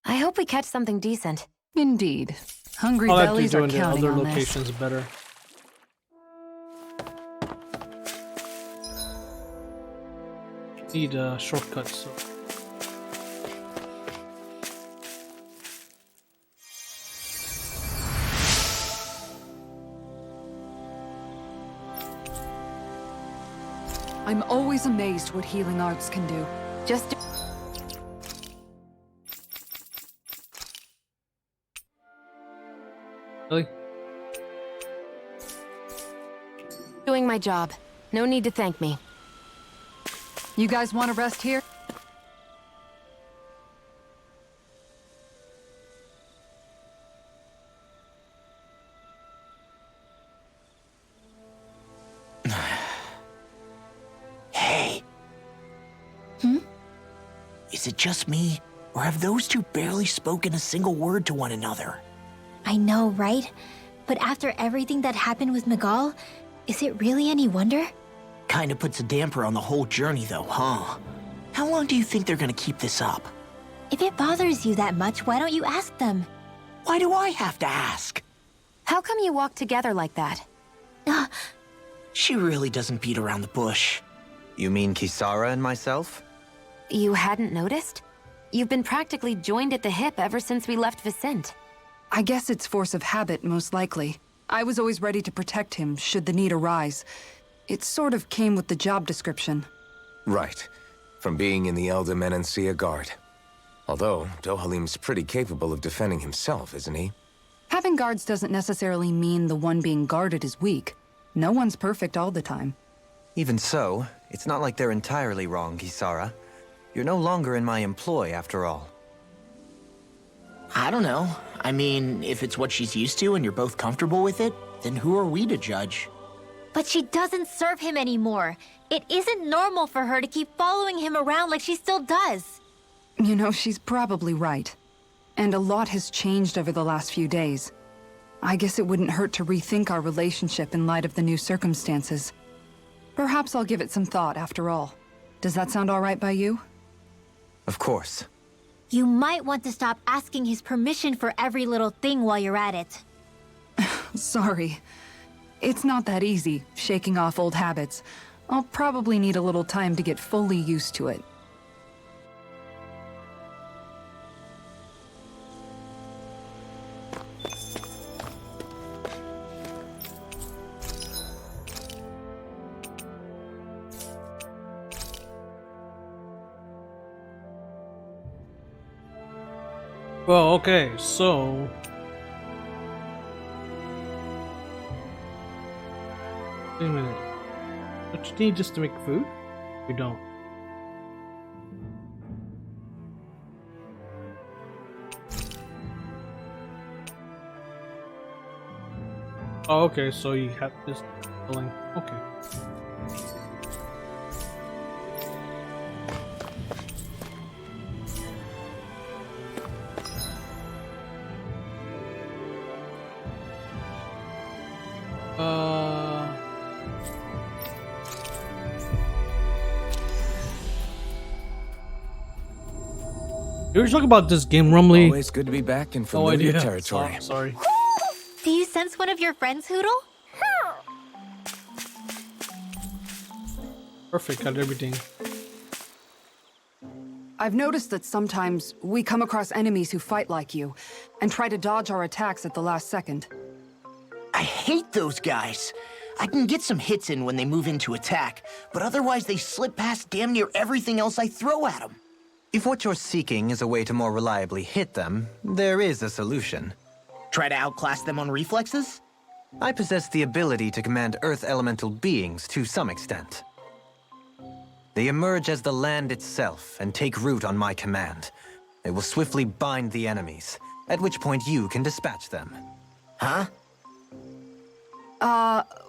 I hope we catch something decent. Indeed. Hungry I'll have to bellies do are in the counting other on this. locations better. Need shortcuts. So. I'm always amazed what healing arts can do. Just Really? doing my job. No need to thank me. You guys want to rest here? Hey. Is it just me, or have those two barely spoken a single word to one another? I know, right? But after everything that happened with Miguel, is it really any wonder? Kinda puts a damper on the whole journey though, huh? How long do you think they're gonna keep this up? If it bothers you that much, why don't you ask them? Why do I have to ask? How come you walk together like that? She really doesn't beat around the bush. You mean Kisara and myself? You hadn't noticed? You've been practically joined at the hip ever since we left Vicente. I guess it's force of habit, most likely. I was always ready to protect him, should the need arise. It sort of came with the job description. Right. From being in the Elder Menancia Guard. Although, Dohalim's pretty capable of defending himself, isn't he? Having guards doesn't necessarily mean the one being guarded is weak. No one's perfect all the time. Even so, it's not like they're entirely wrong, Kisara. You're no longer in my employ, after all. I don't know. I mean, if it's what she's used to and you're both comfortable with it, then who are we to judge? But she doesn't serve him anymore. It isn't normal for her to keep following him around like she still does. You know, she's probably right. And a lot has changed over the last few days. I guess it wouldn't hurt to rethink our relationship in light of the new circumstances. Perhaps I'll give it some thought after all. Does that sound all right by you? Of course. You might want to stop asking his permission for every little thing while you're at it. Sorry. It's not that easy, shaking off old habits. I'll probably need a little time to get fully used to it. Well, okay, so wait a minute. Don't you need just to make food? We don't. Oh, okay, so you have this filling. Okay. You were talking about this game, Rumley. Always good to be back in familiar territory. Sorry. Do you sense one of your friends, Hoodle? Perfect, got everything. I've noticed that sometimes we come across enemies who fight like you, and try to dodge our attacks at the last second. I hate those guys. I can get some hits in when they move into attack, but otherwise they slip past damn near everything else I throw at them. If what you're seeking is a way to more reliably hit them, there is a solution. Try to outclass them on reflexes? I possess the ability to command Earth elemental beings to some extent. They emerge as the land itself and take root on my command. They will swiftly bind the enemies, at which point you can dispatch them. Huh?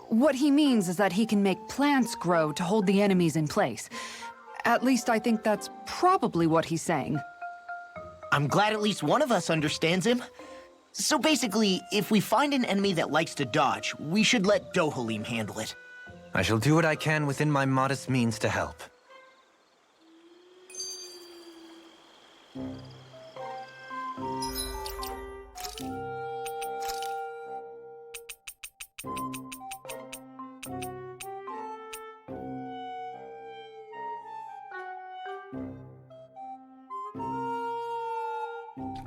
What he means is that he can make plants grow to hold the enemies in place. At least I think that's probably what he's saying. I'm glad at least one of us understands him. So basically, if we find an enemy that likes to dodge, we should let Dohalim handle it. I shall do what I can within my modest means to help.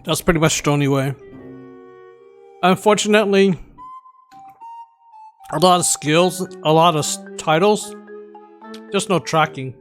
That's pretty much the only way. Unfortunately, a lot of skills, a lot of titles, just no tracking.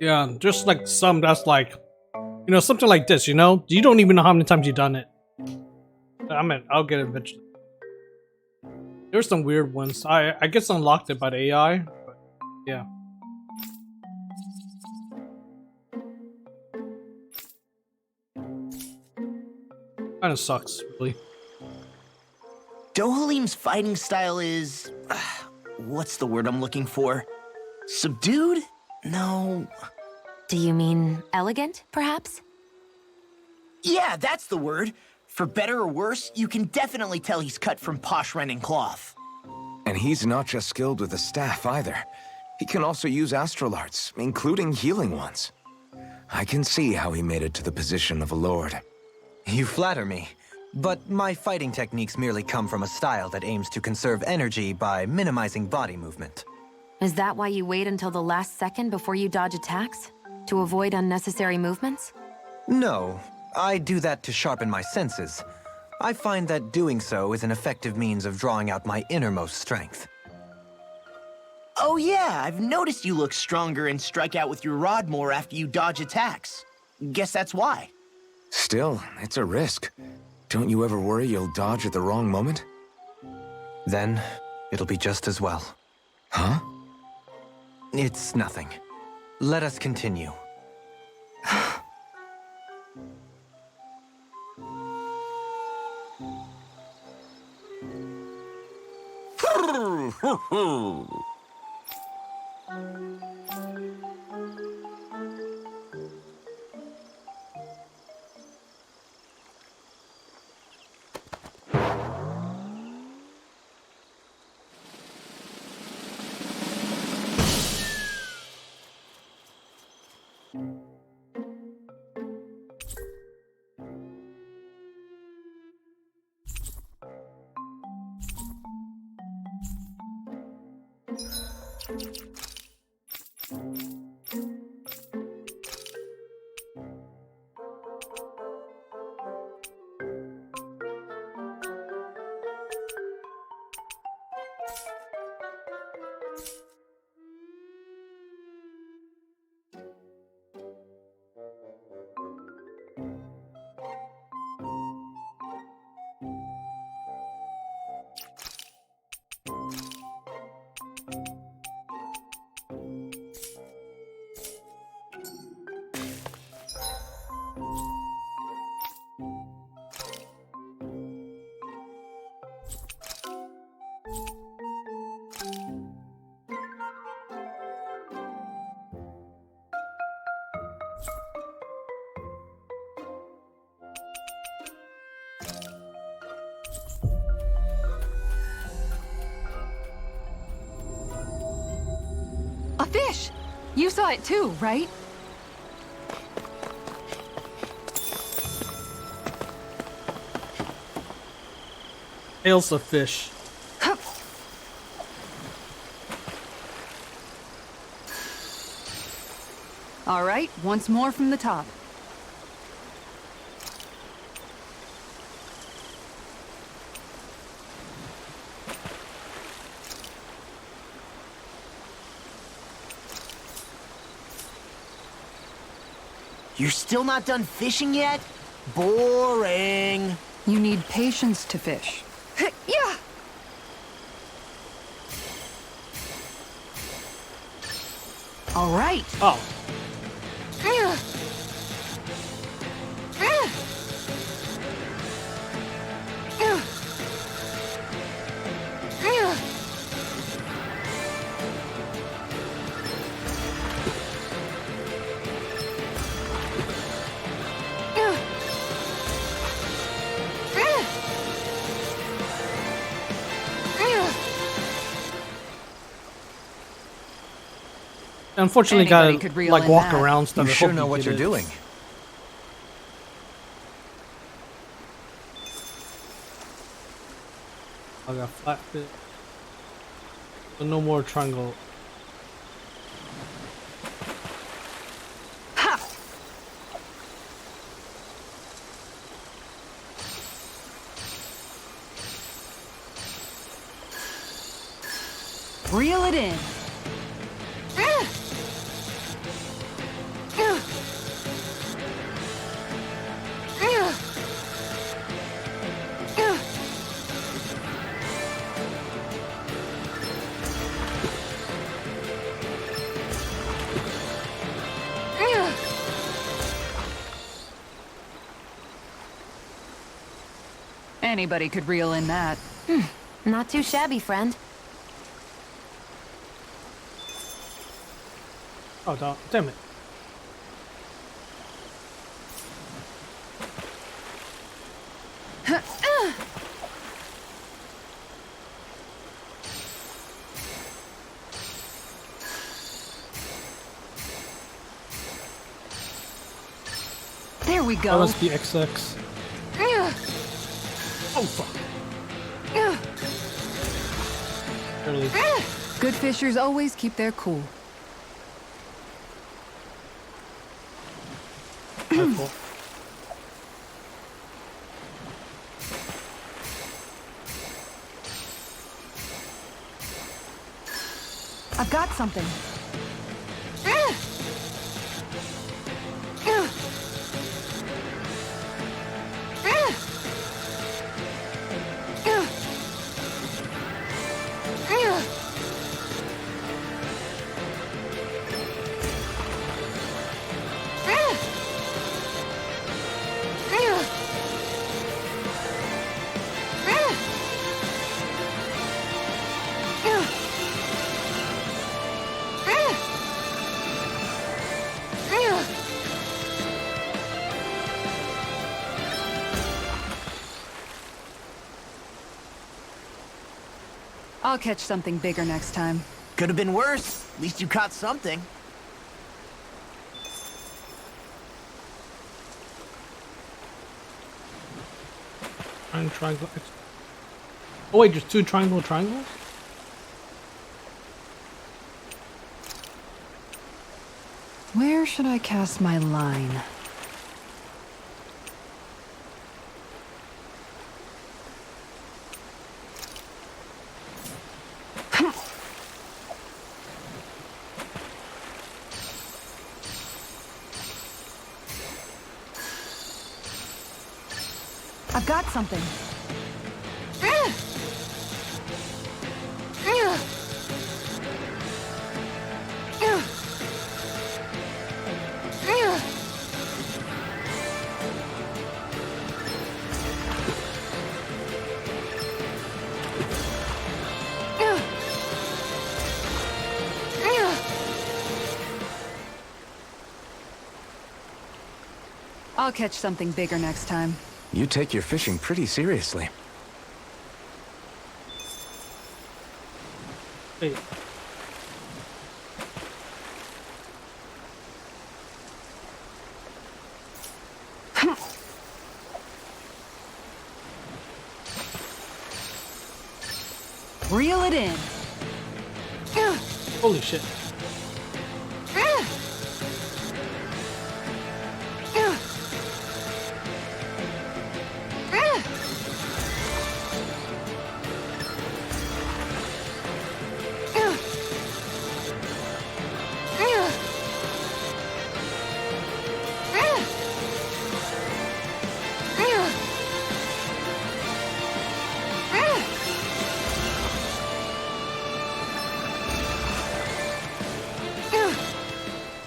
Yeah, just like some that's like, you know, something like this, you know? You don't even know how many times you've done it. I mean, I'll get it eventually. There's some weird ones. I guess unlocked it by the AI, but yeah. Kinda sucks, really. Dohalim's fighting style is... what's the word I'm looking for? Subdued? No... Do you mean elegant, perhaps? Yeah, that's the word. For better or worse, you can definitely tell he's cut from posh Renin cloth. And he's not just skilled with the staff either. He can also use astral arts, including healing ones. I can see how he made it to the position of a lord. You flatter me, but my fighting techniques merely come from a style that aims to conserve energy by minimizing body movement. Is that why you wait until the last second before you dodge attacks? To avoid unnecessary movements? No, I do that to sharpen my senses. I find that doing so is an effective means of drawing out my innermost strength. Oh yeah, I've noticed you look stronger and strike out with your rod more after you dodge attacks. Guess that's why. Still, it's a risk. Don't you ever worry you'll dodge at the wrong moment? Then, it'll be just as well. Huh? It's nothing. Let us continue. A fish! You saw it too, right? Tails of fish. All right, once more from the top. You're still not done fishing yet? Boring. You need patience to fish. Yeah! All right. Oh. Unfortunately, Anybody gotta could reel like in walk that. around You stuff. I sure hope know you what get you're it. doing. I got flat fit. So no more triangle. Ha! Reel it in. Anybody could reel in that. Not too shabby, friend. Oh, damn it. There we That go. must be XX. Oh, fuck. Really. Good fishers always keep their cool. My fault. I've got something. I'll catch something bigger next time. Could have been worse. At least you caught something. Triangle. Oh wait, there's two triangles? Where should I cast my line? I've got something. I'll catch something bigger next time. You take your fishing pretty seriously. Wait. Reel it in. Holy shit.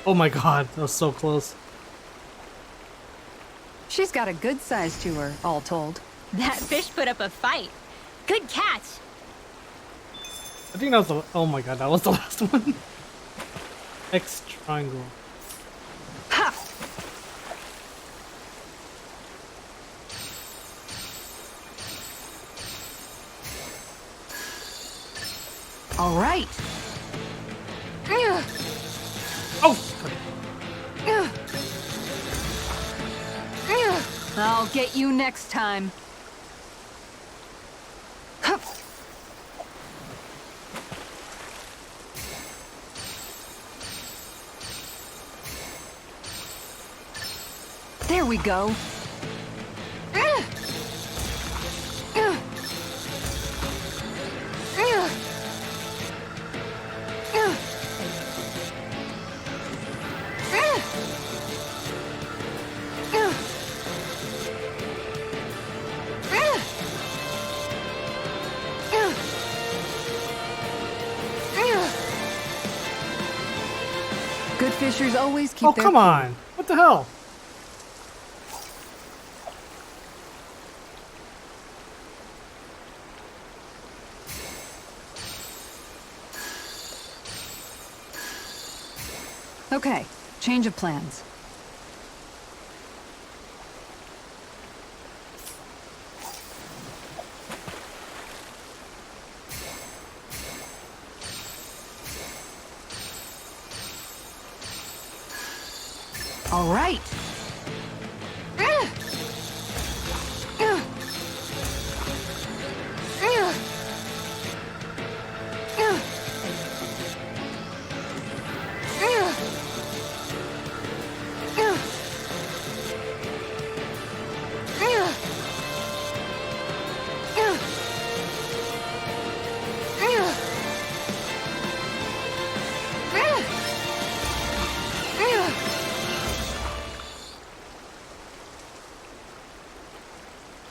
Oh my god, that was so close. She's got a good size to her, all told. That fish put up a fight. Good catch. I think that was the. Oh my god, that was the last one. X triangle. Ha! All right. Oh! I'll get you next time. There we go. Good fishers always keep Oh, their... come on! What the hell? Okay, change of plans. All right.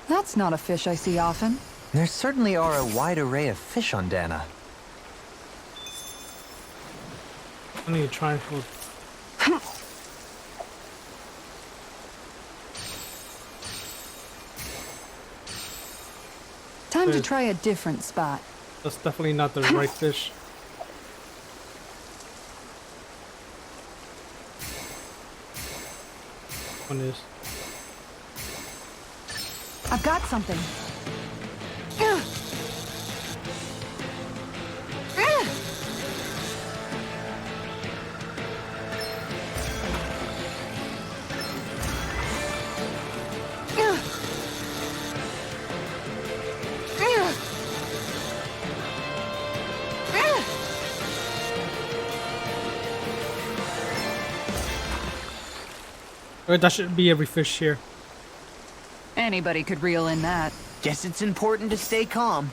That's not a fish I see often. There certainly are a wide array of fish on Dana. I need to try and hold. Time to try a different spot. That's definitely not the right fish. One is. I've got something. Right, that should be every fish here. Anybody could reel in that. Guess it's important to stay calm.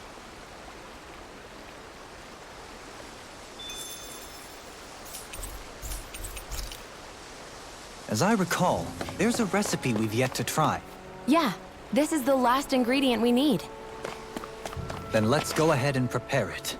As I recall, there's a recipe we've yet to try. Yeah, this is the last ingredient we need. Then let's go ahead and prepare it.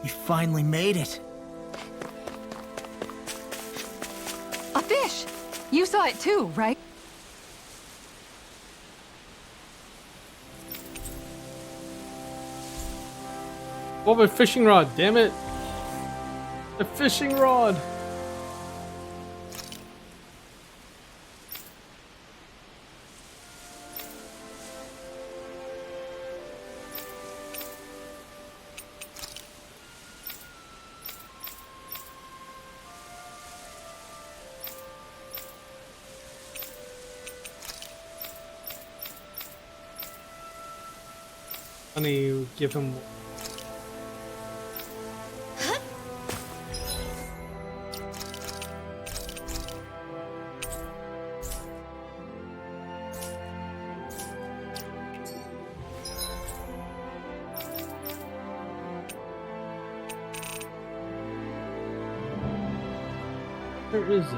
We finally made it. A fish! You saw it too, right? Oh, my fishing rod, damn it. The fishing rod. Funny, give him. Where is it?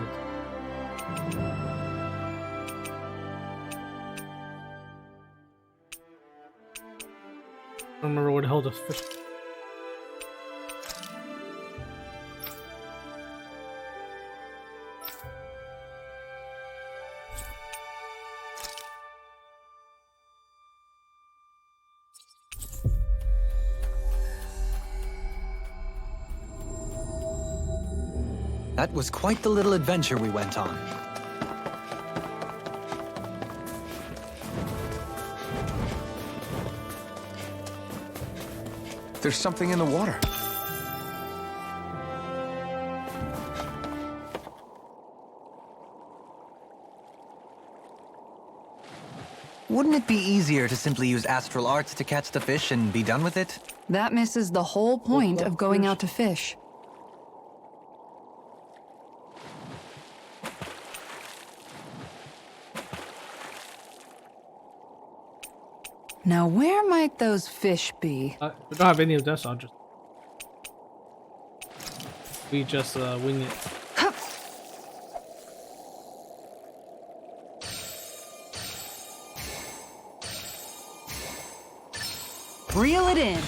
I don't remember where the hell the fish. That was quite the little adventure we went on. There's something in the water. Wouldn't it be easier to simply use astral arts to catch the fish and be done with it? That misses the whole point of going out to fish. Now, where might those fish be? We don't have any of this, so we just wing it. Reel it in.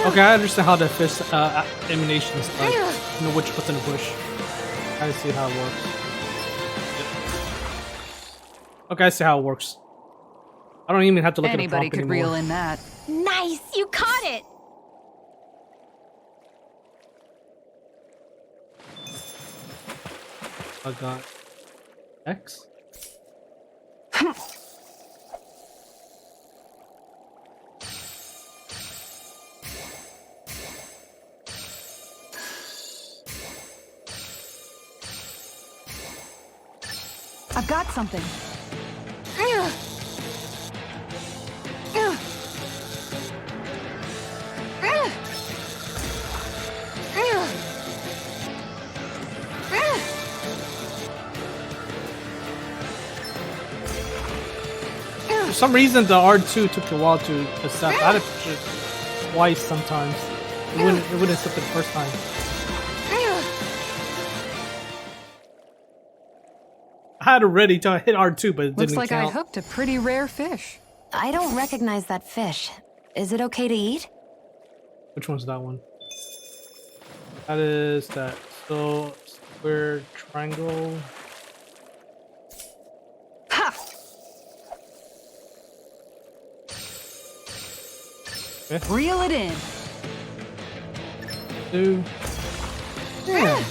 Okay, I understand how the fish emanation is like. You know which what's in the bush. I see how it works. Okay, I see how it works. I don't even have to look Anybody at the could prompt anymore. reel in that. Nice! You caught it! I got X. I've got something. For some reason, the R2 took a while to accept. I had to push it twice sometimes. It wouldn't accept it the first time. I had it ready till I hit R2, but it Looks didn't like count. I hooked a pretty rare fish. I don't recognize that fish. Is it okay to eat? Which one's that one? That is that. So, square, triangle. Ha! Okay. Reel it in. 2. Yeah.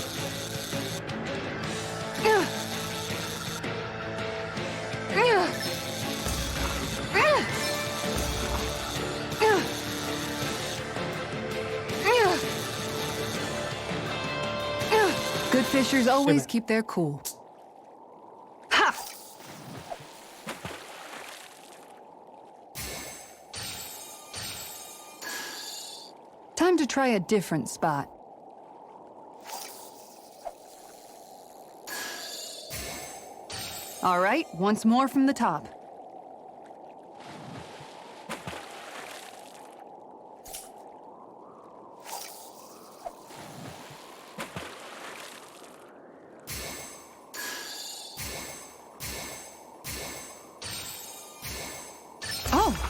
Good fishers always keep their cool. Ha! Time to try a different spot. All right, once more from the top. Oh!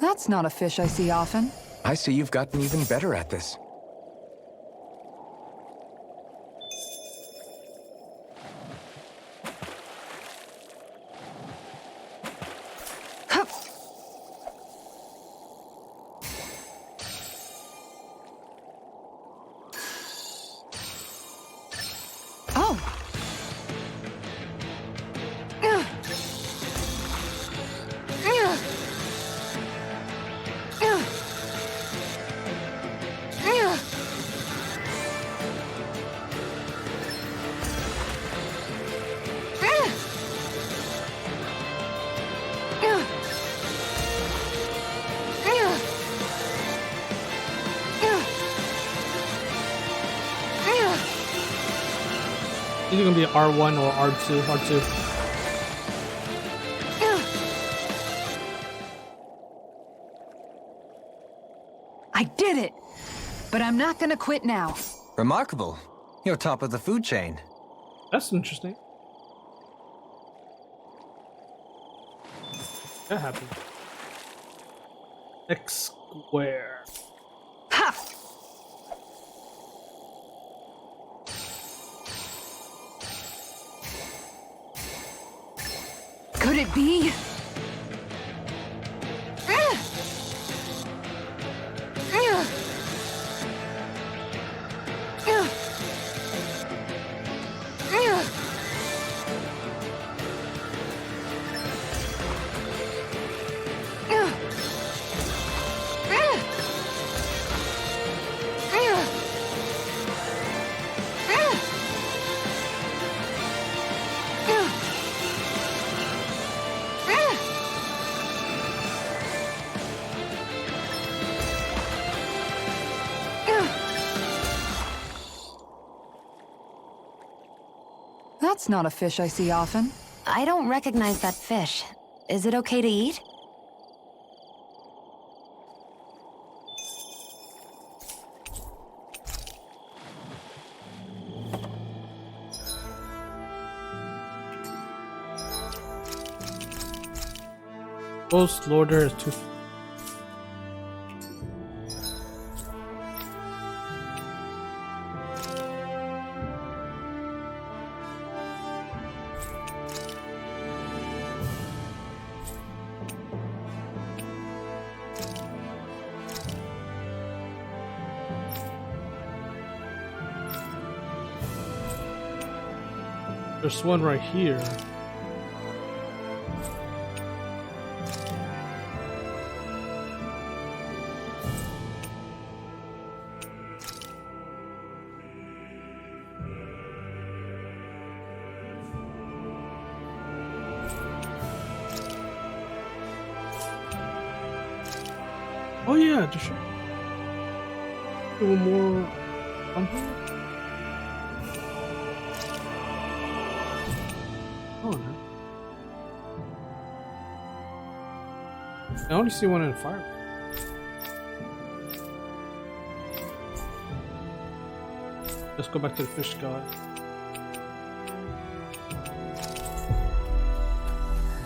That's not a fish I see often. I see you've gotten even better at this. Hup. Oh! Either gonna be R1 or R2. R2. I did it! But I'm not gonna quit now. Remarkable. You're top of the food chain. That's interesting. That happened. X square. Ha! Could it be? That's not a fish I see often. I don't recognize that fish. Is it okay to eat? Ghost Lorder is too. There's one right here. Oh yeah, just one more something. Oh no. I only see one in fire. Let's go back to the fish god.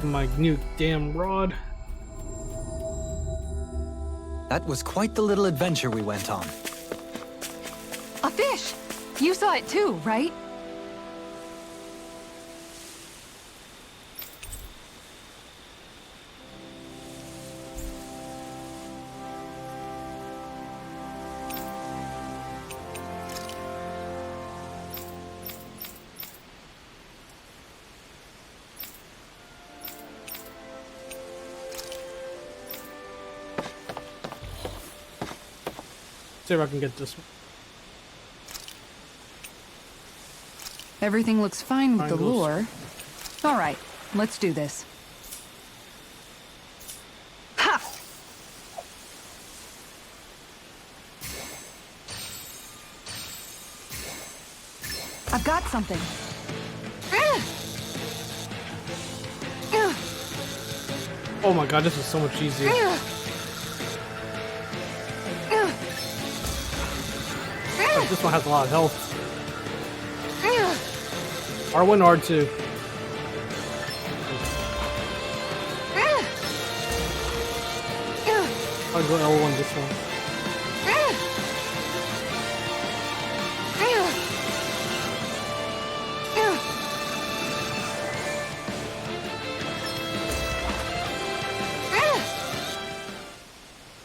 My new damn rod. That was quite the little adventure we went on. A fish! You saw it too, right? See if I can get this one. Everything looks fine with the Triangles. lure. All right, let's do this. Ha! I've got something. Oh my god, this is so much easier. But this one has a lot of health. R1, R2. I'll go L1 this one.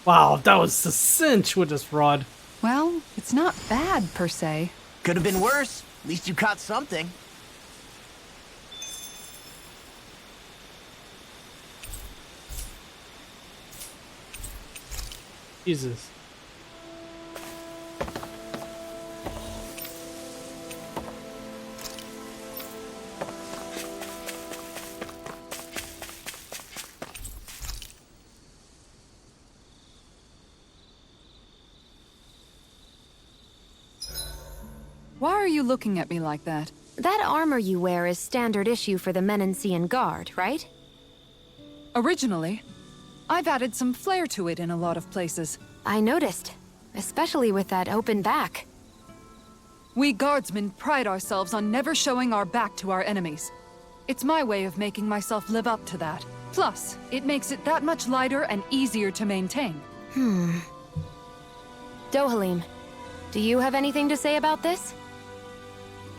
Wow, that was a cinch with this rod. Well, it's not bad per se. Could have been worse. At least you caught something. Jesus. Why are you looking at me like that? That armor you wear is standard issue for the Menancian Guard, right? Originally, I've added some flair to it in a lot of places. I noticed, especially with that open back. We guardsmen pride ourselves on never showing our back to our enemies. It's my way of making myself live up to that. Plus, it makes it that much lighter and easier to maintain. Dohalim, do you have anything to say about this?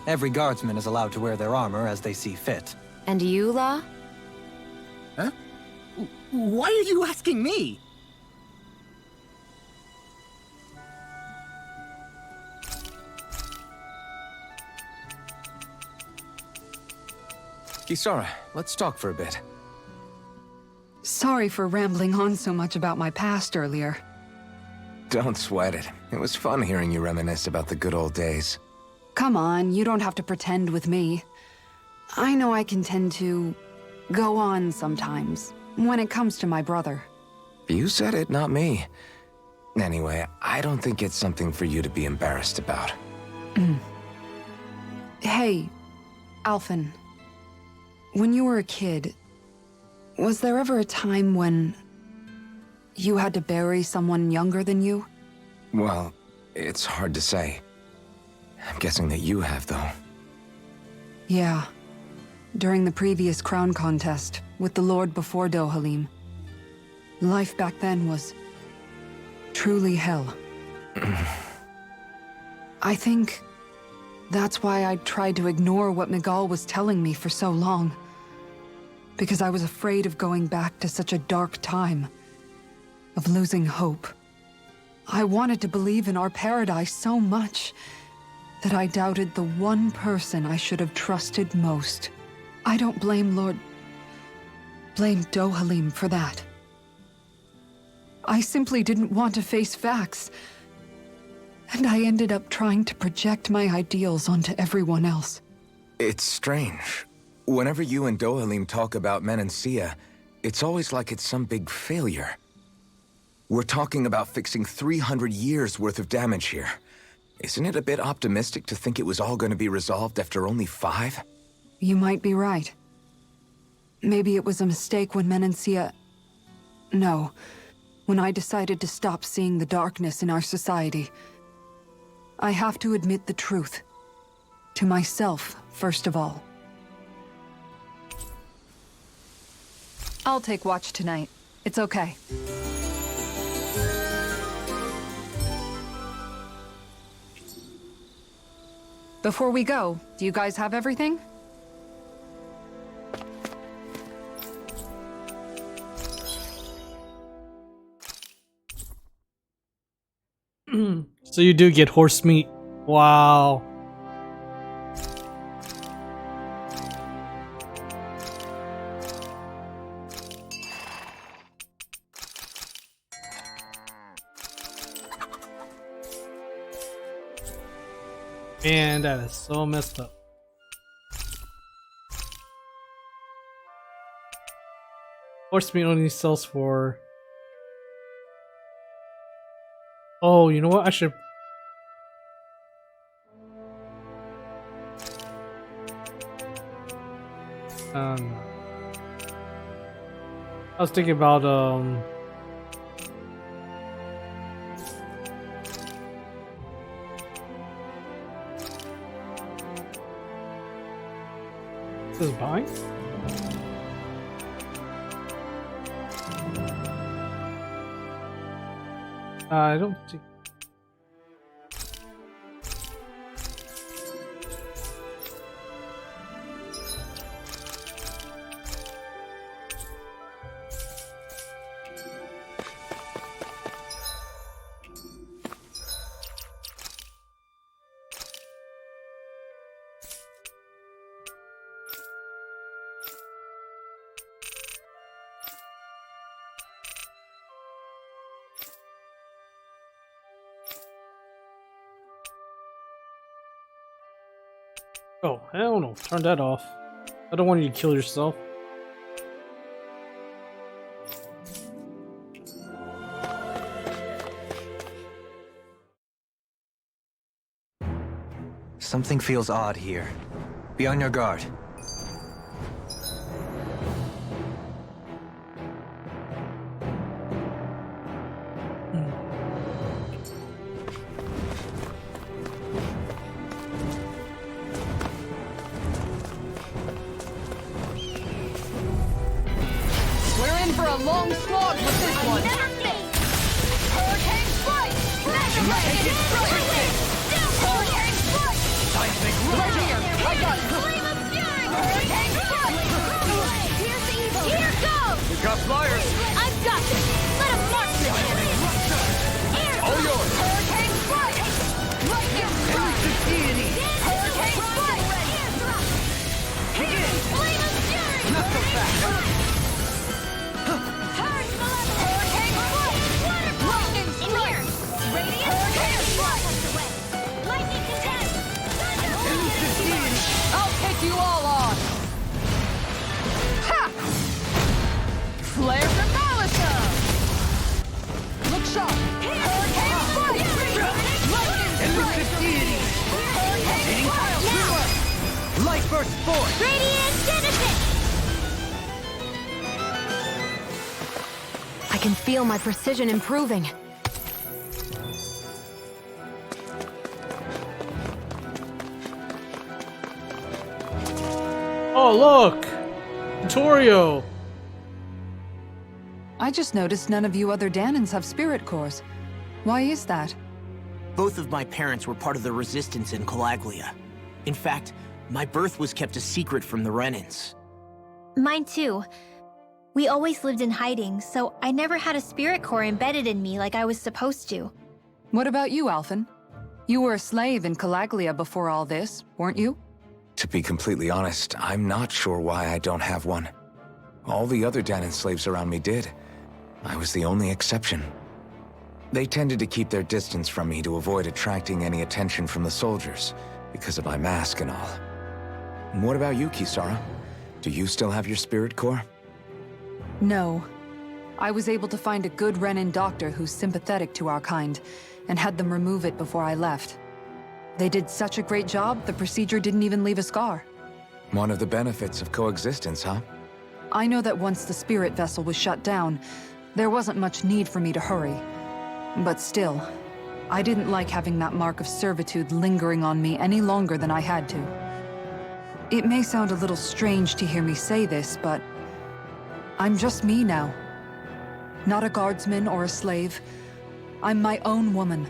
Every guardsman is allowed to wear their armor as they see fit. And you, La? Huh? Why are you asking me? Kisara, let's talk for a bit. Sorry for rambling on so much about my past earlier. Don't sweat it. It was fun hearing you reminisce about the good old days. Come on, you don't have to pretend with me. I know I can tend to go on sometimes when it comes to my brother. You said it, not me. Anyway, I don't think it's something for you to be embarrassed about. Hey, Alphen. When you were a kid, was there ever a time when you had to bury someone younger than you? Well, it's hard to say. I'm guessing that you have, though. Yeah. During the previous crown contest, with the Lord before Dohalim. Life back then was truly hell. I think that's why I tried to ignore what Miguel was telling me for so long. Because I was afraid of going back to such a dark time. Of losing hope. I wanted to believe in our paradise so much that I doubted the one person I should have trusted most. I don't blame blame Dohalim for that. I simply didn't want to face facts. And I ended up trying to project my ideals onto everyone else. It's strange. Whenever you and Dohalim talk about Menancia, it's always like it's some big failure. We're talking about fixing 300 years worth of damage here. Isn't it a bit optimistic to think it was all going to be resolved after only 5? You might be right. Maybe it was a mistake when Menancia... No. When I decided to stop seeing the darkness in our society, I have to admit the truth. To myself, first of all. I'll take watch tonight. It's okay. Before we go, do you guys have everything? So you do get horse meat. Wow. Man, that is so messed up. Horse meat only sells for... Oh, you know what? I should... I was thinking about, This is buying? I don't think... Oh, hell no. Turn that off. I don't want you to kill yourself. Something feels odd here. Be on your guard. Long slog with this one. Hurricane strike! Hurricane strike! Right here! I got it! Hurricane strike! Here's the evil! Here goes! We got flyers! I've got this! Let him march the enemy! All yours! Hurricane strike! Lightning strike! Hurricane strike! Begin! Flame of fury! Not so fast! I'll take you all on! Ha! Flare Demolition! Look sharp! Hurricane strike! Lightning Elusive strike! deity! Hurricane strike! Light burst forth! Radiant Genesis! I can feel my precision improving. Oh, look! Torio! I just noticed none of you other Danans have spirit cores. Why is that? Both of my parents were part of the resistance in Calaglia. In fact, my birth was kept a secret from the Renans. Mine too. We always lived in hiding, so I never had a spirit core embedded in me like I was supposed to. What about you, Alphen? You were a slave in Calaglia before all this, weren't you? To be completely honest, I'm not sure why I don't have one. All the other Danan slaves around me did. I was the only exception. They tended to keep their distance from me to avoid attracting any attention from the soldiers, because of my mask and all. And what about you, Kisara? Do you still have your spirit core? No. I was able to find a good Renan doctor who's sympathetic to our kind, and had them remove it before I left. They did such a great job, the procedure didn't even leave a scar. One of the benefits of coexistence, huh? I know that once the spirit vessel was shut down, There wasn't much need for me to hurry. But still, I didn't like having that mark of servitude lingering on me any longer than I had to. It may sound a little strange to hear me say this, but I'm just me now. Not a guardsman or a slave. I'm my own woman.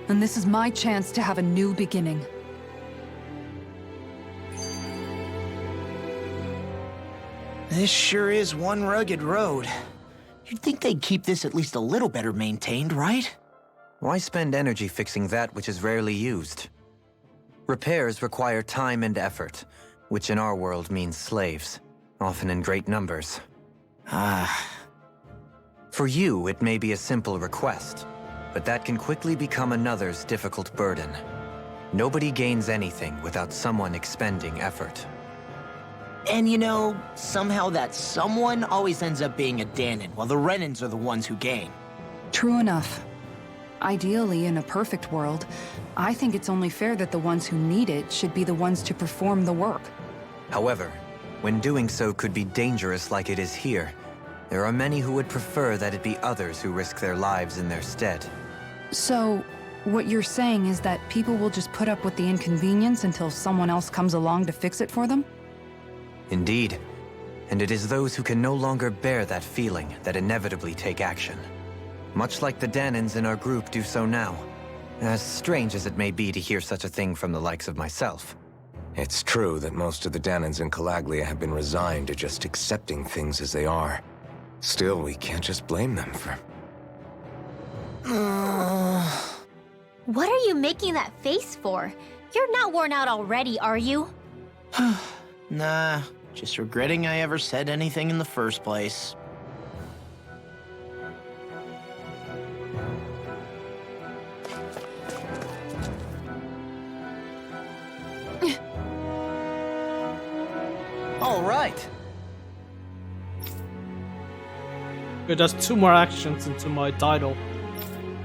And this is my chance to have a new beginning. This sure is one rugged road. You'd think they'd keep this at least a little better maintained, right? Why spend energy fixing that which is rarely used? Repairs require time and effort, which in our world means slaves, often in great numbers. For you, it may be a simple request, but that can quickly become another's difficult burden. Nobody gains anything without someone expending effort. And you know, somehow that someone always ends up being a Danon, while the Renans are the ones who gain. True enough. Ideally, in a perfect world, I think it's only fair that the ones who need it should be the ones to perform the work. However, when doing so could be dangerous like it is here, there are many who would prefer that it be others who risk their lives in their stead. So, what you're saying is that people will just put up with the inconvenience until someone else comes along to fix it for them? Indeed. And it is those who can no longer bear that feeling that inevitably take action. Much like the Danons in our group do so now. As strange as it may be to hear such a thing from the likes of myself. It's true that most of the Danons in Calaglia have been resigned to just accepting things as they are. Still, we can't just blame them for... What are you making that face for? You're not worn out already, are you? Nah, just regretting I ever said anything in the first place. All right. Okay, that's 2 more actions into my title.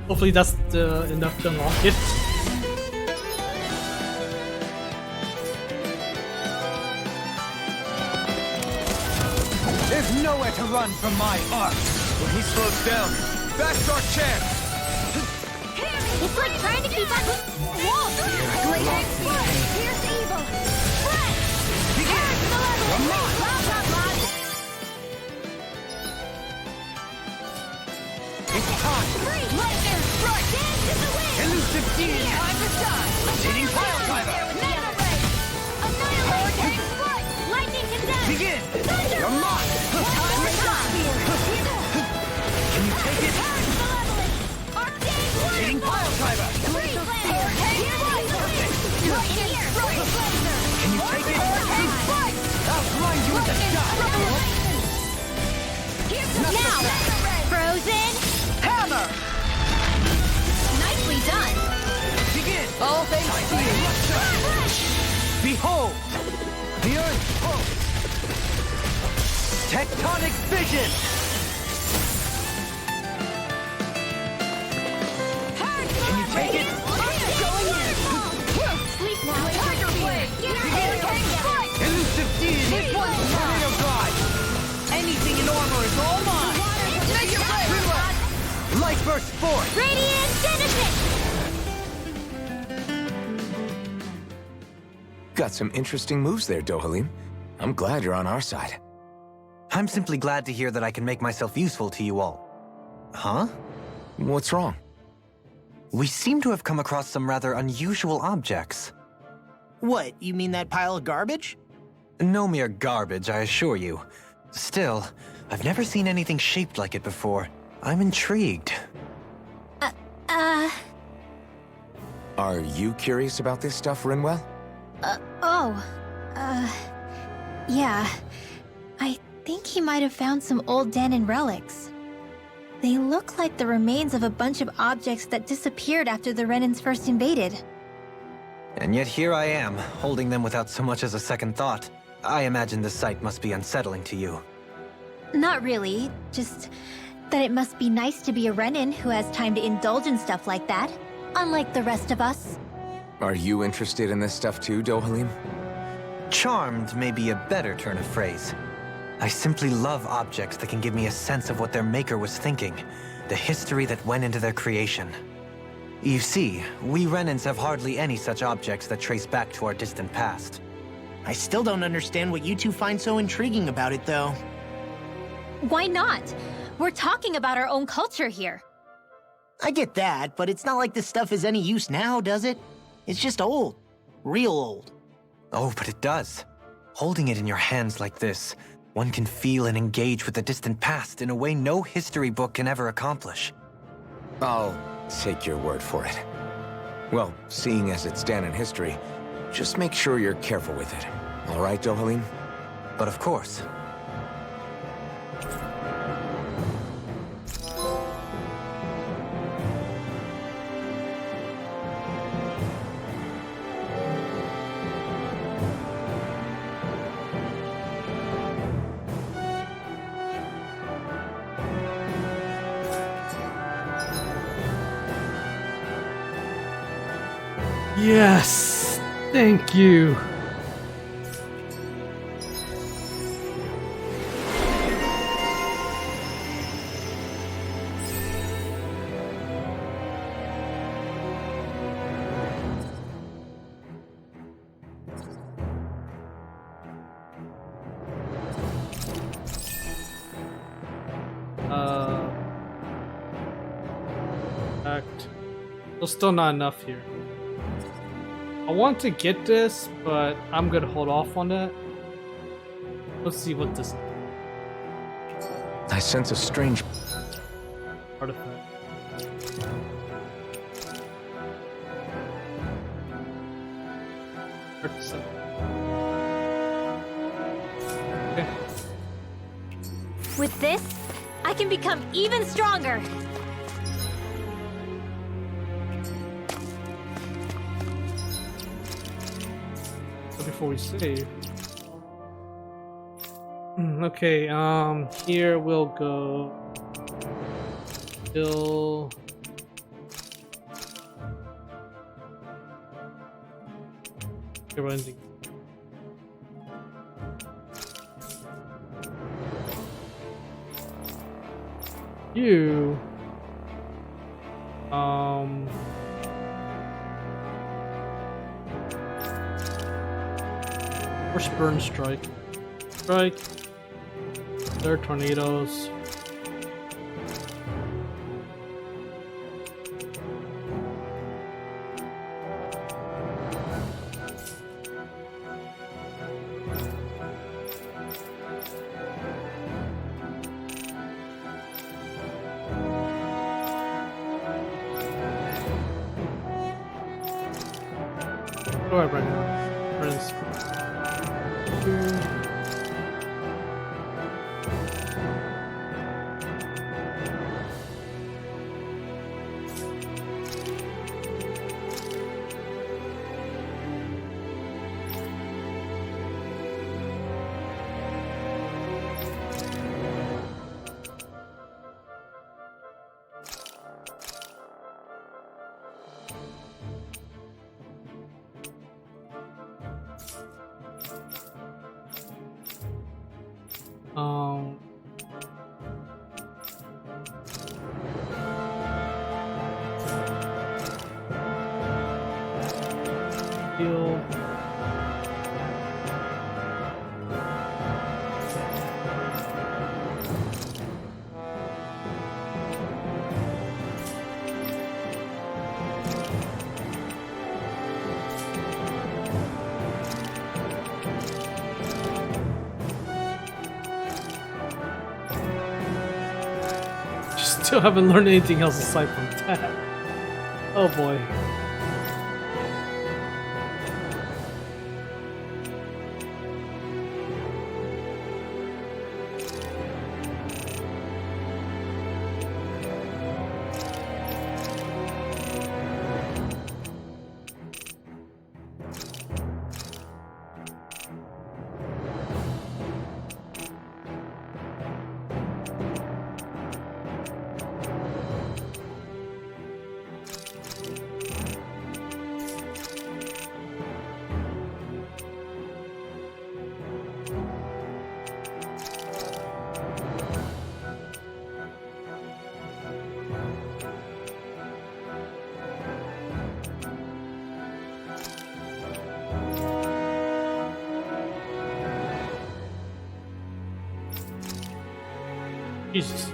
Hopefully that's enough to unlock it. There's nowhere to run from my arc. When he slows down, that's our chance. It's like trying to keep up with... Whoa! Blazing foot! Here's evil! Spread! Begin! The level! Blah, blah, blah! It's time. Free! Lightning strike! Dance in the wind! Elusive deity. Time to shine! Rotating pile driver. Mega ray! Annihilate! Foot! Lightning condemned! Begin. Thunder! You're mine. Time to shine! Can you take it? Turn malevolent! Arcane Rotating pile driver. Free flare! Here lightning! Lightning strike! Can you take it? I'll grind you with the shot. Now! Frozen! Hammer. Nicely done! Begin. All thanks to you! Behold, the earth pulse. Tectonic vision. Can you take it? Sleep now! Tiger blade! Elusive deity. Tornado drive. Anything in armor is all mine. Make it rain! Light burst forth. Radiant Genesis! Got some interesting moves there, Dohalim. I'm glad you're on our side. I'm simply glad to hear that I can make myself useful to you all. Huh? What's wrong? We seem to have come across some rather unusual objects. What, you mean that pile of garbage? No mere garbage, I assure you. Still, I've never seen anything shaped like it before. I'm intrigued. Are you curious about this stuff, Rinwell? Yeah. I think he might have found some old Danon relics. They look like the remains of a bunch of objects that disappeared after the Renans first invaded. And yet here I am, holding them without so much as a second thought. I imagine this sight must be unsettling to you. Not really, just that it must be nice to be a Renan who has time to indulge in stuff like that, unlike the rest of us. Are you interested in this stuff too, Dohalim? Charmed may be a better turn of phrase. I simply love objects that can give me a sense of what their maker was thinking, the history that went into their creation. You see, we Renans have hardly any such objects that trace back to our distant past. I still don't understand what you two find so intriguing about it, though. Why not? We're talking about our own culture here. I get that, but it's not like this stuff is any use now, does it? It's just old. Real old. Oh, but it does. Holding it in your hands like this, one can feel and engage with the distant past in a way no history book can ever accomplish. I'll take your word for it. Well, seeing as it's Dan in history, just make sure you're careful with it. All right, Dohalim? But of course. Yes! Thank you! There's still not enough here. I want to get this, but I'm gonna hold off on that. Let's see what this I sense a strange artifact. Okay. With this, I can become even stronger. Before we save. Okay, here we'll go till you're ending. You First burn strike. Strike. There are tornadoes. Go ahead right now. Friends. Heal. Still haven't learned anything else aside from that. Oh boy. Jesus.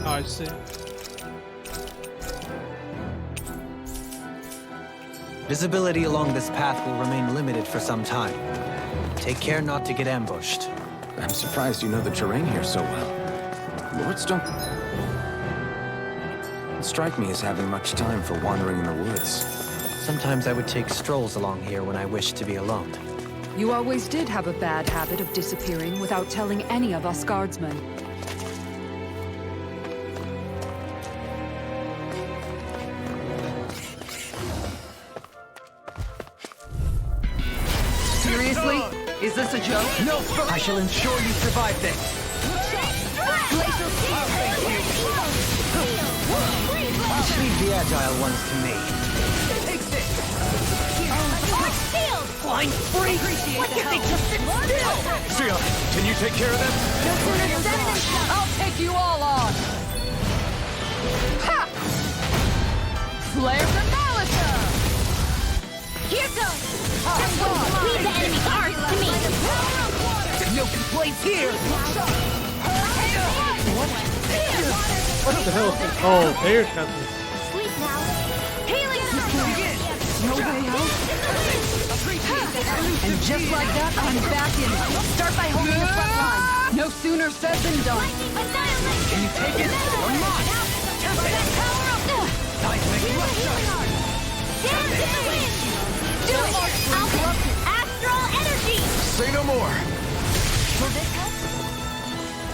Oh, I see. Visibility along this path will remain limited for some time. Take care not to get ambushed. I'm surprised you know the terrain here so well. Lords don't strike me as having much time for wandering in the woods. Sometimes I would take strolls along here when I wished to be alone. You always did have a bad habit of disappearing without telling any of us guardsmen. Seriously? Is this a joke? No, I shall ensure you survive this. Leave the agile ones to me. Take this. Flying free! What if they just sit still? Shionne, can you take care of them? I'll take you all on! Ha! Flare the Malika! Here goes! Leave the enemy's arms to me! No complaints here. What the hell is this? Oh, there's Captain. Sleep now! Healing! No way out? And just like that, I'm back in. Start by holding the front line. No sooner said than done. Can you take it or not? Seismic eruption. Dance in the wind! Do it! Astral energy! Say no more. Will this help?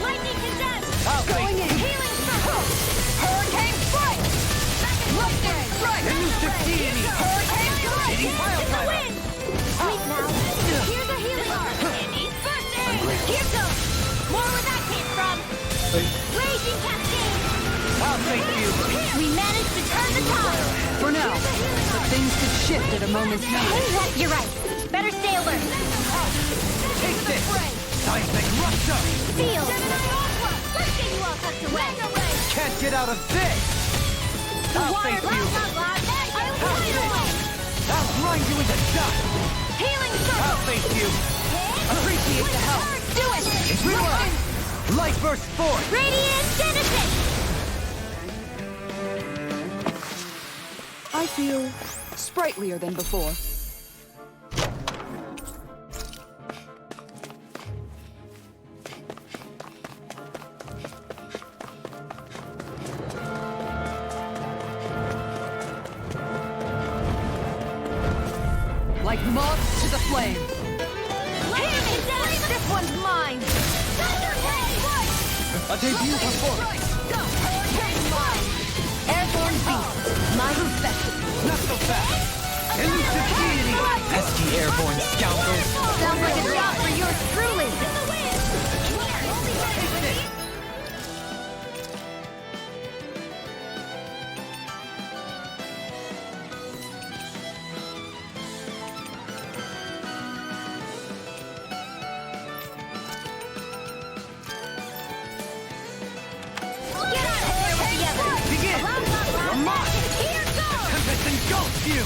Lightning condensed! Going in. Healing circle! Hurricane strike! Lightning strike! Elusive deity. Hurricane strike! Hitting pile In the driver. wind! Sleep now. Here's a healing arm. First aid! Here goes! More where that came from! Raging cascade! I'll thank you. We managed to turn the tide! For now, but things could shift at a moment's notice. You're right. Better stay alert. Take this. Seismic rupture. Feel. Let's get you all tucked away. Can't get out of this. I'll thank you. I'll grind you into dust. Healing I'll circle. thank you. Appreciate the help. Do it. Rinwell. Light burst forth. Radiant Genesis. I feel sprightlier than before. Like moths to the flame. This one's mine. A debut performance. Airborne beast. My respect. Not so fast. Elusive deity. Pesky airborne scoundrels. Sounds like a job for yours truly. Begin. Ramon. Tempest engulfs you.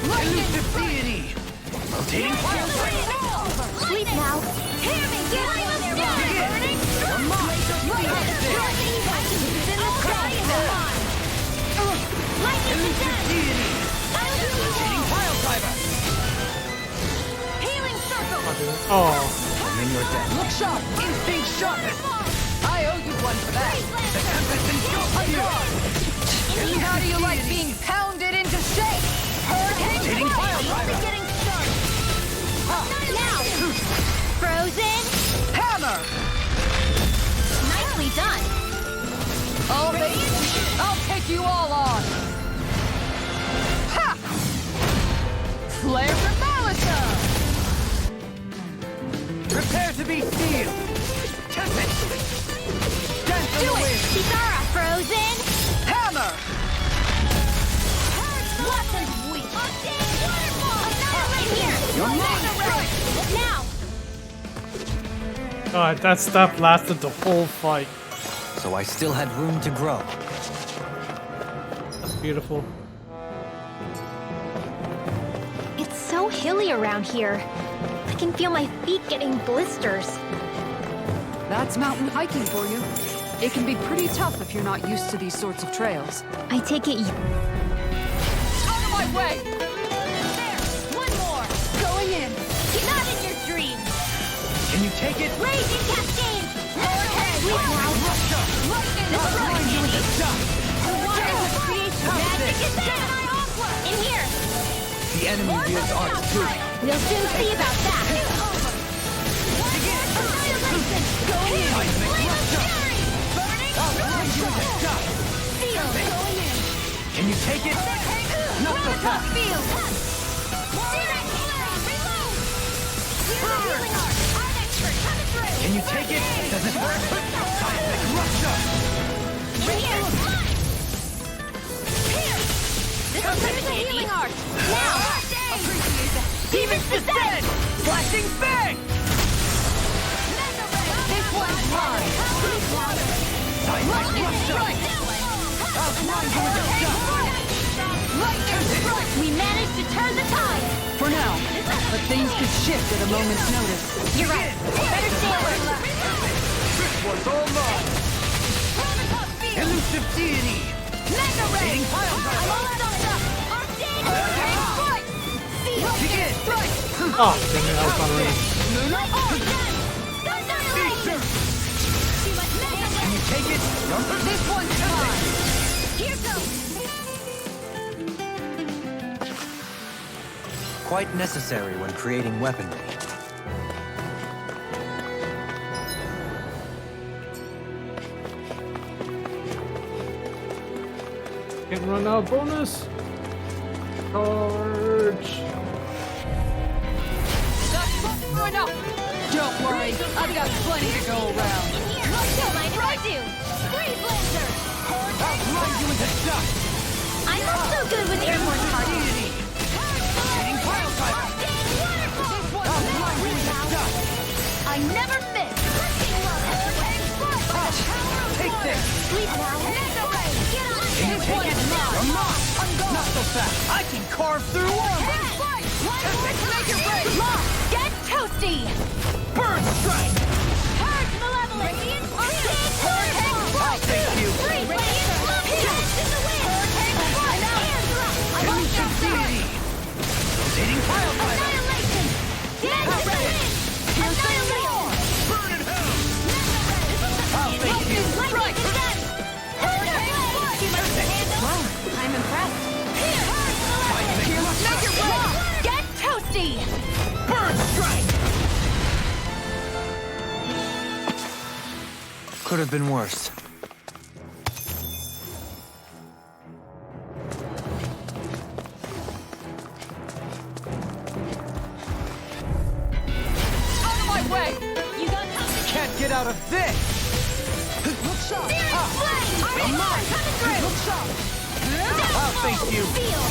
Elusive deity. Rotating pile driver. Sleep now. Hear me. Get on there. Burning. Ramon. Elusive deity. Rotating pile driver. Healing circle. Oh, I'm in your debt. Look sharp. Instinct sharpest. I owe you one for that. The tempest engulfs you. How do you like being pounded into shape? Heard I'll take you all on! Ha! Flare for Malisa! Prepare to be sealed! Tempest! Dance on Do the it! wind! Kisara, frozen! Hammer! Weapon weak! Waterfall! In here! You're mine! Now! God, that stuff lasted the whole fight. So I still had room to grow. That's beautiful. It's so hilly around here. I can feel my feet getting blisters. That's mountain hiking for you. It can be pretty tough if you're not used to these sorts of trails. I take it Out of my way! There! One more! Going in! Not in your dreams! Can you take it? Raging cascade! Lightning! Lightning with the dust! Magic is Gemini Aqua! In here! The enemy wields arts too. We'll soon see about that! Annihilation! Going in! Flame of fury! Burning Seal! Going in! Can you take it? Not so fast! Field! Direct flare! Reload! Use the healing art! Art expert coming through! Can you take it? Does it hurt? Seismic rupture! In here! Here! This will finish the healing art! Now! Demon's Descent! Flashing Fang! This one's mine! Seismic rupture! I'll grind you with the dust! We managed to turn the tide! For now, but things could shift at a moment's notice. You're right. Better stay alert. This one's all mine! Elusive deity! Mega Ray! Eating pile driver! I'm all stocked up! Arcade! Strike! Seal! Begin! Strike! Oh, damn it, I was on range. Annihilation! Can you take it? This one's mine! Here goes! Quite necessary when creating weaponry. Can't run out bonus. Charge. That's enough! Don't worry, I've got plenty to go around. In here! Don't mind if I do! Free Blazer! I'll grind you into dust! I'm not so good with airborne targets! Eating pile driver! I'll grind you into dust! I never miss! Take this! Sleep now! Get on! Can you take it? You're mine! Not so fast! I can carve through armor! Make it rain! Get toasty! Bird strike! Purge malevolence! Radiant Waterfall! I'll thank you! Free Radiant Dance in the wind! Elusive deity! Rotating pile driver! Annihilation! Dance in the wind! Annihilation! Burn in hell! I'll thank you! Lightning to death! Wow, I'm impressed. Here! Make it rain! Get toasty! Bird strike! Could have been worse. Out of my way! You got company! Can't get out of this! Flame! Coming through! I'll thank you! Feel!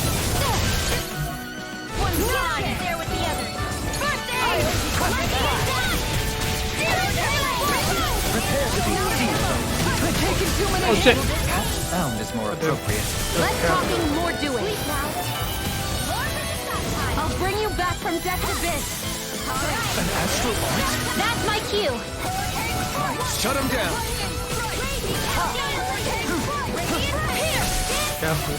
One line there with the others! First aid! Lightning is done! Prepare to be sealed! I've taken too many. Oh shit. Found is more appropriate. Less talking, more doing! I'll bring you back from death to abyss! An astral art? That's my cue! Shut him down! Careful.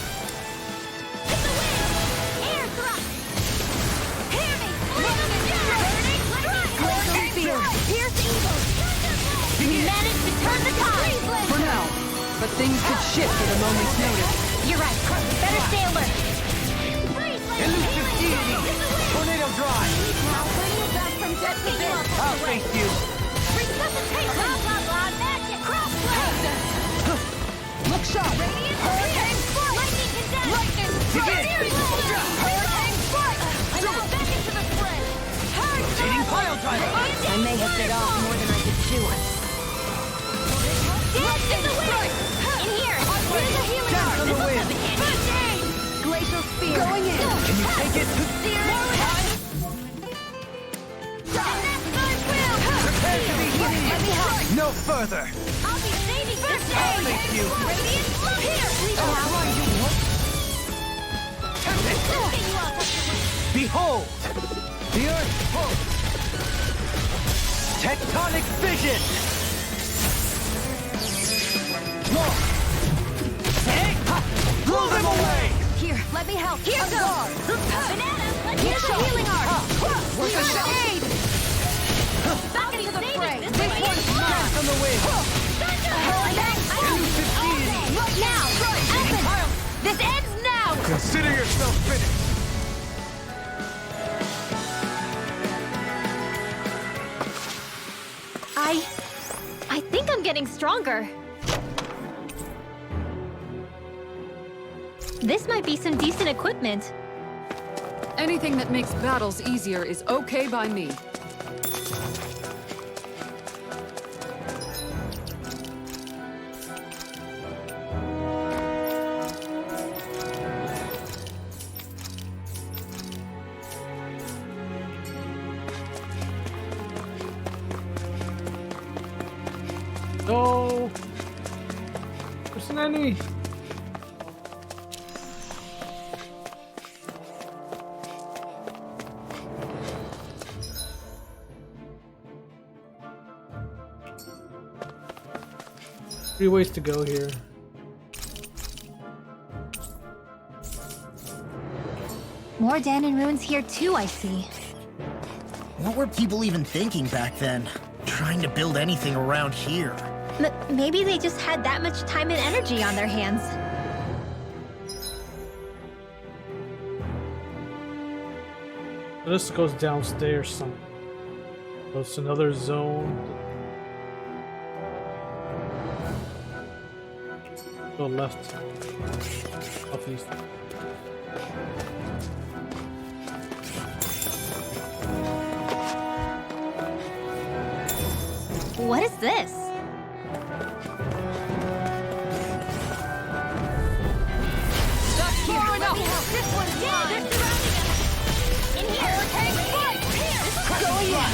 We managed to turn the tide! For now, but things could shift at a moment's notice. You're right. Better stay alert. Elusive deity! Tornado drive! I'll bring you back from death to abyss! I'll thank you! Resuscitation! Blah, blah, blah, magic! Crossblade! Look Lightning strike! In here! Here's a healing Dance on the wind! First aid! Glacial spear! Going in! Can you take it? Prepare to be heated! Let me help! No further! I'll be saving first aid! I'll make you! Radiant flow! Here! Leave it out! Behold! The earth pulse! Tectonic vision! Launch! Blow them away! Here, let me help! Here goes! Banana! Here's a healing art! First aid! Back into the fray! This one's mine! Dance on the wind! Elusive deity! Right now! Alpha! This ends now! Consider yourself finished. I think I'm getting stronger. This might be some decent equipment. Anything that makes battles easier is okay by me. No! There's an enemy! Three ways to go here. More Danon ruins here too, I see. What were people even thinking back then? Trying to build anything around here. Maybe they just had that much time and energy on their hands. So this goes downstairs somewhere. So it's another zone. Go left. Southeast. What is this? That's far enough! This one's mine! They're surrounding us! In here! Hurricane strike! Here! Going in!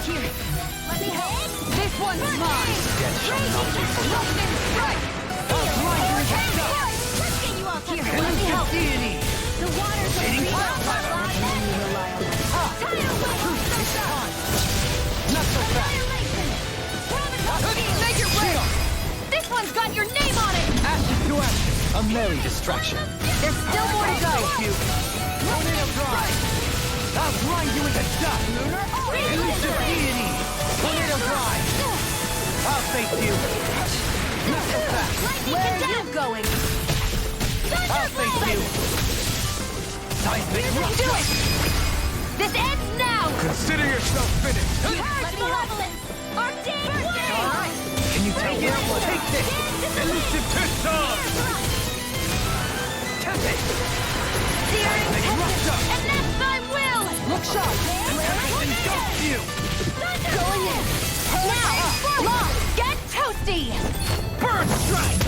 Here! Let me help! This one's mine! Lightning strike! Hurricane strike! Let's get you off! Here! Let me help! Deity! The waters are Hitting free! Not so fast! Make it real! This one's got your name on it! Ashes to ashes! A merry distraction! There's still more to go! Thank you! Tornado drive! I'll grind you into dust! Elusive deity! Tornado drive! I'll face you! Not so fast! Where are you going? I'll face you! Seismic Do it! This ends now! Consider yourself finished. Let me help! Arctic Wave! Can you take it? Take this! Elusive Kisara! Tempest! Searing Seismic rupture! and that's my will! Look sharp! And engulf you! Going in! Now! Launch! Get toasty! Bird strike!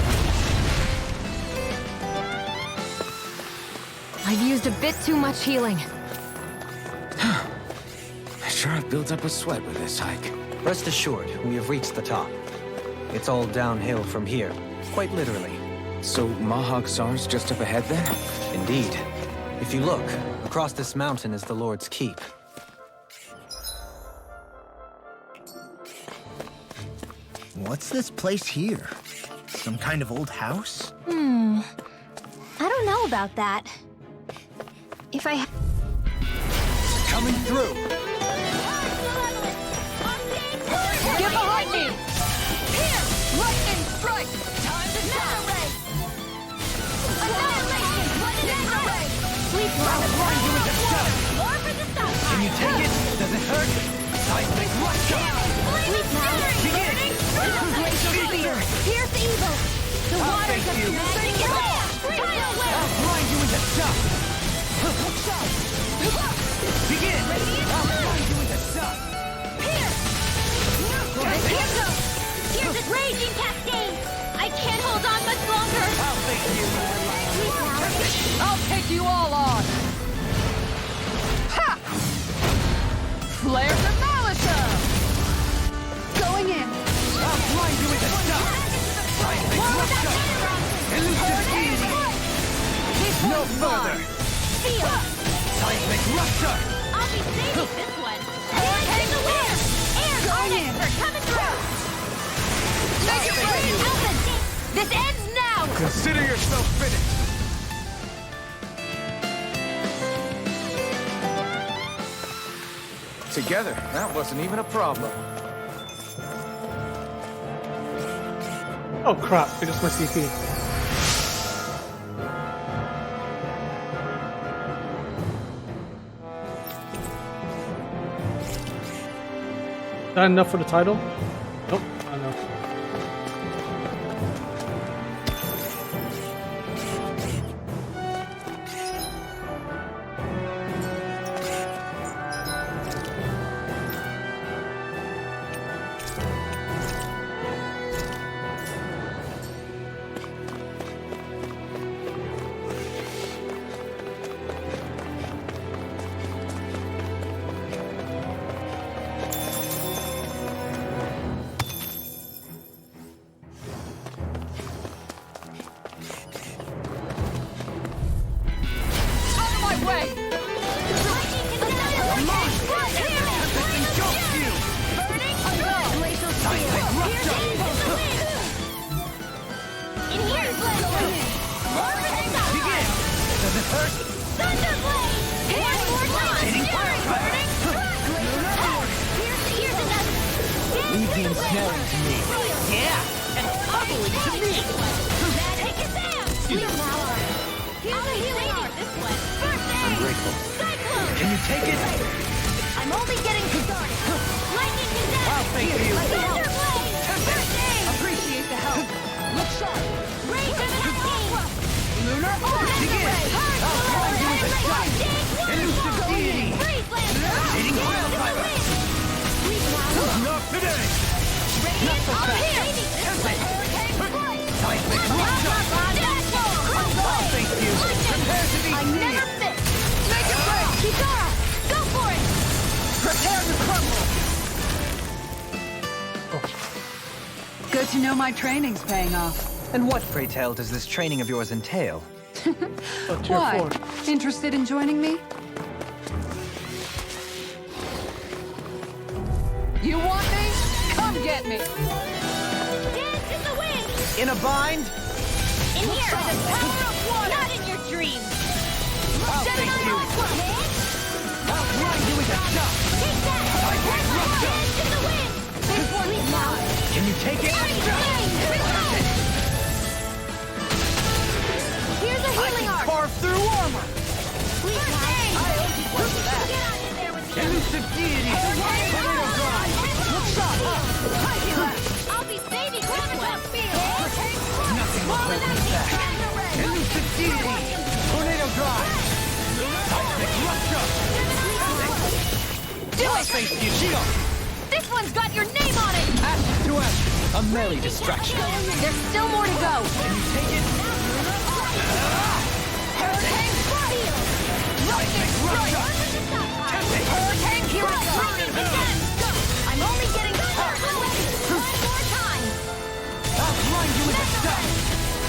I've used a bit too much healing. I sure have built up a sweat with this hike. Rest assured, we have reached the top. It's all downhill from here, quite literally. So Mahag Sar's just up ahead then? Indeed. If you look, across this mountain is the Lord's Keep. What's this place here? Some kind of old house? I don't know about that. If I... Coming through! Get behind me! Here! Lightning strike! Time to separate! Annihilation! Separate! Sleep I'll grind you into dust! Or for the stop! Can you take it? Does it hurt? Seismic rupture! Sleep now! Begin! Glacial spear! Pierce evil! The I'll waters face of you. magic is there! Tidal wave! I'll grind you into dust! Begin! I'll grind you into dust! Here! Here goes! Here's a raging cascade! face you! I'll take you all on! Ha! Flare the Malisa! Going in. I'll blind you with the stuff! Seismic rupture! Elusive deity! No further! Seismic rupture! I'll be saving this one. Hurricane the wind! Air Arnex are coming through! Make it rain! This ends now! Consider yourself finished. Together, that wasn't even a problem. Oh crap, I just my CP. Is that enough for the title? Nope, I know. Good to know my training's paying off. And what, pray tell, does this training of yours entail? Why? Interested in joining me? You want me? Come get me! Dance in the wind! In a bind? In here! For the power of water! Not in your dreams! I'll face you! I'll blind you with a shot! Take that! Dance in the wind! This one's mine! Can you take it? Here's a healing arc! Carve through armor! Please, I owe you one for that! Get on in there with me! Elusive deity! Tornado drive! Look shot! I'll be saving this one! Nothing will hold me back! Elusive deity! Tornado drive! Seismic rupture! Do it! Face you, Shionne! This one's got your name on it! Ash to ash! A merry distraction! There's still more to go! Can you take it? Hurricane Fire! Seismic rupture! Hurricane Hero! I'm only getting started! One more time! I'll blind you with the stuff!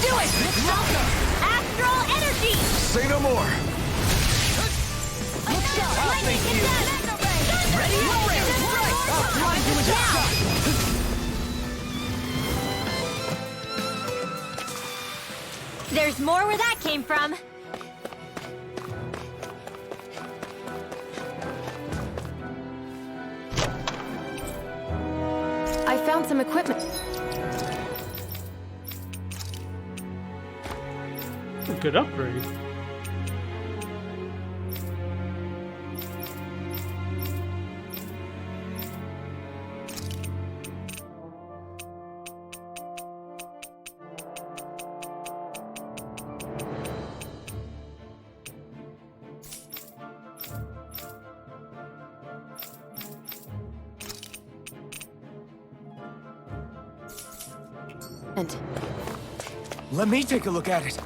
Do it! Astral Energy! Say no more. I'll face you! Ready? I'll blind you with the stuff! There's more where that came from. I found some equipment. A good upgrade. And Let me take a look at it.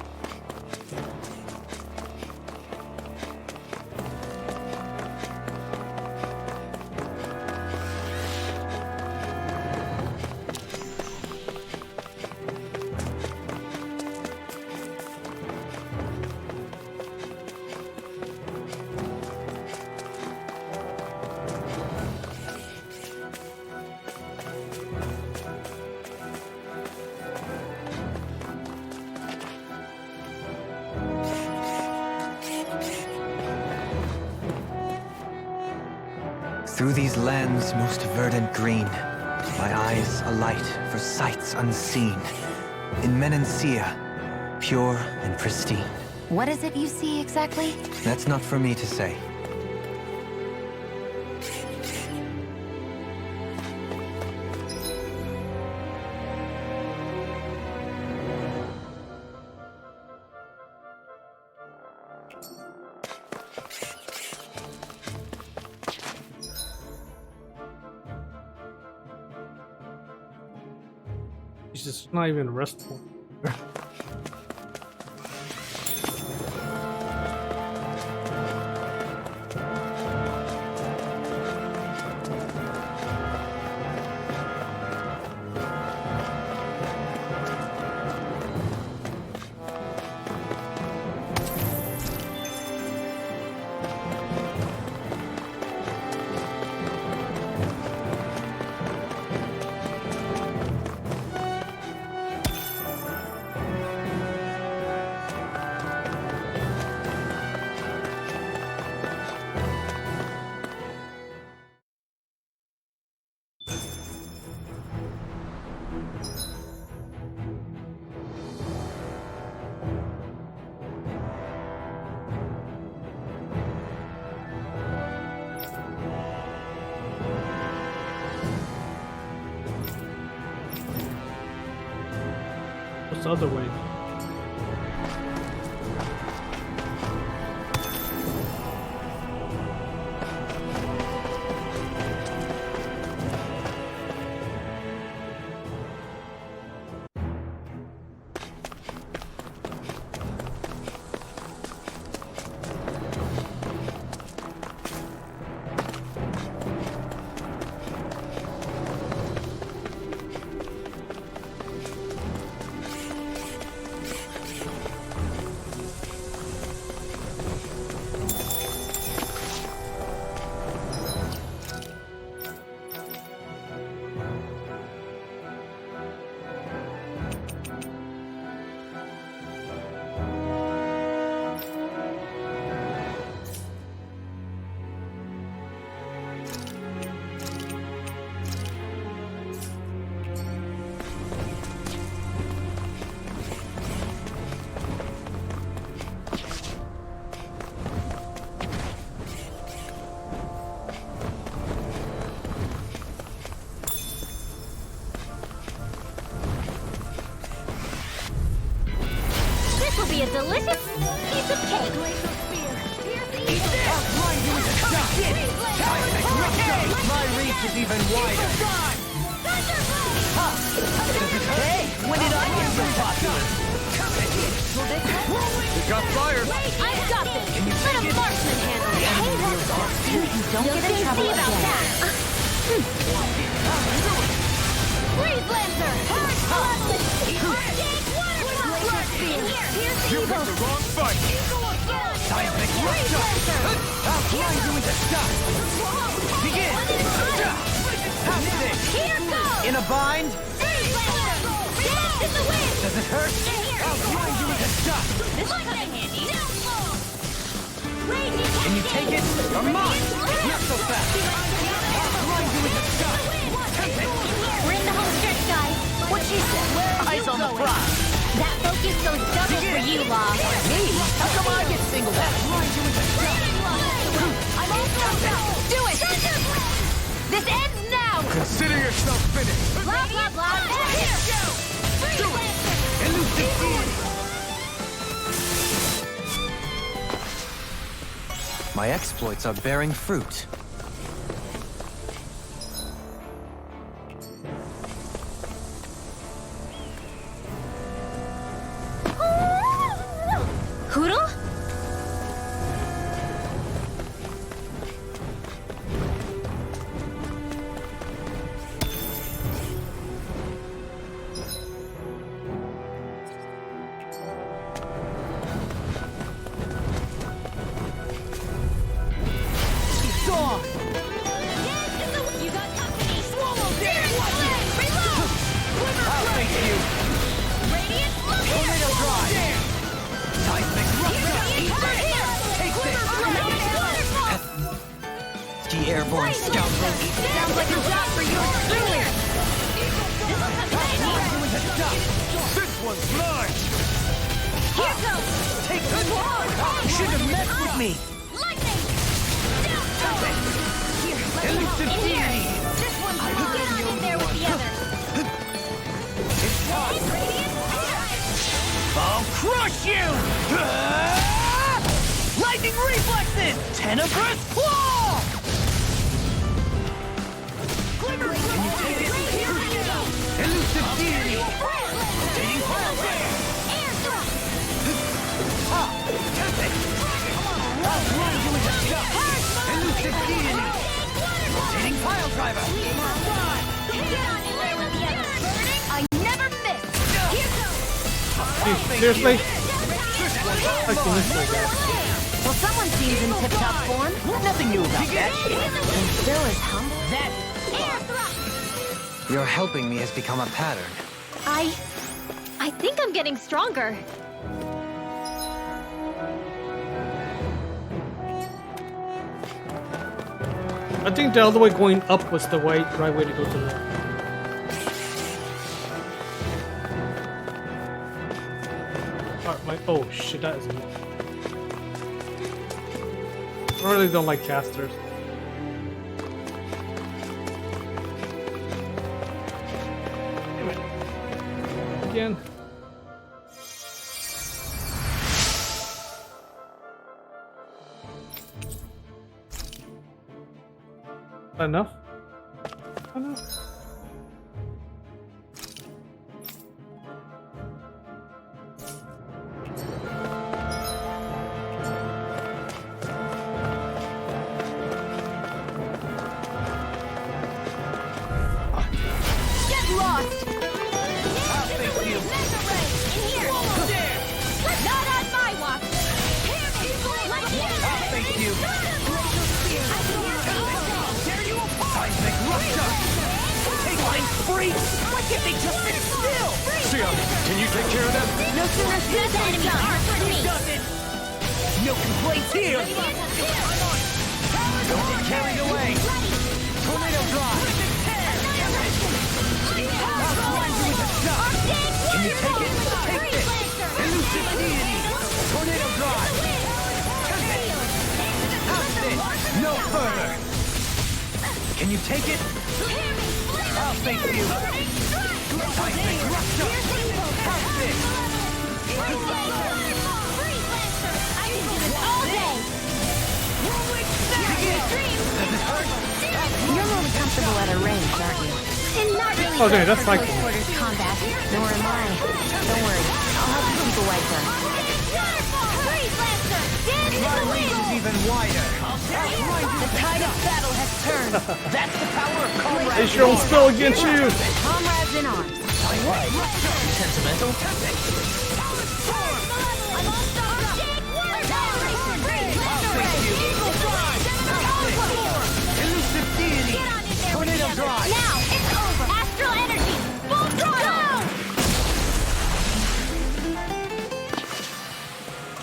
Through these lands most verdant green, my eyes alight for sights unseen. In Menancia, pure and pristine. What is it you see exactly? That's not for me to say. It's just not even restful. What's the other way? A delicious piece of cake. My reach is even wider. Hey, when did I get so popular? You got fire. I've got this. Let a marksman handle it. Don't get in trouble See about again. that. Freeze Lancer. You picked the wrong fight. Seismic rupture. I'll grind you into dust. Begin. Have this. Here goes. In a bind. Freeze Lancer. Dance in the wind. Does it hurt? I'll grind you into dust. This will come in handy. Raging Can you take it? Come on. Not so fast. I'll grind you into dust. We're in the home stretch, guys. What she said. Eyes on the prize. That focus goes double for you, Law. Me? How come I get singled out? I'm all thumbs up. Do it! This ends now! Consider yourself finished. Blah, blah, blah. Here! Do it! Elusive field. My exploits are bearing fruit. airborne scoundrel. Sounds like a job for you. Clear. This one's mine! Here goes. Take this! You should have messed with me! Lightning. Elusive In here. deity! This one's mine. Get on in there with the others. It's time! I'll crush you! Lightning reflexes! Tenebrous claw! Can you take it? Elusive deity! Taking fire! Tempest! I'll run you into dust! Elusive deity! Rotating pile driver! I never miss. Here goes. Seriously? Well, someone seems in tip-top form. Nothing new about that. And Bill is humble. Your helping me has become a pattern. I think I'm getting stronger. I think the other way going up was the right way to go to the... Oh shit, that is me. I really don't like casters. Damn it. Again. Enough? Enough? Get lost. I'll fix you! In here. Not on my watch. I'll fix you! Seismic rupture! Take line free! Why can't they just sit still? Shionne, can you take care of them? No sooner said the enemy arms for me. No complaints here! Don't get carried away! Tornado drive! I'll grind you into dust! Can you take it? Take this! Elusive deity! Tornado drive! How's this? No further! Can you take it? I'll face you! Seismic rupture! How's this? I can do this all day. Does it hurt? You're more comfortable at a range, aren't you? And not really Okay, that's like Quarters combat. Nor am I. Don't worry. I'll help you keep a wide berth. Freeze Lancer! Dance in My the range wind! is even wider! The tide of battle has turned. That's the power of comrades. They sure will spill against you! Comrades in arms. Sentimental. Elusive deity! Tornado drive! Now it's over. Astral energy, full throttle.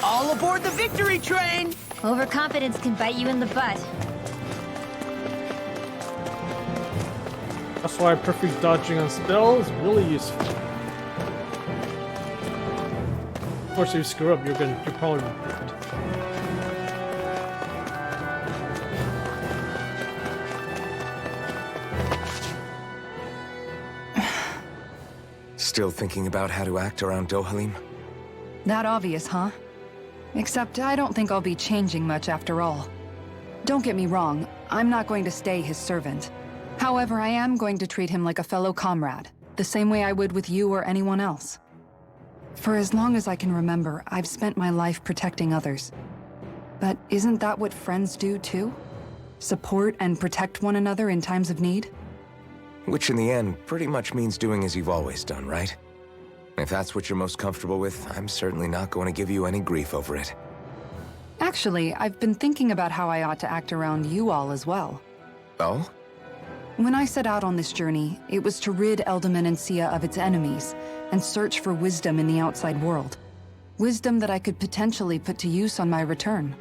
All aboard the victory train! Overconfidence can bite you in the butt. That's why perfect dodging on spell is really useful. Of course, if you screw up, you're probably dead. Still thinking about how to act around Dohalim? That obvious, huh? Except I don't think I'll be changing much after all. Don't get me wrong, I'm not going to stay his servant. However, I am going to treat him like a fellow comrade, the same way I would with you or anyone else. For as long as I can remember, I've spent my life protecting others. But isn't that what friends do too? Support and protect one another in times of need? Which in the end pretty much means doing as you've always done, right? If that's what you're most comfortable with, I'm certainly not going to give you any grief over it. Actually, I've been thinking about how I ought to act around you all as well. Oh? When I set out on this journey, it was to rid Eldaman and Sia of its enemies and search for wisdom in the outside world. Wisdom that I could potentially put to use on my return.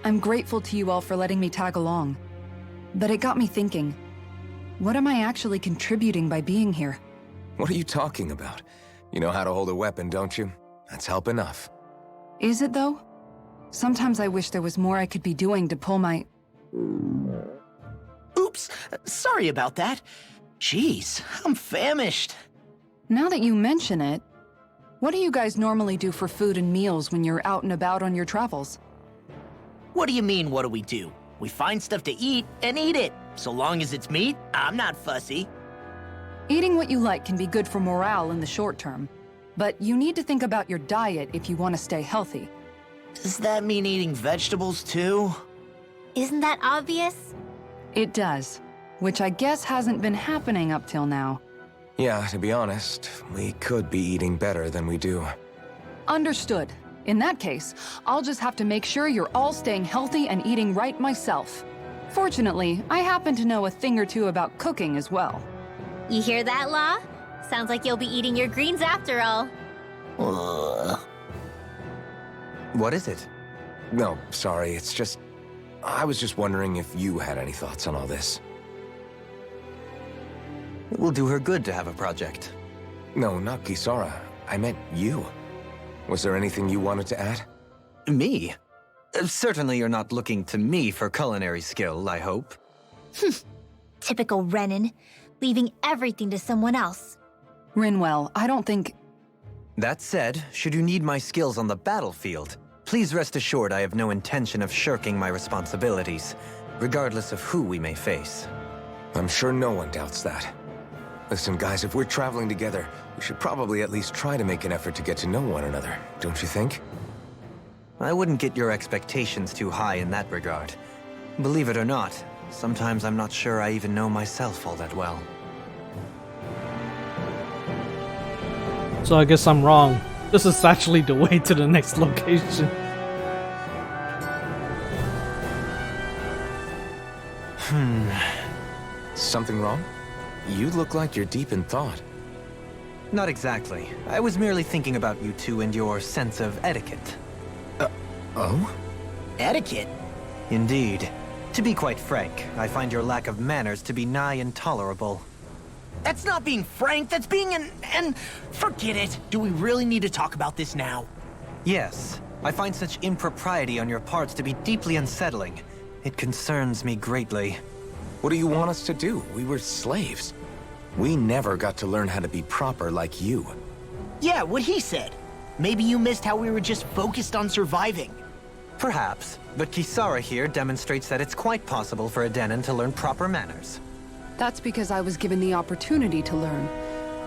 I'm grateful to you all for letting me tag along, But it got me thinking, what am I actually contributing by being here? What are you talking about? You know how to hold a weapon, don't you? That's help enough. Is it though? Sometimes I wish there was more I could be doing to pull my... Oops, sorry about that. Jeez, I'm famished. Now that you mention it, what do you guys normally do for food and meals when you're out and about on your travels? What do you mean, what do we do? We find stuff to eat and eat it. So long as it's meat, I'm not fussy. Eating what you like can be good for morale in the short term, but you need to think about your diet if you want to stay healthy. Does that mean eating vegetables too? Isn't that obvious? It does, which I guess hasn't been happening up till now. Yeah, to be honest, we could be eating better than we do. Understood. In that case, I'll just have to make sure you're all staying healthy and eating right myself. Fortunately, I happen to know a thing or two about cooking as well. You hear that, Law? Sounds like you'll be eating your greens after all. What is it? No, sorry, it's just... I was just wondering if you had any thoughts on all this. It will do her good to have a project. No, not Kisara. I meant you. Was there anything you wanted to add? Me? Certainly you're not looking to me for culinary skill, I hope. Typical Renan, leaving everything to someone else. Rinwell, I don't think... That said, should you need my skills on the battlefield, please rest assured I have no intention of shirking my responsibilities, regardless of who we may face. I'm sure no one doubts that. Listen, guys, if we're traveling together, we should probably at least try to make an effort to get to know one another, don't you think? I wouldn't get your expectations too high in that regard. Believe it or not, sometimes I'm not sure I even know myself all that well. So I guess I'm wrong. This is actually the way to the next location. Something wrong? You look like you're deep in thought. Not exactly. I was merely thinking about you two and your sense of etiquette. Oh? Etiquette? Indeed. To be quite frank, I find your lack of manners to be nigh intolerable. That's not being frank, that's being and forget it. Do we really need to talk about this now? Yes. I find such impropriety on your parts to be deeply unsettling. It concerns me greatly. What do you want us to do? We were slaves. We never got to learn how to be proper like you. Yeah, what he said. Maybe you missed how we were just focused on surviving. Perhaps, but Kisara here demonstrates that it's quite possible for a Denon to learn proper manners. That's because I was given the opportunity to learn.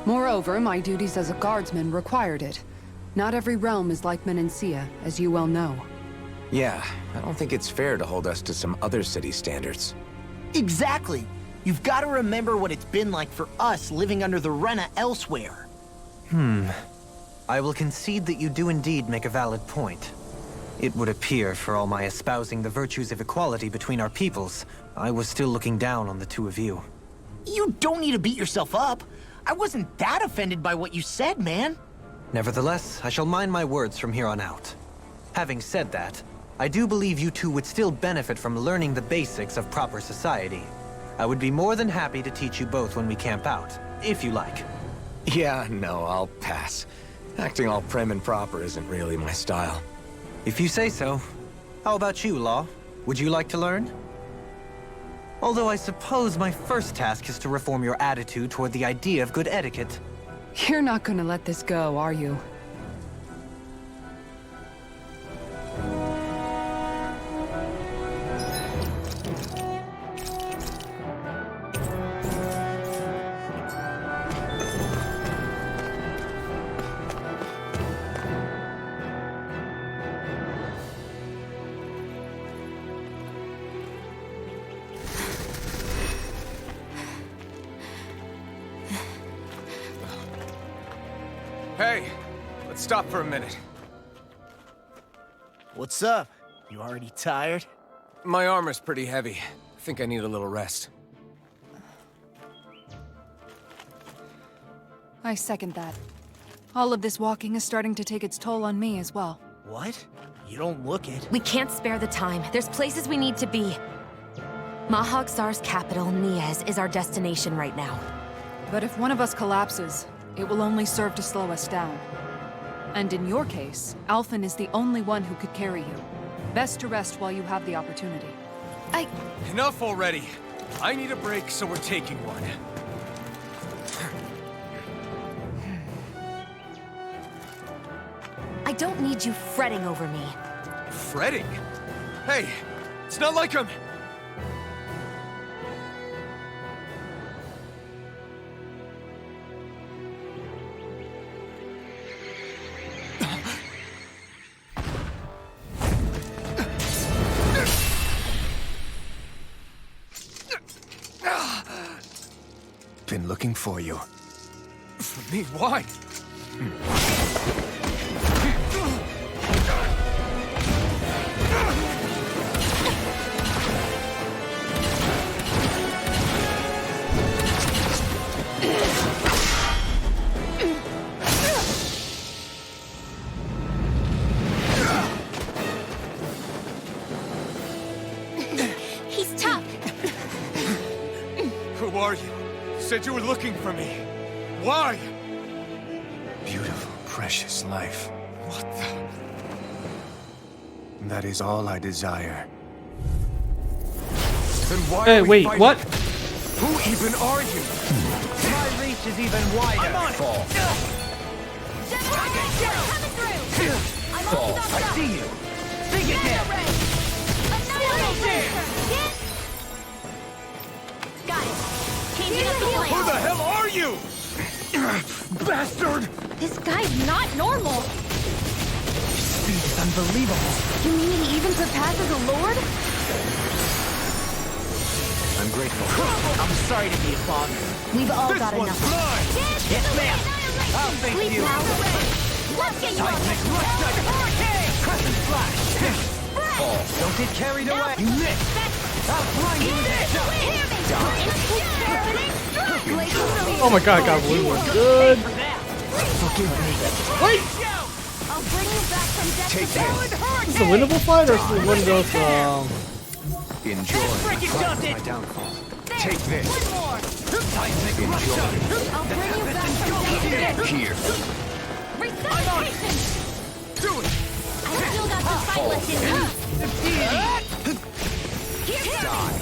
Moreover, my duties as a guardsman required it. Not every realm is like Menancia, as you well know. Yeah, I don't think it's fair to hold us to some other city standards. Exactly. You've got to remember what it's been like for us living under the Rena elsewhere. I will concede that you do indeed make a valid point. It would appear, for all my espousing the virtues of equality between our peoples, I was still looking down on the two of you. You don't need to beat yourself up. I wasn't that offended by what you said, man. Nevertheless, I shall mind my words from here on out. Having said that, I do believe you two would still benefit from learning the basics of proper society. I would be more than happy to teach you both when we camp out, if you like. Yeah, no, I'll pass. Acting all prim and proper isn't really my style. If you say so. How about you, Law? Would you like to learn? Although I suppose my first task is to reform your attitude toward the idea of good etiquette. You're not gonna let this go, are you? Hey, let's stop for a minute. What's up? You already tired? My armor's pretty heavy. I think I need a little rest. I second that. All of this walking is starting to take its toll on me as well. What? You don't look it. We can't spare the time. There's places we need to be. Mahag Sar's capital, Niez, is our destination right now. But if one of us collapses, it will only serve to slow us down. And in your case, Alphen is the only one who could carry you. Best to rest while you have the opportunity. Enough already. I need a break, so we're taking one. I don't need you fretting over me. Fretting? Hey, it's not like I'm... Been looking for you. For me, why? He's tough. Who are you? Said you were looking for me. Why? Beautiful, precious life. What the... That is all I desire. Then why Hey, are we wait, fighting? what? Who even are you? My reach is even wider. I'm on it! Fall. Coming through! I'm all I stopped up! see you. Think again. Got it! Changing up the Who plan! the hell are you? Bastard! This guy's not normal. Speed is unbelievable. You mean he even surpasses a lord? I'm grateful. I'm sorry to be a bother. We've all This got one's enough. mine! Yes, ma'am. I'll thank Sleep you. now. Let's get you Seismic rush. Crescent flash. Fall. Don't get carried away. You missed. I'll blind you with a shot. Oh my god, I got blue one. Good. Forgive me. Wait! I'll bring you back from death Take to this. Is it a winnable fight or is it one of those, Enjoy Break it, dump it. my downfall. Take this. One more! Seismic rush. Enjoy. I'll bring you back from death to death! Here. Resuscitation! Do it! I still got some fight left in me!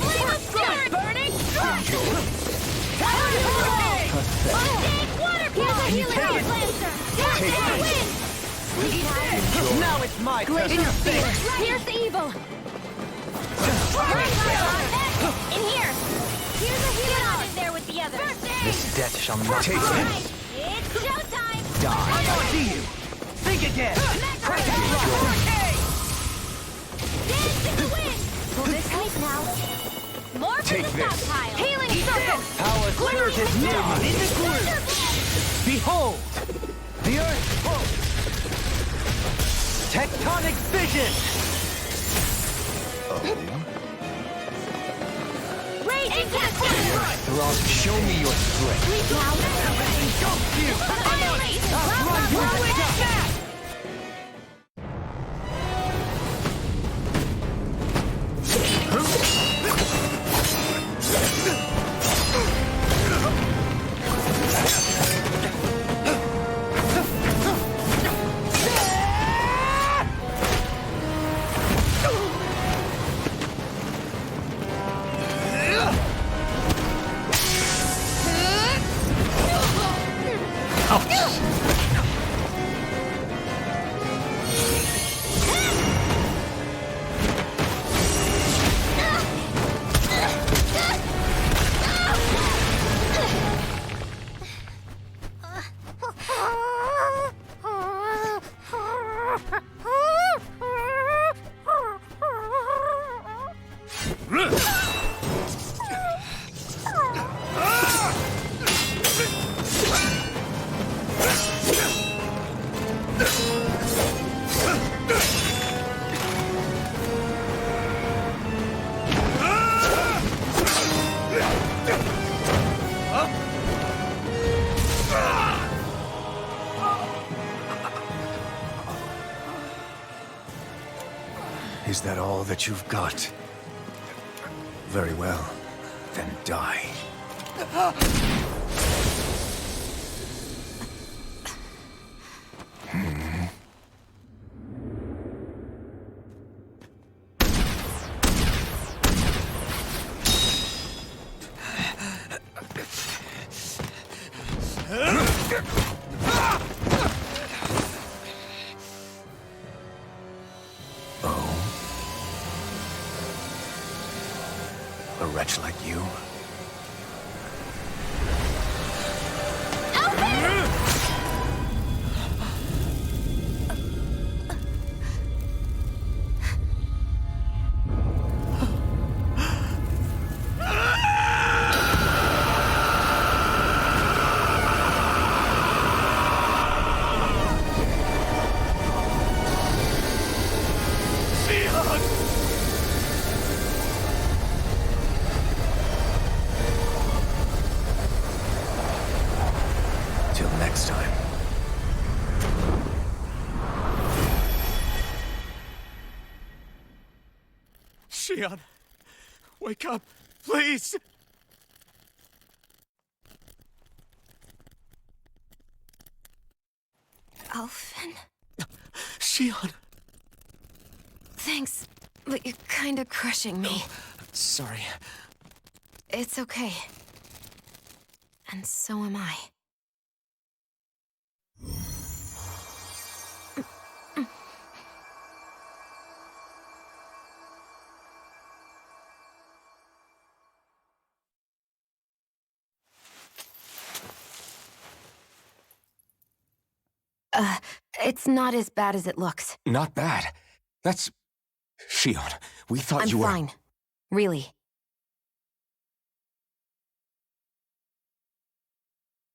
Flame of Spirit! Burning Strike! Water Here's a healing Ice Lancer! Wind! Now it's my turn. In your face. Here's the evil! In here! Here's a healing Get on in there with the others! First aid! This debt shall not Take be this. It's showtime! I see you. Think again. Crescent flash. Dance in the wind! Will this help now? More from Take the this. stockpile! Healing circle! Power surge is now in the groove. Behold, the earth pulse. Tectonic vision. Raging Cascade! Show me your strength. Sleep now! Annihilate! Is that all that you've got? Very well. Then die. A wretch like you? Till next time. Shionne, wake up, please! Alphen? Shionne! Thanks, but you're kinda crushing me. Sorry. It's okay. And so am I. It's not as bad as it looks. Not bad. That's... Shionne, we thought I'm you were... fine. Really.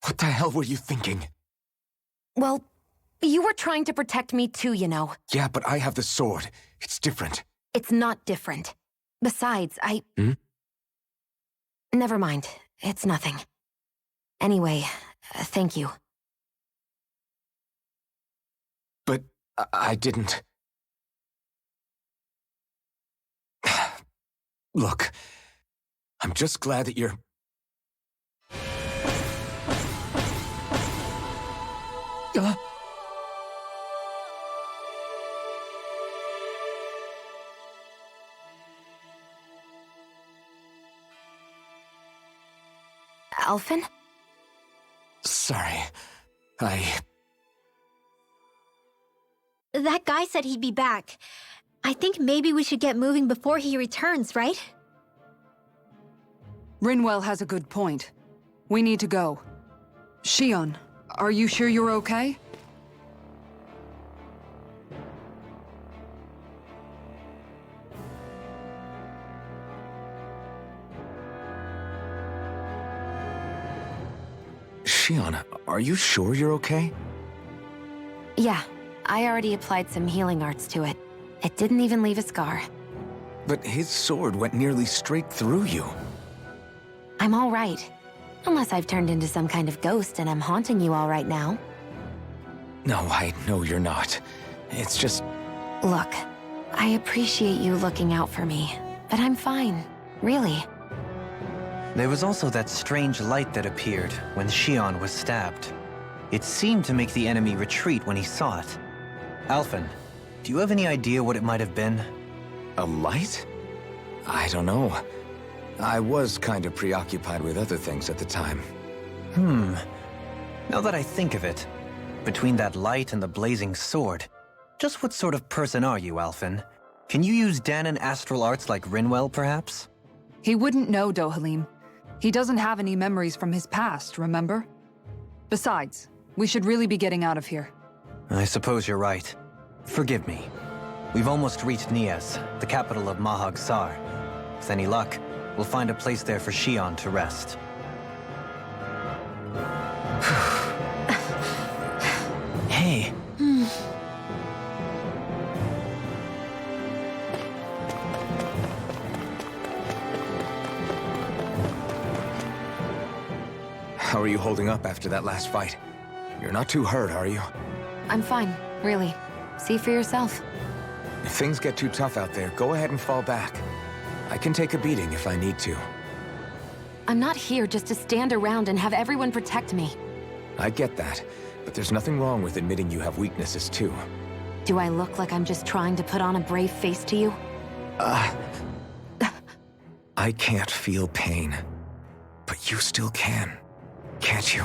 What the hell were you thinking? Well, you were trying to protect me too, you know. Yeah, but I have the sword. It's different. It's not different. Besides, Never mind. It's nothing. Anyway, thank you. But I didn't... Look, I'm just glad that you're... Alphen? Sorry. That guy said he'd be back. I think maybe we should get moving before he returns, right? Rinwell has a good point. We need to go. Shionne, are you sure you're okay? Shionne, are you sure you're okay? Yeah, I already applied some healing arts to it. It didn't even leave a scar. But his sword went nearly straight through you. I'm all right. Unless I've turned into some kind of ghost and I'm haunting you all right now. No, I know you're not. It's just... Look, I appreciate you looking out for me, but I'm fine, really. There was also that strange light that appeared when Shionne was stabbed. It seemed to make the enemy retreat when he saw it. Alphen, do you have any idea what it might have been? A light? I don't know. I was kind of preoccupied with other things at the time. Now that I think of it, between that light and the blazing sword, just what sort of person are you, Alphen? Can you use Danon astral arts like Rinwell, perhaps? He wouldn't know, Dohalim. He doesn't have any memories from his past, remember? Besides, we should really be getting out of here. I suppose you're right. Forgive me. We've almost reached Nias, the capital of Mahag Sar. With any luck, we'll find a place there for Shionne to rest. Hey. How are you holding up after that last fight? You're not too hurt, are you? I'm fine, really. See for yourself. If things get too tough out there, go ahead and fall back. I can take a beating if I need to. I'm not here just to stand around and have everyone protect me. I get that, but there's nothing wrong with admitting you have weaknesses too. Do I look like I'm just trying to put on a brave face to you? I can't feel pain. But you still can, can't you?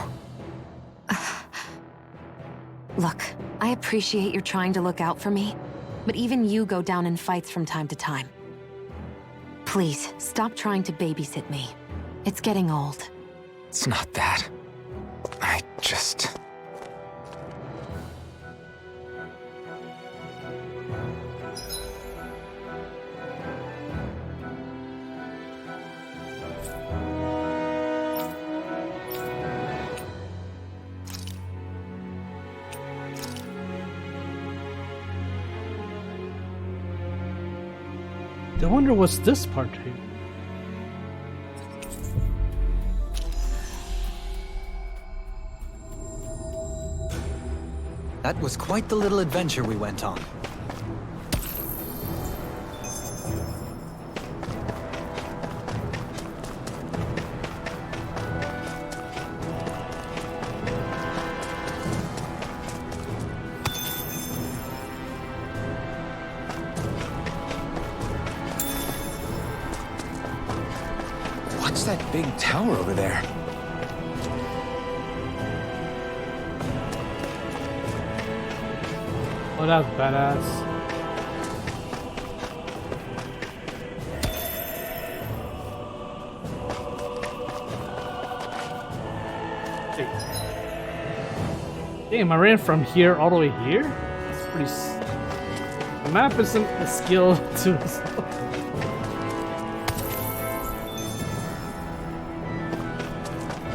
Look, I appreciate you're trying to look out for me, but even you go down in fights from time to time. Please, stop trying to babysit me. It's getting old. It's not that. I just... I wonder what's this part here. That was quite the little adventure we went on. What's that big tower over there? Oh, that's badass. Damn, I ran from here all the way here? That's pretty... The map isn't a skill to...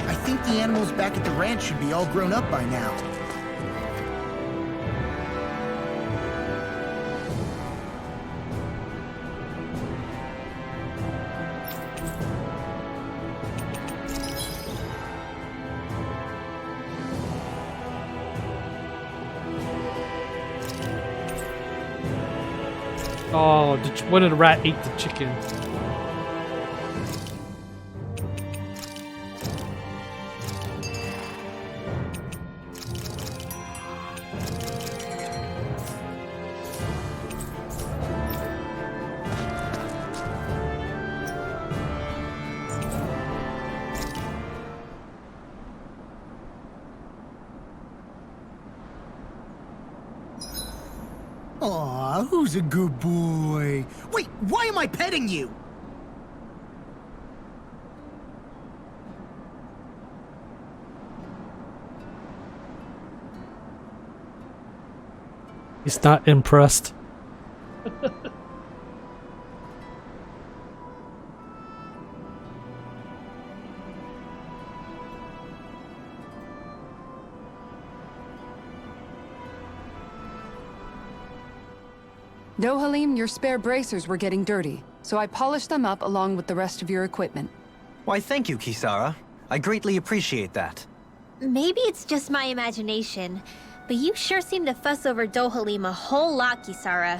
I think the animals back at the ranch should be all grown up by now. Oh, one of the rat ate the chicken. Aw, who's a good boy? Wait, why am I petting you? He's not impressed. Dohalim, your spare bracers were getting dirty, so I polished them up along with the rest of your equipment. Why, thank you, Kisara. I greatly appreciate that. Maybe it's just my imagination, but you sure seem to fuss over Dohalim a whole lot, Kisara.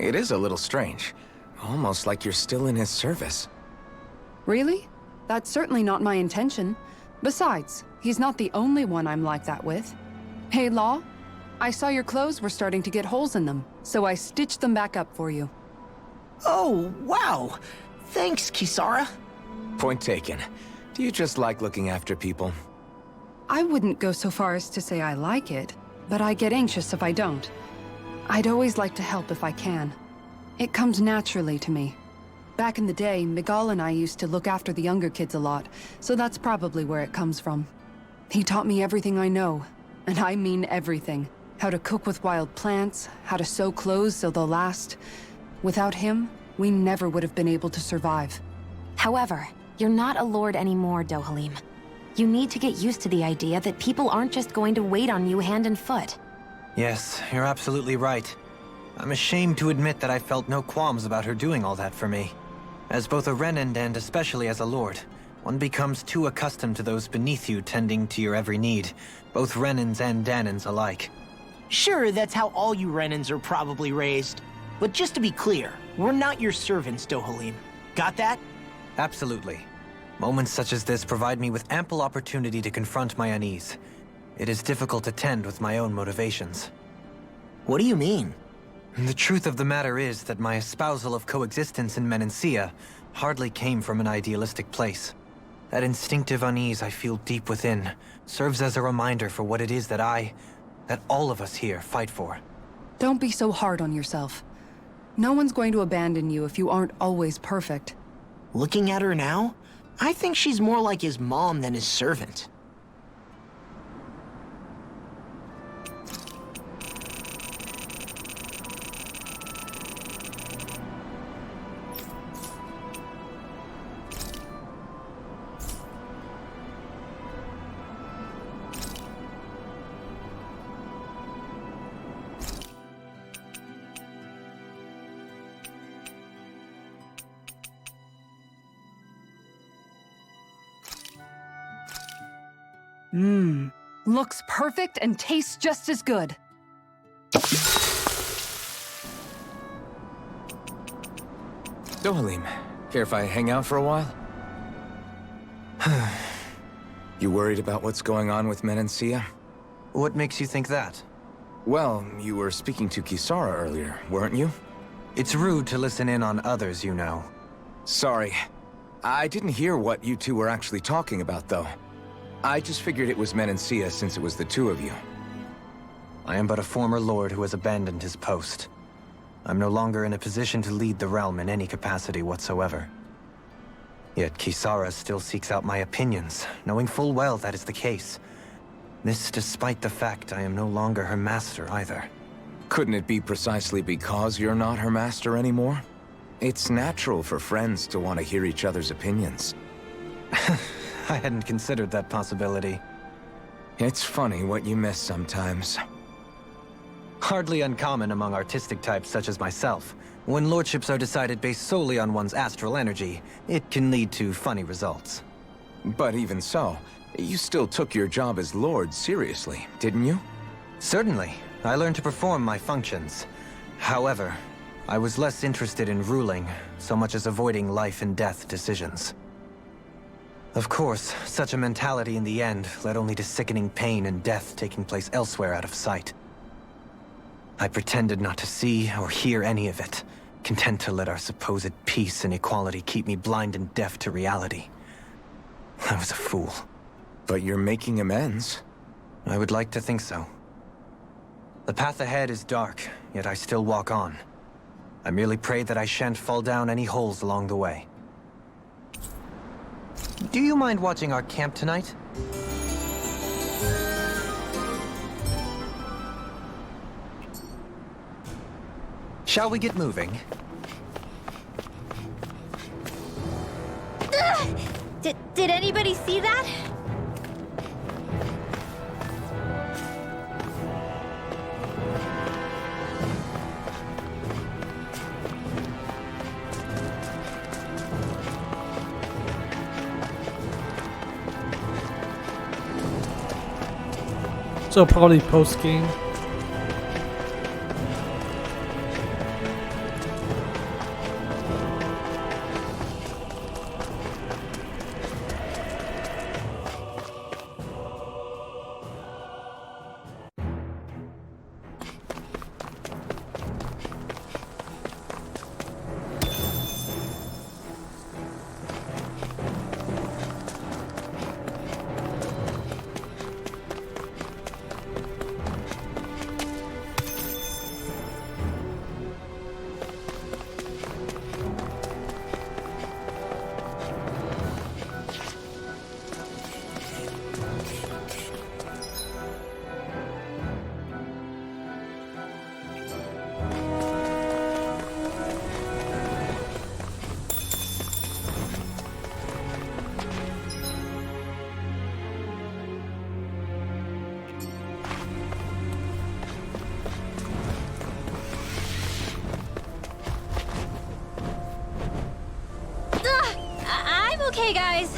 It is a little strange. Almost like you're still in his service. Really? That's certainly not my intention. Besides, he's not the only one I'm like that with. Hey, Law, I saw your clothes were starting to get holes in them, so I stitched them back up for you. Oh, wow. Thanks, Kisara. Point taken. Do you just like looking after people? I wouldn't go so far as to say I like it, but I get anxious if I don't. I'd always like to help if I can. It comes naturally to me. Back in the day, Miguel and I used to look after the younger kids a lot, so that's probably where it comes from. He taught me everything I know, and I mean everything. How to cook with wild plants, how to sew clothes so they'll last. Without him, we never would have been able to survive. However, you're not a lord anymore, Dohalim. You need to get used to the idea that people aren't just going to wait on you hand and foot. Yes, you're absolutely right. I'm ashamed to admit that I felt no qualms about her doing all that for me. As both a Renan and especially as a lord, one becomes too accustomed to those beneath you tending to your every need, both Renans and Danans alike. Sure, that's how all you Renans are probably raised. But just to be clear, we're not your servants, Dohalim. Got that? Absolutely. Moments such as this provide me with ample opportunity to confront my unease. It is difficult to tend with my own motivations. What do you mean? The truth of the matter is that my espousal of coexistence in Menancia hardly came from an idealistic place. That instinctive unease I feel deep within serves as a reminder for what it is that all of us here fight for. Don't be so hard on yourself. No one's going to abandon you if you aren't always perfect. Looking at her now, I think she's more like his mom than his servant. Looks perfect and tastes just as good. Dohalim, care if I hang out for a while? You worried about what's going on with Menancia? What makes you think that? Well, you were speaking to Kisara earlier, weren't you? It's rude to listen in on others, you know. Sorry. I didn't hear what you two were actually talking about, though. I just figured it was Menancia since it was the two of you. I am but a former lord who has abandoned his post. I'm no longer in a position to lead the realm in any capacity whatsoever. Yet Kisara still seeks out my opinions, knowing full well that is the case. This despite the fact I am no longer her master either. Couldn't it be precisely because you're not her master anymore? It's natural for friends to want to hear each other's opinions. I hadn't considered that possibility. It's funny what you miss sometimes. Hardly uncommon among artistic types such as myself. When lordships are decided based solely on one's astral energy, it can lead to funny results. But even so, you still took your job as lord seriously, didn't you? Certainly. I learned to perform my functions. However, I was less interested in ruling, so much as avoiding life and death decisions. Of course, such a mentality in the end led only to sickening pain and death taking place elsewhere out of sight. I pretended not to see or hear any of it, content to let our supposed peace and equality keep me blind and deaf to reality. I was a fool. But you're making amends. I would like to think so. The path ahead is dark, yet I still walk on. I merely pray that I shan't fall down any holes along the way. Do you mind watching our camp tonight? Shall we get moving? Did anybody see that? So probably post game. I'm okay, guys.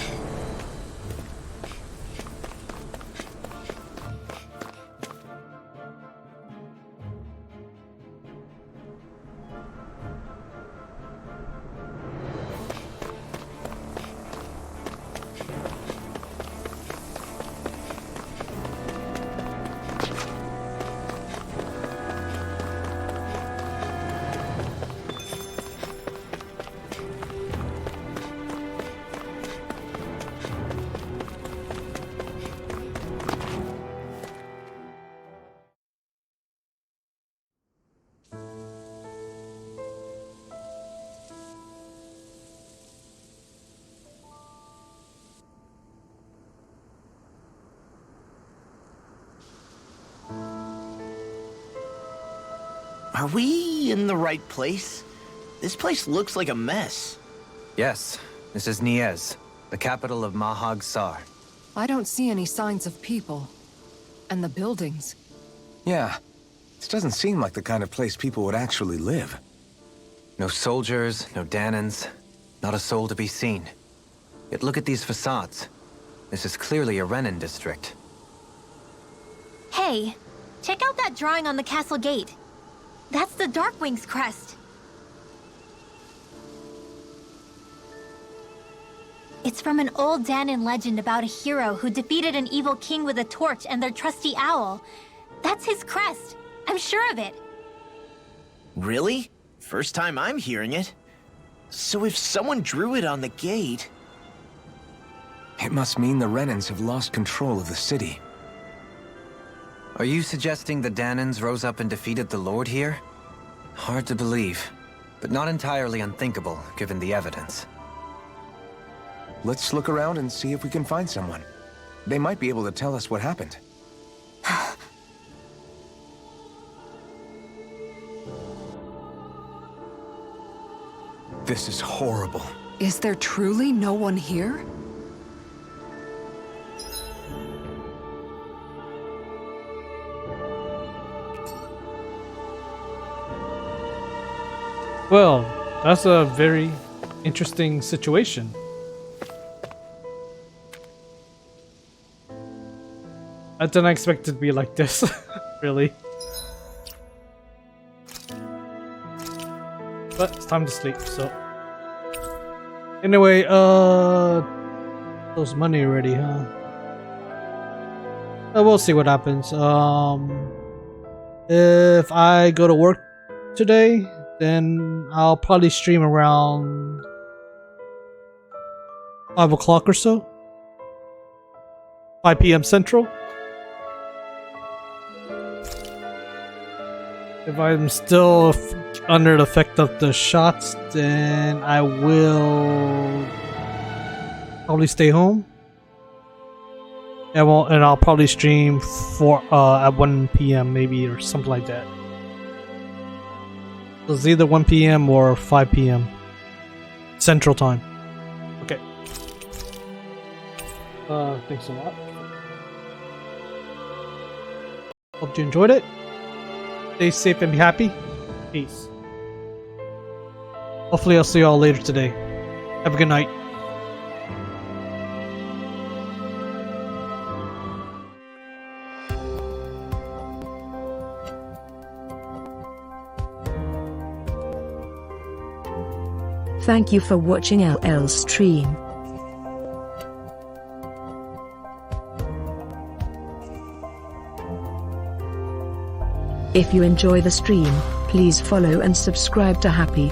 Are we in the right place? This place looks like a mess. Yes, this is Niez, the capital of Mahag Sar. I don't see any signs of people. And the buildings. Yeah, this doesn't seem like the kind of place people would actually live. No soldiers, no Danans, not a soul to be seen. Yet look at these facades. This is clearly a Renin district. Hey, check out that drawing on the castle gate. That's the Darkwing's crest. It's from an old Danan legend about a hero who defeated an evil king with a torch and their trusty owl. That's his crest. I'm sure of it. Really? First time I'm hearing it. So if someone drew it on the gate... It must mean the Renins have lost control of the city. Are you suggesting the Danans rose up and defeated the Lord here? Hard to believe, but not entirely unthinkable, given the evidence. Let's look around and see if we can find someone. They might be able to tell us what happened. This is horrible. Is there truly no one here? Well, that's a very interesting situation. I didn't expect it to be like this, really. But it's time to sleep, so. Anyway, those money already, huh? We'll see what happens. If I go to work today, then I'll probably stream around 5 o'clock or so. 5 p.m. Central. If I'm still under the effect of the shots, then I will probably stay home. And I'll probably stream for at 1 p.m. maybe, or something like that. So it's either 1 p.m. or 5 p.m. Central Time. Okay. Thanks a lot. Hope you enjoyed it. Stay safe and be happy. Peace. Hopefully I'll see you all later today. Have a good night. Thank you for watching LL's stream. If you enjoy the stream, please follow and subscribe to Happy.